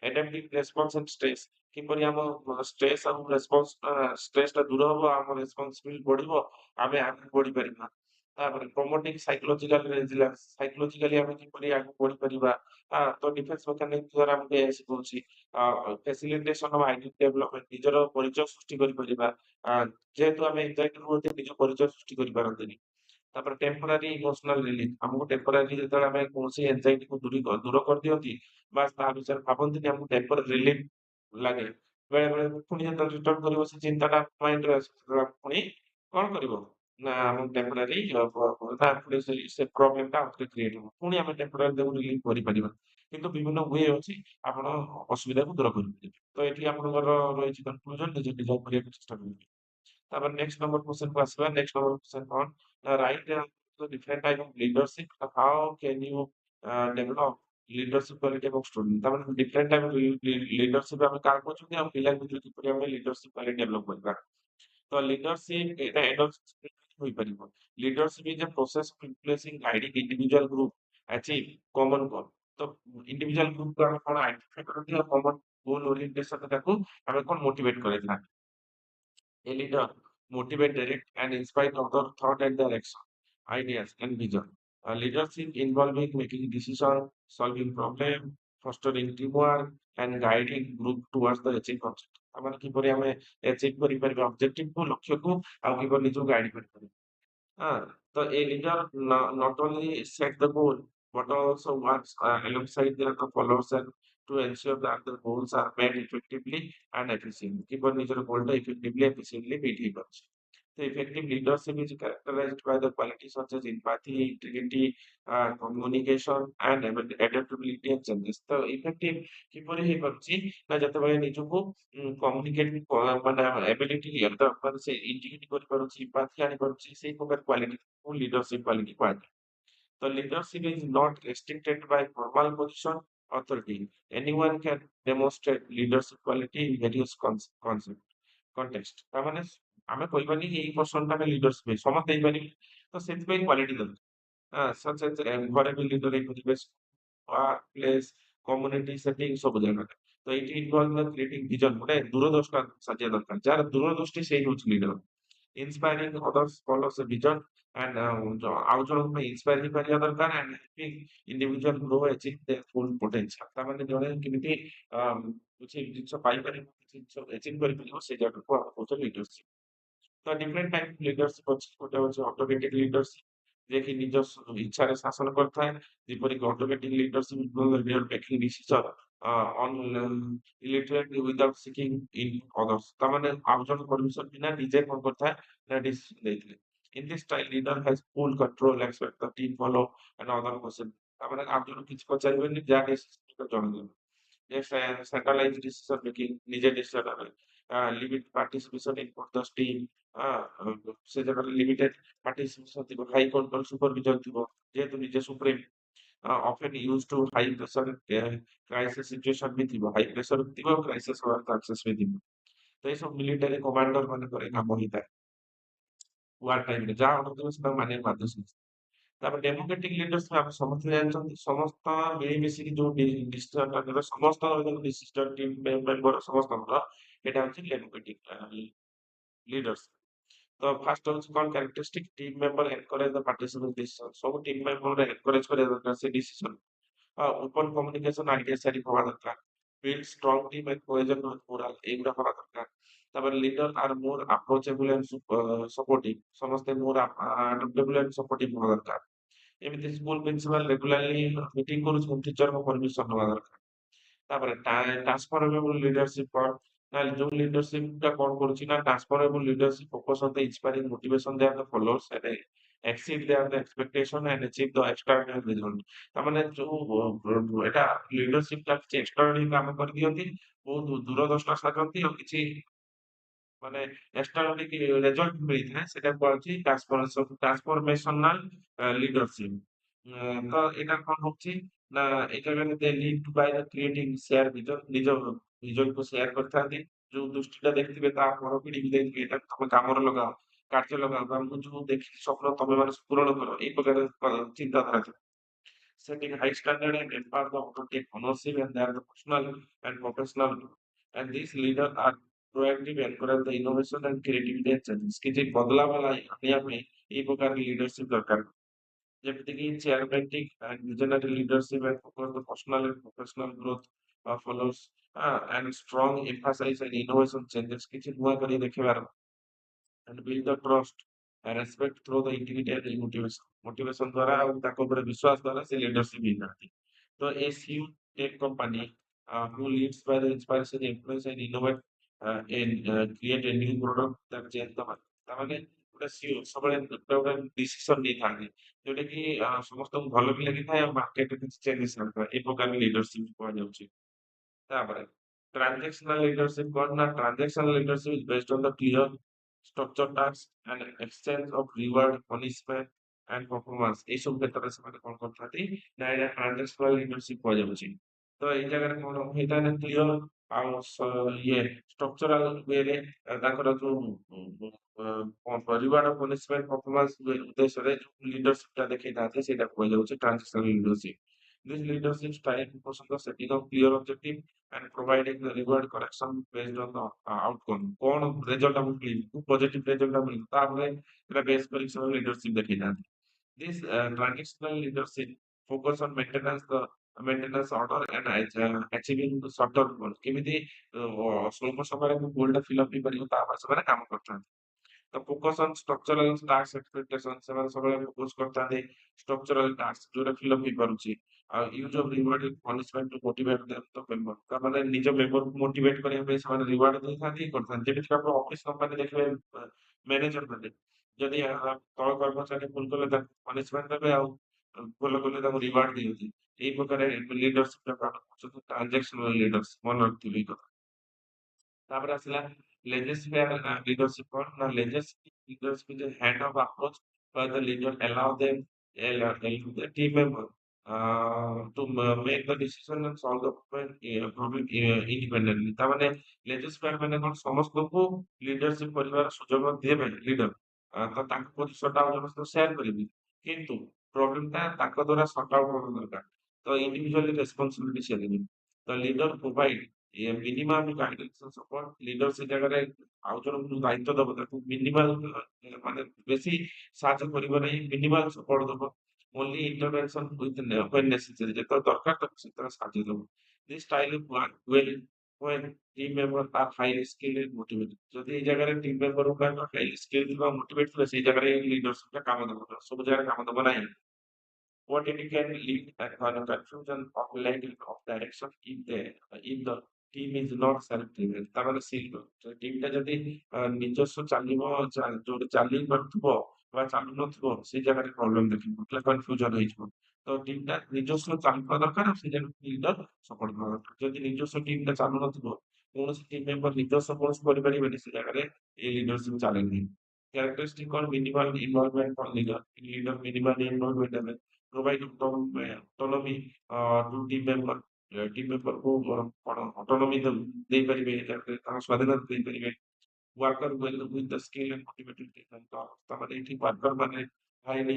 ଆଡାପ୍ଟିଭ ରେସପନ୍ସ ଆଣ୍ଡ ଷ୍ଟ୍ରେସ୍ କିପରି ଆମ ଷ୍ଟ୍ରେସ୍ ଆଉ ଷ୍ଟ୍ରେସ୍ ଟା ଦୂର ହବ ଆମ ରେସପନ୍ସିବିଲିଟି ବଢିବ ଆମେ ଆଗକୁ ବଢିପାରିବା। ତାପରେ ପ୍ରମୋଟିଂ ସାଇକୋଲୋଜିକାଲ ରେଜିଲିଆନ୍ସ ସାଇକୋଲୋଜିକାଲି ଆମେ କିପରି ଆଗକୁ ବଢିପାରିବା ତ ଡିଫେନ୍ସ ମେକାନିଜମ ଦ୍ୱାରା ଆମକୁ ଏହା ଶିଖଉଛି। ଫେସିଲିଟେସନ ଅଫ ଆଇଡେଣ୍ଟି ଡେଭଲପମେଣ୍ଟ ନିଜର ପରିଚୟ ସୃଷ୍ଟି କରିପାରିବା। ଯେହେତୁ ଆମେ ଏନଜାଇଟି ରୁହନ୍ତି ନିଜ ପରିଚୟ ସୃଷ୍ଟି କରିପାରନ୍ତିନି। ତାପରେ ଟେମ୍ପୋରାରୀ ଇମୋସନାଲ ରିଲିଫ ଆମକୁ ଟେମ୍ପୋରାରୀ ଯେତେବେଳେ ଆମେ କୌଣସି ଏନଜାଇଟିକୁ ଦୂର କରିଦିଅନ୍ତି ବାସ୍ ତା ବିଷୟରେ ଭାବନ୍ତିନି ଆମକୁ ଟେମ୍ପୋରାରୀ ରିଲିଫ ଲାଗେ ବେଳେବେଳେ ପୁଣି ଯେତେବେଳେ ରିଟର୍ନ କରିବ ସେ ଚିନ୍ତାଟା ମାଇଣ୍ଡରେ ଆସେ ସେତେବେଳେ ଆମେ ପୁଣି କଣ କରିବ? ନା ଆମକୁ ଟେମ୍ପୋରାରୀ ନା ପୁଣି ସେ ପ୍ରୋବ୍ଲେମଟା ଆଉଥରେ କ୍ରିଏଟ ହବ। ପୁଣି ଆମେ ଟେମ୍ପୋରାରୀ ତାକୁ ରିଲିଭ କରିପାରିବା। କିନ୍ତୁ ବିଭିନ୍ନ ୱେ ଅଛି ଆପଣ ଅସୁବିଧାକୁ ଦୂର କରିପାରିବେ। ତ ଏଠି ଆପଣଙ୍କର ରହିଛି କନକ୍ଲୁଜନ ନିଜେ ଡିଜାଇନ୍ କରିବାକୁ ଚେଷ୍ଟା କରିବେ। তারপর নেক্সট নম্বর কোয়েশ্চেনକୁ ଆସିବା। ନେକ୍ସଟ নম্বର କୋଶ୍ଚେନ କଣ? ନା right the different type of leadership. How can you develop leadership quality among student? ତାମାନେ different type of leadership ଆମେ କାହାକୁ କହୁଛନ୍ତି ଆଉ ପିଲାଙ୍କ ଭିତରେ କିପରି ଆମେ leadership quality develop କରିବା। ତ leadership ଏଇଟା ହୋଇପାରିବ। Leadership is a process of influencing, guiding individual group achieve common goal। ତ individual groupକୁ ଆମେ କଣ ଆଇଡେଣ୍ଟିଫାଇ କରନ୍ତି ଆଉ common goal orientation ତାକୁ ଆମେ କଣ motivate କରେଇଥାନ୍ତି। A leader motivate, direct, and inspire other thought and direction, ideas, and vision. Leadership involving making decisions, solving problems, fostering teamwork, and guiding group towards the achieve objective। ଆମର କିପରି ଆମେ achieve କରିପାରିବା objectiveକୁ ଲକ୍ଷ୍ୟକୁ ଆଉ କିପରି ନିଜକୁ ଗାଇଡ କରିପାରିବା। So a leader not only set the goal but also works alongside their followers and to ensure that the goals are met effectively and efficiently। কিভাবে নিজের গোলটা effectively efficiently meet ହେଇପାରୁଛି। The effective leadership is characterized by the qualities such as empathy, integrity, communication, and adaptability and changes। ତ effective କିପରି ହେଇପାରୁଛି ନା ଯେତେବେଳେ ନିଜକୁ କମ୍ୟୁନିକେଟ ମାନେ ଏବିଲିଟି ମାନେ ସେ ଇଣ୍ଟିଗ୍ରିଟି କରିପାରୁଛି, empathy ଆଣିପାରୁଛି ସେଇ ପ୍ରକାର କ୍ୱାଲିଟିକୁ ଲିଡରସିପ କ୍ୱାଲିଟି କୁହାଯାଏ। The leadership is not restricted by formal position authority. Anyone can demonstrate leadership quality in various context। ତାମାନେ ଆମେ କହିବାନି କି ଏଇ ପର୍ସନଟା ଆମେ ଲିଡରସିପ ସମସ୍ତେ ହେଇପାରିବେ ତ ସେଥିପାଇଁ କ୍ୱାଲିଟି ଦରକାର। ସଚ୍ ଏଜ୍ ଘରେ ବି ଲିଡର ହେଇପାରିବେ, ପ୍ଲେସ୍, କମ୍ୟୁନିଟି ସେଟିଂ ସବୁ ଜାଗାରେ। ତ ଏଇଠି ଇନଭଲ୍ଭ କ୍ରିଏଟିଂ ଭିଜନ ଗୋଟେ ଦୂରଦର୍ଶିତା ସାଜିବା ଦରକାର। ଯାହାର ଦୂରଦୃଷ୍ଟି ସେଇ ହଉଛି leader. Inspiring others follows vision and ଆଉ ଜଣଙ୍କ ପାଇଁ ଇନ୍ସପାୟାର ହେଇପାରିବା ଦରକାର and helping individual grow achieve their full potential. ତାମାନେ ଜଣେ କେମିତି କିଛି ଜିନିଷ ପାଇପାରିବ, କିଛି ଜିନିଷ ଆଚିଭ୍ କରିପାରିବ ସେ ଜାଗାକୁ ଆମେ କହୁଛେ ଲିଡରସିପ। ତ ଡିଫରେଣ୍ଟ ଟାଇପ ଲିଡରସିପ ଅଛି। ଗୋଟେ ହଉଛି ଅଟୋକ୍ରେଟିକ ଲିଡରସିପ ଯିଏକି ନିଜ ଇଚ୍ଛାରେ ଶାସନ କରିଥାଏ। ଯେପରିକି autocratic leadership making decision on literally without seeking in others। ତାମାନେ ଆଉ ଜଣ ପରମିଶନ ବିନା ନିଜେ କଣ କରିଥାଏ ନା ଡିସିଜନ ଦେଇଥିଲେ। In this style, leader has full control, expect the team follow and other person। ତାମାନେ ଆଉ ଜଣ କିଛି ପଚାରିବେନି ଯାହା ଡିସିଜନ ଜଣେଇଦେବେ। Centralized decision making ନିଜେ ଡିସିଜନ ନେବେ। Limit participation in others team। ସେ ଜାଗାରେ ଲିମିଟେଡ ପାର୍ଟିସିପେସନ ଥିବ, ହାଇ କଣ୍ଟ୍ରୋଲ ସୁପରଭିଜନ ଥିବ ଯେହେତୁ ନିଜେ supreme. often used to high pressure crisis situation ବି ଥିବ, ହାଇ ପ୍ରେସର ଥିବ କ୍ରାଇସିସ୍ ହବାର ଚାନ୍ସେସ୍ ବି ଥିବ। ତ ଏସବୁ ମିଲିଟାରୀ କମାଣ୍ଡର ମାନଙ୍କର କାମ ହେଇଥାଏ ୱାର ଟାଇମରେ ଯାହା ଅର୍ଡର ଦେବେ ସେଟା ମାନିବାକୁ ବାଧ୍ୟ ସମସ୍ତେ। ତାପରେ ଡେମୋକ୍ରେଟିକ ଲିଡରସିପ ଆମେ ସମସ୍ତେ ଜାଣିଛନ୍ତି ସମସ୍ତ ମିଳିମିଶିକି ଯୋଉ ଡିସିସନଟା ନେବେ ସମସ୍ତଙ୍କର ଯୋଉ ଡିସିସନ ଟିମ୍ ମେମ୍ବର ସମସ୍ତଙ୍କର ଏଇଟା ହଉଛି ଡେମୋକ୍ରେଟିକ ଲିଡରସିପ। ତ ଫାର୍ଷ୍ଟ ହଉଛି କଣ characteristic team member encourage the participate decision. ସବୁ ଟିମ୍ ମେମ୍ବର ଏନକରେଜ କରିବା ଦରକାର ସେ decision. Open communication idea sharing ହବା ଦରକାର। Build strong team and cohesion morale ଏଇଗୁଡା ହବା ଦରକାର। ତାପରେ ଲିଡର ଆର୍ ମୋର ଆପ୍ରୋଚେବଲ ଆଣ୍ଡ ସପୋର୍ଟିଭ। ସମସ୍ତେ ମୋର ଆଡପ୍ଟେବଲ ଆଣ୍ଡ ସପୋର୍ଟିଭ ହବା ଦରକାର। ଏମିତି ସ୍କୁଲ ପ୍ରିନ୍ସିପାଲ ରେଗୁଲାରଲି ମିଟିଂ କରୁଛନ୍ତି ଟିଚରଙ୍କ ପରମିଶନ ନେବା ଦରକାର। ତାପରେ ଟ୍ରାନ୍ସଫରେବଲ ଲିଡରସିପ କଣ? ନା ଯୋଉ ଲିଡରସିପ ଟା କଣ କରୁଛି ନା transferable leadership focus on the inspiring motivation their the followers and exceed their expectation and achieve the extraordinary result। ତାମାନେ ଯୋଉ ଏଟା ଲିଡରସିପ ଟା କିଛି ଏକ୍ସଟ୍ରାଅର୍ଡିନାରୀ କାମ କରିଦିଅନ୍ତି, ବହୁତ ଦୂରଦର୍ଶନ ସାଜନ୍ତି ଆଉ କିଛି ମାନେ ଏକ୍ସଟ୍ରାଅର୍ଡିନାରୀ ରେଜଲ୍ଟ ମିଳିଥାଏ ସେଟା କୁହାଯାଉଛି ଟ୍ରାନ୍ସଫରମେସନାଲ ଲିଡରସିପ। ତ ଏଇଟା କଣ ହଉଛି ନା ଏଇଟା ଦେ ଲିଡ୍ ବାଇ ଦ କ୍ରିଏଟିଂ ସେୟାର ଭିଜନ। ନିଜ ଭିଜନକୁ ସେୟାର କରିଥାନ୍ତି। ଯୋଉ ଦୃଷ୍ଟିଟା ଦେଖିଥିବେ ତା ପର ପିଢିକୁ ଦେଇଥିବେ ଏଟା ତମେ କାମରେ ଲଗାଅ, କାର୍ଯ୍ୟ ଲଗାଅ ବା ମୁଁ ଯୋଉ ଦେଖିଛି ସ୍ୱପ୍ନ ତମେ ମାନେ ପୂରଣ କର ଏଇ ପ୍ରକାର ଚିନ୍ତାଧାରା ଥିବ। Setting high standard and empower them to take ownership and their personal and professional growth। And these leaders are proactive, encourage the innovation and creativity and changes। କିଛି ବଦଲାବ ଆଣିବା ପାଇଁ ଏଇ ପ୍ରକାର ଲିଡରସିପ ଦରକାର। ଯେମିତିକି charismatic and visionary leadership and focus the personal and professional growth follows and strong emphasis and innovation changes। କିଛି ନୂଆ କରି ଦେଖେଇବାର and build the trust and respect through the integrity and motivation। motivation द्वारा ଆଉ ତାଙ୍କ ଉପରେ ବିଶ୍ୱାସ ଦ୍ୱାରା ସେ leadership ହେଇଥାନ୍ତି। ତ a few tech company who leads by the inspiration, influence and innovate create a new product that change the market। ତାମାନେ ଗୋଟେ ସିଓର ସବୁବେଳେ ଗୋଟେ ଡିସିସନ ନେଇଥାନ୍ତି ଯୋଉଟା କି ସମସ୍ତଙ୍କୁ ଭଲ ବି ଲାଗିଥାଏ ଆଉ ମାର୍କେଟରେ କିଛି ଚେଞ୍ଜେସ୍ ଆଣିଥାଏ ଏ ପ୍ରକାର ଲିଡରସିପ କୁହାଯାଉଛି। ତାପରେ transactional leadership କଣ ନା transactional leadership is based on the clear structure tasks and exchange of reward punishment and performance ଏଇ ସବୁ କ୍ଷେତ୍ରରେ ସେମାନେ କଣ କରିଥାନ୍ତି ନା ଏଇଟା transactional leadership କୁହାଯାଉଛି। ତ ଏଇ ଜାଗାରେ କଣ ହେଇଥାଏ ନା କ୍ଲିୟର ଆଉ ଇଏ ଷ୍ଟ୍ରକ୍ଚରାଲ ୱେରେ ତାଙ୍କର ଯୋଉ ରିୱାର୍ଡ ପନିଶମେଣ୍ଟ ପରଫରମାନ୍ସ ଉଦ୍ଦେଶ୍ୟରେ ଯୋଉ ଲିଡରସିପ ଟା ଦେଖେଇଥାନ୍ତି ସେଇଟା କୁହାଯାଉଛି transactional leadership। This leadership style focus on the setting of clear objective and providing the reward correction based on the outcome। କଣ ରେଜଲ୍ଟ ଆମକୁ ମିଳିବ ପଜିଟିଭ ରେଜଲ୍ଟ ମିଳିବ ତାପରେ ଏଟା ବେସ୍ କରି ସେମାନେ leadership ଦେଖେଇଥାନ୍ତି। This transactional leadership focus on maintenance order and achieving the short-term goal। କେମିତି ସ୍ୱଳ୍ପ ସମୟରେ ଗୋଲଟା ଫିଲ୍ ଅପ୍ ହେଇପାରିବ ତା ପାଇଁ ସେମାନେ କାମ କରିଥାନ୍ତି। The focus on structural task expectation ସେମାନେ ସବୁବେଳେ ଫୋକସ କରିଥାନ୍ତି structural task ଯୋଉଟା fill up ହେଇପାରୁଛି। ଆଉ use of reward punishment to motivate them the member। ତାମାନେ ନିଜ ମେମ୍ବରକୁ ମୋଟିଭେଟ କରିବା ପାଇଁ ସେମାନେ ରିୱାର୍ଡ ଦେଇଥାନ୍ତି ଇଏ କରିଥାନ୍ତି। ଯେମିତି ଆପଣ ଅଫିସ କମ୍ପାନୀ ଦେଖିବେ ମ୍ୟାନେଜର ମାନେ ଯଦି ତଳ କର୍ମଚାରୀ ଭୁଲ କଲେ ତାଙ୍କୁ ପନିଶମେଣ୍ଟ ଦେବେ ଆଉ ଭଲ କଲେ ତାଙ୍କୁ ରିୱାର୍ଡ ଦିଅନ୍ତି। ଏଇ ପ୍ରକାର ଲିଡରସିପ କରୁଛନ୍ତି ଟ୍ରାଞ୍ଜାକ୍ସନାଲ ଲିଡର୍ସ ମନେ ରଖିଥିବେ ଏଇ କଥା। ତାପରେ ଆସିଲା legislative leadership କଣ ନା legislative leadership is a hand-off approach where the leader allow the team member to make the decision and solve the problem independently। ତାମାନେ legislator ମାନେ କଣ ସମସ୍ତଙ୍କୁ leadership କରିବାର ସୁଯୋଗ ଦେବେ leader ତ ତାଙ୍କ ପୋଜିସନଟା ଆଉ ଜଣଙ୍କ ସହିତ ସେୟାର କରିବେ କିନ୍ତୁ ପ୍ରୋବ୍ଲେମ ଟା ତାଙ୍କ ଦ୍ୱାରା ସର୍ଟ ଆଉଟ ହବା ଦରକାର। ତ ଇଣ୍ଡିଭିଜୁଆଲି ରେସ୍ପନ୍ସିବିଲିଟି ସେ ନେବେ। ତ leader provide minimum guidance support leader ସେ ଜାଗାରେ ଆଉ ଜଣଙ୍କୁ ଯୋଉ ଦାୟିତ୍ୱ ଦବ ତାକୁ ମିନିମାଲ ମାନେ ବେଶୀ ସାହାଯ୍ୟ କରିବ ନାହିଁ ମିନିମାଲ ସପୋର୍ଟ ଦବ। ଓନ୍ଲି ଇଣ୍ଟରଭେନସନ when necessary ଯେତେବେଳେ ଦରକାର ତାକୁ ସେତେବେଳେ ସାହାଯ୍ୟ ଦବ। This style of work well when team members are highly skilled and motivated। ଯଦି ଏଇ ଜାଗାରେ ଟିମ୍ ମେମ୍ବର ଗୁଡାକ highly skilled ଥିବା motivated ଥିବେ ସେଇ ଜାଗାରେ ଲିଡରସିପ ଟା କାମ ଦବ ସବୁ ଜାଗାରେ କାମ ଦବ ନାହିଁ। What it can lead and confusion of lack of direction if the team is not self-driven। ତାମାନେ ଟିମଟା ଯଦି ନିଜସ୍ୱ ଚାଲିବ ଯୋଉଠି ଚାଲି ପାରୁଥିବ ବା ଚାଲୁନଥିବ ସେଇ ଜାଗାରେ ପ୍ରୋବ୍ଲେମ ଦେଖିବ એટલે କନଫ୍ୟୁଜନ ହେଇଯିବ। ତ ଟିମଟା ନିଜସ୍ୱ ଚାଲୁଥିବା ଦରକାର ଆଉ ସେଇ ଜାଗାରେ ଲିଡର ସପୋର୍ଟ କରିବା ଦରକାର। ଯଦି ନିଜସ୍ୱ ଟିମଟା ଚାଲୁନଥିବ କୌଣସି ଟିମ ମେମ୍ବର ନିଜସ୍ୱ କୌଣସି କରିପାରିବେନି ସେ ଜାଗାରେ ଏଇ leadership ଚାଲେନି। Characteristic or minimal involvement for leader। leader minimal involvement ହେଲେ provide autonomy to team member। Team ମେମ୍ବରକୁ କଣ ଅଟୋନୋମି ଦେଇପାରିବେ ତାଙ୍କ ସ୍ୱାଧୀନତା ଦେଇପାରିବେ। Worker with the skill and motivated ତାମାନେ ଏଇଠି ୱାର୍କର ମାନେ ହାଇଲି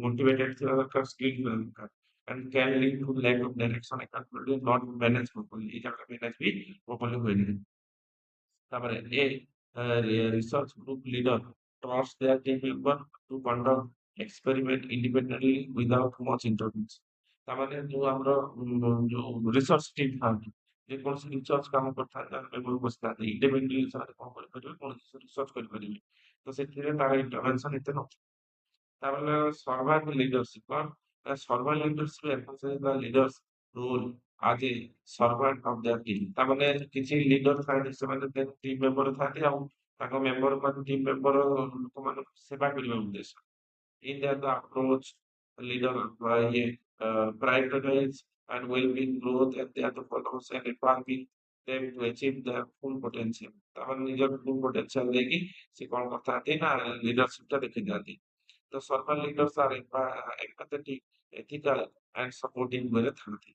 ମୋଟିଭେଟେଡ ଥିବା ଦରକାର ସ୍କିଲ୍ ଥିବା ଦରକାର। and can lead to lack of direction accountability not managed properly। এই ଜାଗାରେ ମ୍ୟାନେଜ ବି properly ହୁଏନି। তারপরে research group leader trust their team member to conduct experiment independently without much intervention। তার মানে ଯୋଉ ଆମର ଯୋଉ ରିସର୍ଚ୍ଚ ଟିମ୍ ଥାନ୍ତି ଯେକୌଣସି ରିସର୍ଚ୍ଚ କାମ କରିଥାନ୍ତି ତାଙ୍କ ମେମ୍ବର ବସିଥାନ୍ତି ଇଣ୍ଡିପେଣ୍ଡେଣ୍ଟଲି ସେମାନେ କଣ କରିପାରିବେ କୌଣସି ରିସର୍ଚ୍ଚ କରିପାରିବେ ତ ସେଥିରେ ତାର ଇଣ୍ଟରଭେନସନ ଏତେ ନଥିବ। তাহলে survive leadership survive leadership emphasize the leaders role as a servant of their team। ତା ମାନେ କିଛି ଲିଡର ଥାନ୍ତି ସେମାନେ ଟିମ ମେମ୍ବର ଥାନ୍ତି ଆଉ ତାଙ୍କ ମେମ୍ବର ମାନେ ଟିମ ମେମ୍ବର ଲୋକମାନଙ୍କୁ ସେବା କରିବା ଉଦ୍ଦେଶ୍ୟ। In their the approach leader ଇଏ prioritize and well-being growth and their the followers and empowering them to achieve their full potential। ତାମାନେ ନିଜର full potential ଦେଇକି ସେ କଣ କରିଥାନ୍ତି ନା ଲିଡରଶିପ ଟା ଦେଖିଥାନ୍ତି। The servant leaders are empathetic, ethical, and supportive with authority।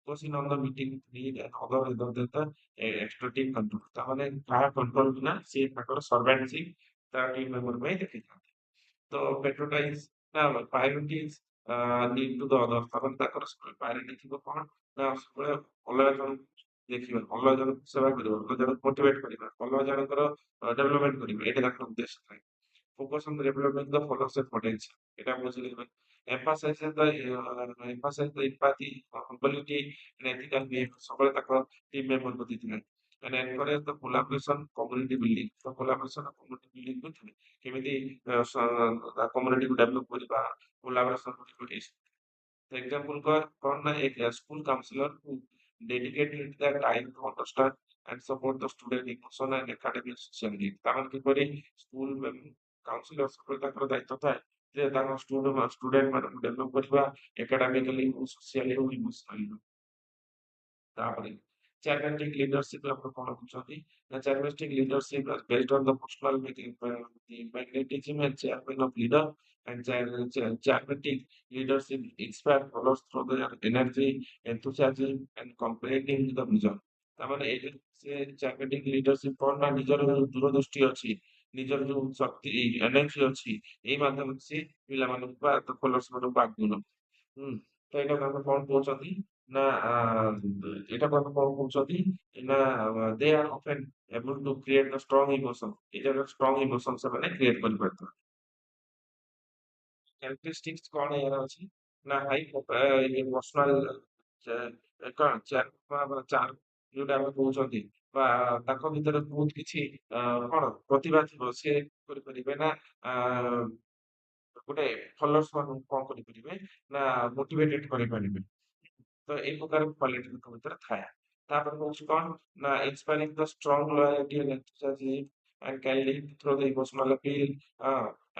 Focusing on the meeting need and other rather than the extractive control। তাহলে কাହା control ବିନା ସେ ତାଙ୍କର servantship ତା team member ପାଇଁ ଦେଖିଥାନ୍ତି। ତ patronize ନା priorities need to the other। ତାମାନେ ତାଙ୍କର priority ଥିବ କଣ ନା ସବୁବେଳେ ଅଲଗା ଜଣଙ୍କୁ ଦେଖିବା ଅଲଗା ଜଣଙ୍କୁ ସେବା କରିବା ଅଲଗା ଜଣଙ୍କୁ ମୋଟିଭେଟ କରିବା ଅଲଗା ଜଣଙ୍କର ଡେଭଲପମେଣ୍ଟ କରିବା ଏଇଟା ତାଙ୍କର ଉଦ୍ଦେଶ୍ୟ ଥାଏ। Focus on developing the followers potential। এটা বুঝলে emphasize the empathy, humility, and ethical behavior। ସବୁବେଳେ ତାଙ୍କ ଟିମ୍ ମେମ୍ବର ପ୍ରତି ଥିଲେ। and encourage the collaboration community building। ତ collaboration community building ବି ଥିଲେ। କେମିତି କମ୍ୟୁନିଟିକୁ ଡେଭଲପ କରିବା collaboration କରିବା। एग्जाम्पल का कौन ना एक school counsellor who dedicated their time to understand and support the student emotional and academic social needs। ତାମାନେ କିପରି ସ୍କୁଲ କାଉନସିଲର୍ସ ଉପରେ ତାଙ୍କର ଦାୟିତ୍ୱ ଥାଏ ଯେ ତାଙ୍କ ଷ୍ଟୁଡେଣ୍ଟ ମାନଙ୍କୁ ଡେଭଲପ କରିବା ଏକାଡେମିକାଲି ହଉ ସୋସିଆଲି ହଉ ଇମୋସନାଲି ହଉ। ତାପରେ charismatic leadership ଆପଣ କଣ ବୁଝନ୍ତି? ନା charismatic leadership is based on the personal the magnetism and charisma of leader and charismatic leadership inspire followers through their energy, enthusiasm and comprehending the vision। ତାମାନେ ଏଇଟା ସେ charismatic leadership କଣ ନା ନିଜର ଯୋଉ ଦୂରଦୃଷ୍ଟି ଅଛି, ନିଜର ଯୋଉ ଶକ୍ତି ଏନର୍ଜି ଅଛି, ଏଇ ମାଧ୍ୟମରେ ସେ ପିଲାମାନଙ୍କୁ ବା ଫଲୋଅର୍ସ ମାନଙ୍କୁ ଆଗକୁ ନବ। ହୁଁ, ତ ଏଇଟାକୁ ଆମେ କଣ କହୁଛନ୍ତି ନା ଏଇଟାକୁ ଆମେ କଣ କହୁଛନ୍ତି ନା ଦେ ଆର୍ ଅଫେନ୍ ଏବୁଲ୍ ଟୁ କ୍ରିଏଟ୍ ଦ ଷ୍ଟ୍ରଙ୍ଗ ଇମୋସନ୍। ଏଇଟାର ଷ୍ଟ୍ରଙ୍ଗ ଇମୋସନ୍ ସେମାନେ କ୍ରିଏଟ୍ କରିପାରୁଛନ୍ତି। କ୍ୟାରେକ୍ଟରିଷ୍ଟିକ୍ସ କଣ ଏହାର ଅଛି ନା ହାଇ ଇମୋସନାଲ କଣ ଚାର୍ମ ଯୋଉଟା ଆମେ କହୁଛନ୍ତି ବା ତାଙ୍କ ଭିତରେ ବହୁତ କିଛି କଣ ପ୍ରତିଭା ଥିବ ସିଏ କରିପାରିବେ ନା ଆ ଗୋଟେ ଫଲୋଅର୍ସ ମାନଙ୍କୁ କଣ କରିପାରିବେ ନା ମୋଟିଭେଟେଡ କରିପାରିବେ। ତ ଏଇ ପ୍ରକାର କ୍ୱାଲିଟି ତାଙ୍କ ଭିତରେ ଥାଏ। ତାପରେ ହଉଛି କଣ ନା inspiring the strong loyalty and enthusiasm and can lead through the emotional appeal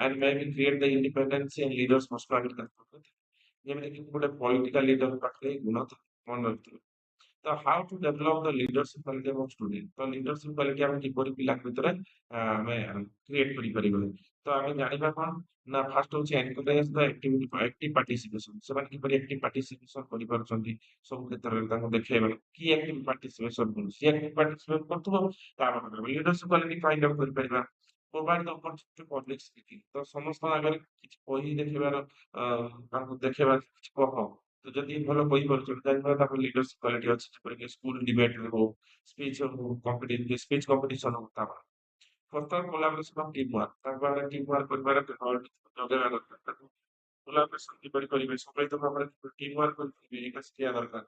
and maybe create the independence in leaders personality। ଯେମିତିକି ଗୋଟେ ପଲିଟିକାଲ ଲିଡର ପାଖରେ ଏଇ ଗୁଣ ଥାଏ ମନେ ରଖିଥିବେ। ତ how to develop the leadership quality of student. ତ ଲିଡରସିପ କ୍ୱାଲିଟି ଆମେ କିପରି ପିଲାଙ୍କ ଭିତରେ ଆମେ କ୍ରିଏଟ କରିପାରିବା। ତ ଆମେ ଜାଣିବା କଣ ନା ଫାଷ୍ଟ ହଉଛି ଏନକରେଜ ଦ ଆକ୍ଟିଭ ପାର୍ଟିସିପେସନ। ସେମାନେ କିପରି ଆକ୍ଟିଭ ପାର୍ଟିସିପେସନ କରିପାରୁଛନ୍ତି ସବୁ କ୍ଷେତ୍ରରେ ତାଙ୍କୁ ଦେଖେଇବା କି ଆକ୍ଟିଭ ପାର୍ଟିସିପେସନ କରୁଛି। ସିଏ ଆକ୍ଟିଭ ପାର୍ଟିସିପେଟ କରୁଥିବ ତା ପାଖରେ ଲିଡରସିପ କ୍ୱାଲିଟି ଫାଇଣ୍ଡ ଆଉଟ୍ କରିପାରିବା। ପ୍ରୋଭାଇଡ ଦ ଅପରଚୁନିଟି ପବ୍ଲିକ ସ୍ପିକିଂ। ତ ସମସ୍ତଙ୍କ ଆଗରେ କିଛି କହି ଦେଖେଇବାର ତାଙ୍କୁ ଦେଖେଇବା କିଛି କହ। ତ ଯଦି ଭଲ କହିପାରୁଛନ୍ତି ଜାଣିବା ତାପରେ ଲିଡରସିପ କ୍ୱାଲିଟି ଅଛି ଯେପରିକି ସ୍କୁଲ ଡିବେଟରେ ହଉ, ସ୍ପିଚ ହଉ, ସ୍ପିଚ କମ୍ପିଟିସନ ହଉ ତା ଫର୍ଦର କୋଲାବୋରେସନ ଅଫ ଟିମ୍ ୱାର୍କ। ତାଙ୍କ ପାଖରେ ଟିମ୍ ୱାର୍କ କରିବାର ଯୋଗେଇବା ଦରକାର ତାକୁ। କୋଲାବୋରେସନ କିପରି କରିବେ, ସମ୍ମିଳିତ ଭାବରେ ଟିମ୍ ୱାର୍କ କରିପାରିବେ ଏଇଟା ଶିଖିବା ଦରକାର।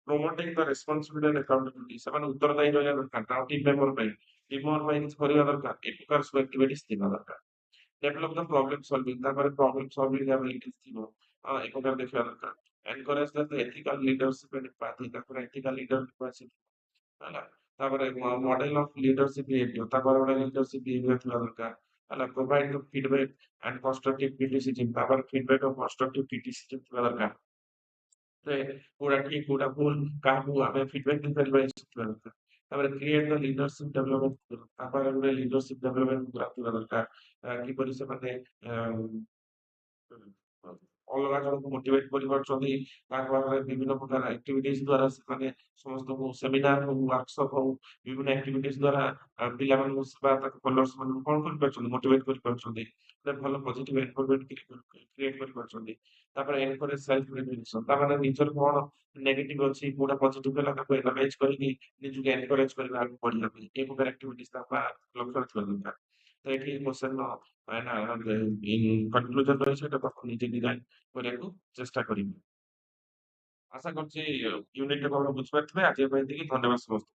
ପ୍ରୋମୋଟିଂ ଦ ରେସପନ୍ସିବିଲିଟି ଆଣ୍ଡ ଆକାଉଣ୍ଟବିଲିଟି। ସେମାନେ ଉତ୍ତରଦାୟୀ ରହିବା ଦରକାର ତାଙ୍କ ଟିମ୍ ମେମ୍ବର ପାଇଁ। ଟିମ୍ ମେମ୍ବର ପାଇଁ କିଛି କରିବା ଦରକାର। ଏ ପ୍ରକାର ସବୁ ଆକ୍ଟିଭିଟିସ୍ ଥିବା ଦରକାର। Develop the problem solving. ତାପରେ ପ୍ରୋବ୍ଲେମ ସଲଭିଂ ଆବିଲିଟି ଥିବ ଏ ପ୍ରକାର ଦେଖିବା ଦରକାର। Encourage the ethical leadership and empathy. ତାପରେ ଏଥିକାଲ ଲିଡରସିପ ହେଲା। ତାପରେ ମଡେଲ ଅଫ ଲିଡରସିପ ବିହେଭିୟର। ତାପରେ ଗୋଟେ ଲିଡରସିପ ବିହେଭିୟର ଥିବା ଦରକାର। ହେଲା ପ୍ରୋଭାଇଡ ଦ ଫିଡବ୍ୟାକ ଆଣ୍ଡ କନଷ୍ଟ୍ରକ୍ଟିଭ କ୍ରିଟିସିଜମ। ତାପରେ ଫିଡବ୍ୟାକ ଆଉ କନଷ୍ଟ୍ରକ୍ଟିଭ କ୍ରିଟିସିଜମ ଥିବା ଦରକାର। ଯେ କୋଉଟା ଠିକ କୋଉଟା ଭୁଲ କାହାକୁ ଆମେ ଫିଡବ୍ୟାକ ଦେଇପାରିବା ଏସବୁ ଥିବା ଦରକାର। ତାପରେ କ୍ରିଏଟ ଦ ଲିଡରସିପ ଡେଭଲପମେଣ୍ଟ। ତାପରେ ଗୋଟେ ଲିଡରସିପ ଡେଭଲପମେଣ୍ଟ ପୁରା ଦରକାର। କିପରି ସେମାନେ ଅଲଗା ଜଣଙ୍କୁ ମୋଟିଭେଟ କରିପାରୁଛନ୍ତି। ତାଙ୍କ ପାଖରେ ବିଭିନ୍ନ ପ୍ରକାର ଆକ୍ଟିଭିଟିଜ ଦ୍ଵାରା ସେମାନେ ସମସ୍ତଙ୍କୁ ସେମିନାର ହଉ, ୱାର୍କସପ ହଉ, ବିଭିନ୍ନ ଆକ୍ଟିଭିଟିଜ ଦ୍ଵାରା ପିଲାମାନଙ୍କୁ ବା ତାଙ୍କ ଫଲୋଅର୍ସ ମାନଙ୍କୁ କଣ କରିପାରୁଛନ୍ତି ମୋଟିଭେଟ କରିପାରୁଛନ୍ତି। ଗୋଟେ ଭଲ ପଜିଟିଭ ଏନଭାରନମେଣ୍ଟ କ୍ରିଏଟ କରିପାରୁଛନ୍ତି। ତାପରେ ଏନକରେଜ ସେଲ୍ଫ ରିଫ୍ଲେକ୍ସନ। ତାମାନେ ନିଜର କଣ ନେଗେଟିଭ ଅଛି କୋଉଟା ପଜିଟିଭ ହେଲା ତାକୁ ଏନାଲାଇଜ କରିକି ନିଜକୁ ଏନକରେଜ କରିବା ଆଗକୁ ବଢିବା ପାଇଁ ଏ ପ୍ରକାର ଆକ୍ଟିଭିଟିଜ ତାଙ୍କ ଲକ୍ଷ୍ୟ ରଖିବା ଦରକାର। ତ ଏଠି କ୍ୱେଶ୍ଚନ କନକ୍ଲୁଜନ ରହିଛି ସେଟା ଆପଣ ନିଜେ ଡିଜାଇନ କରିବାକୁ ଚେଷ୍ଟା କରିବେ। ଆଶା କରୁଛି ୟୁନିଟ ଟା ଆପଣ ବୁଝିପାରିଥିବେ। ଆଜି ପାଇଁ ଏତିକି। ଧନ୍ୟବାଦ ସମସ୍ତଙ୍କୁ।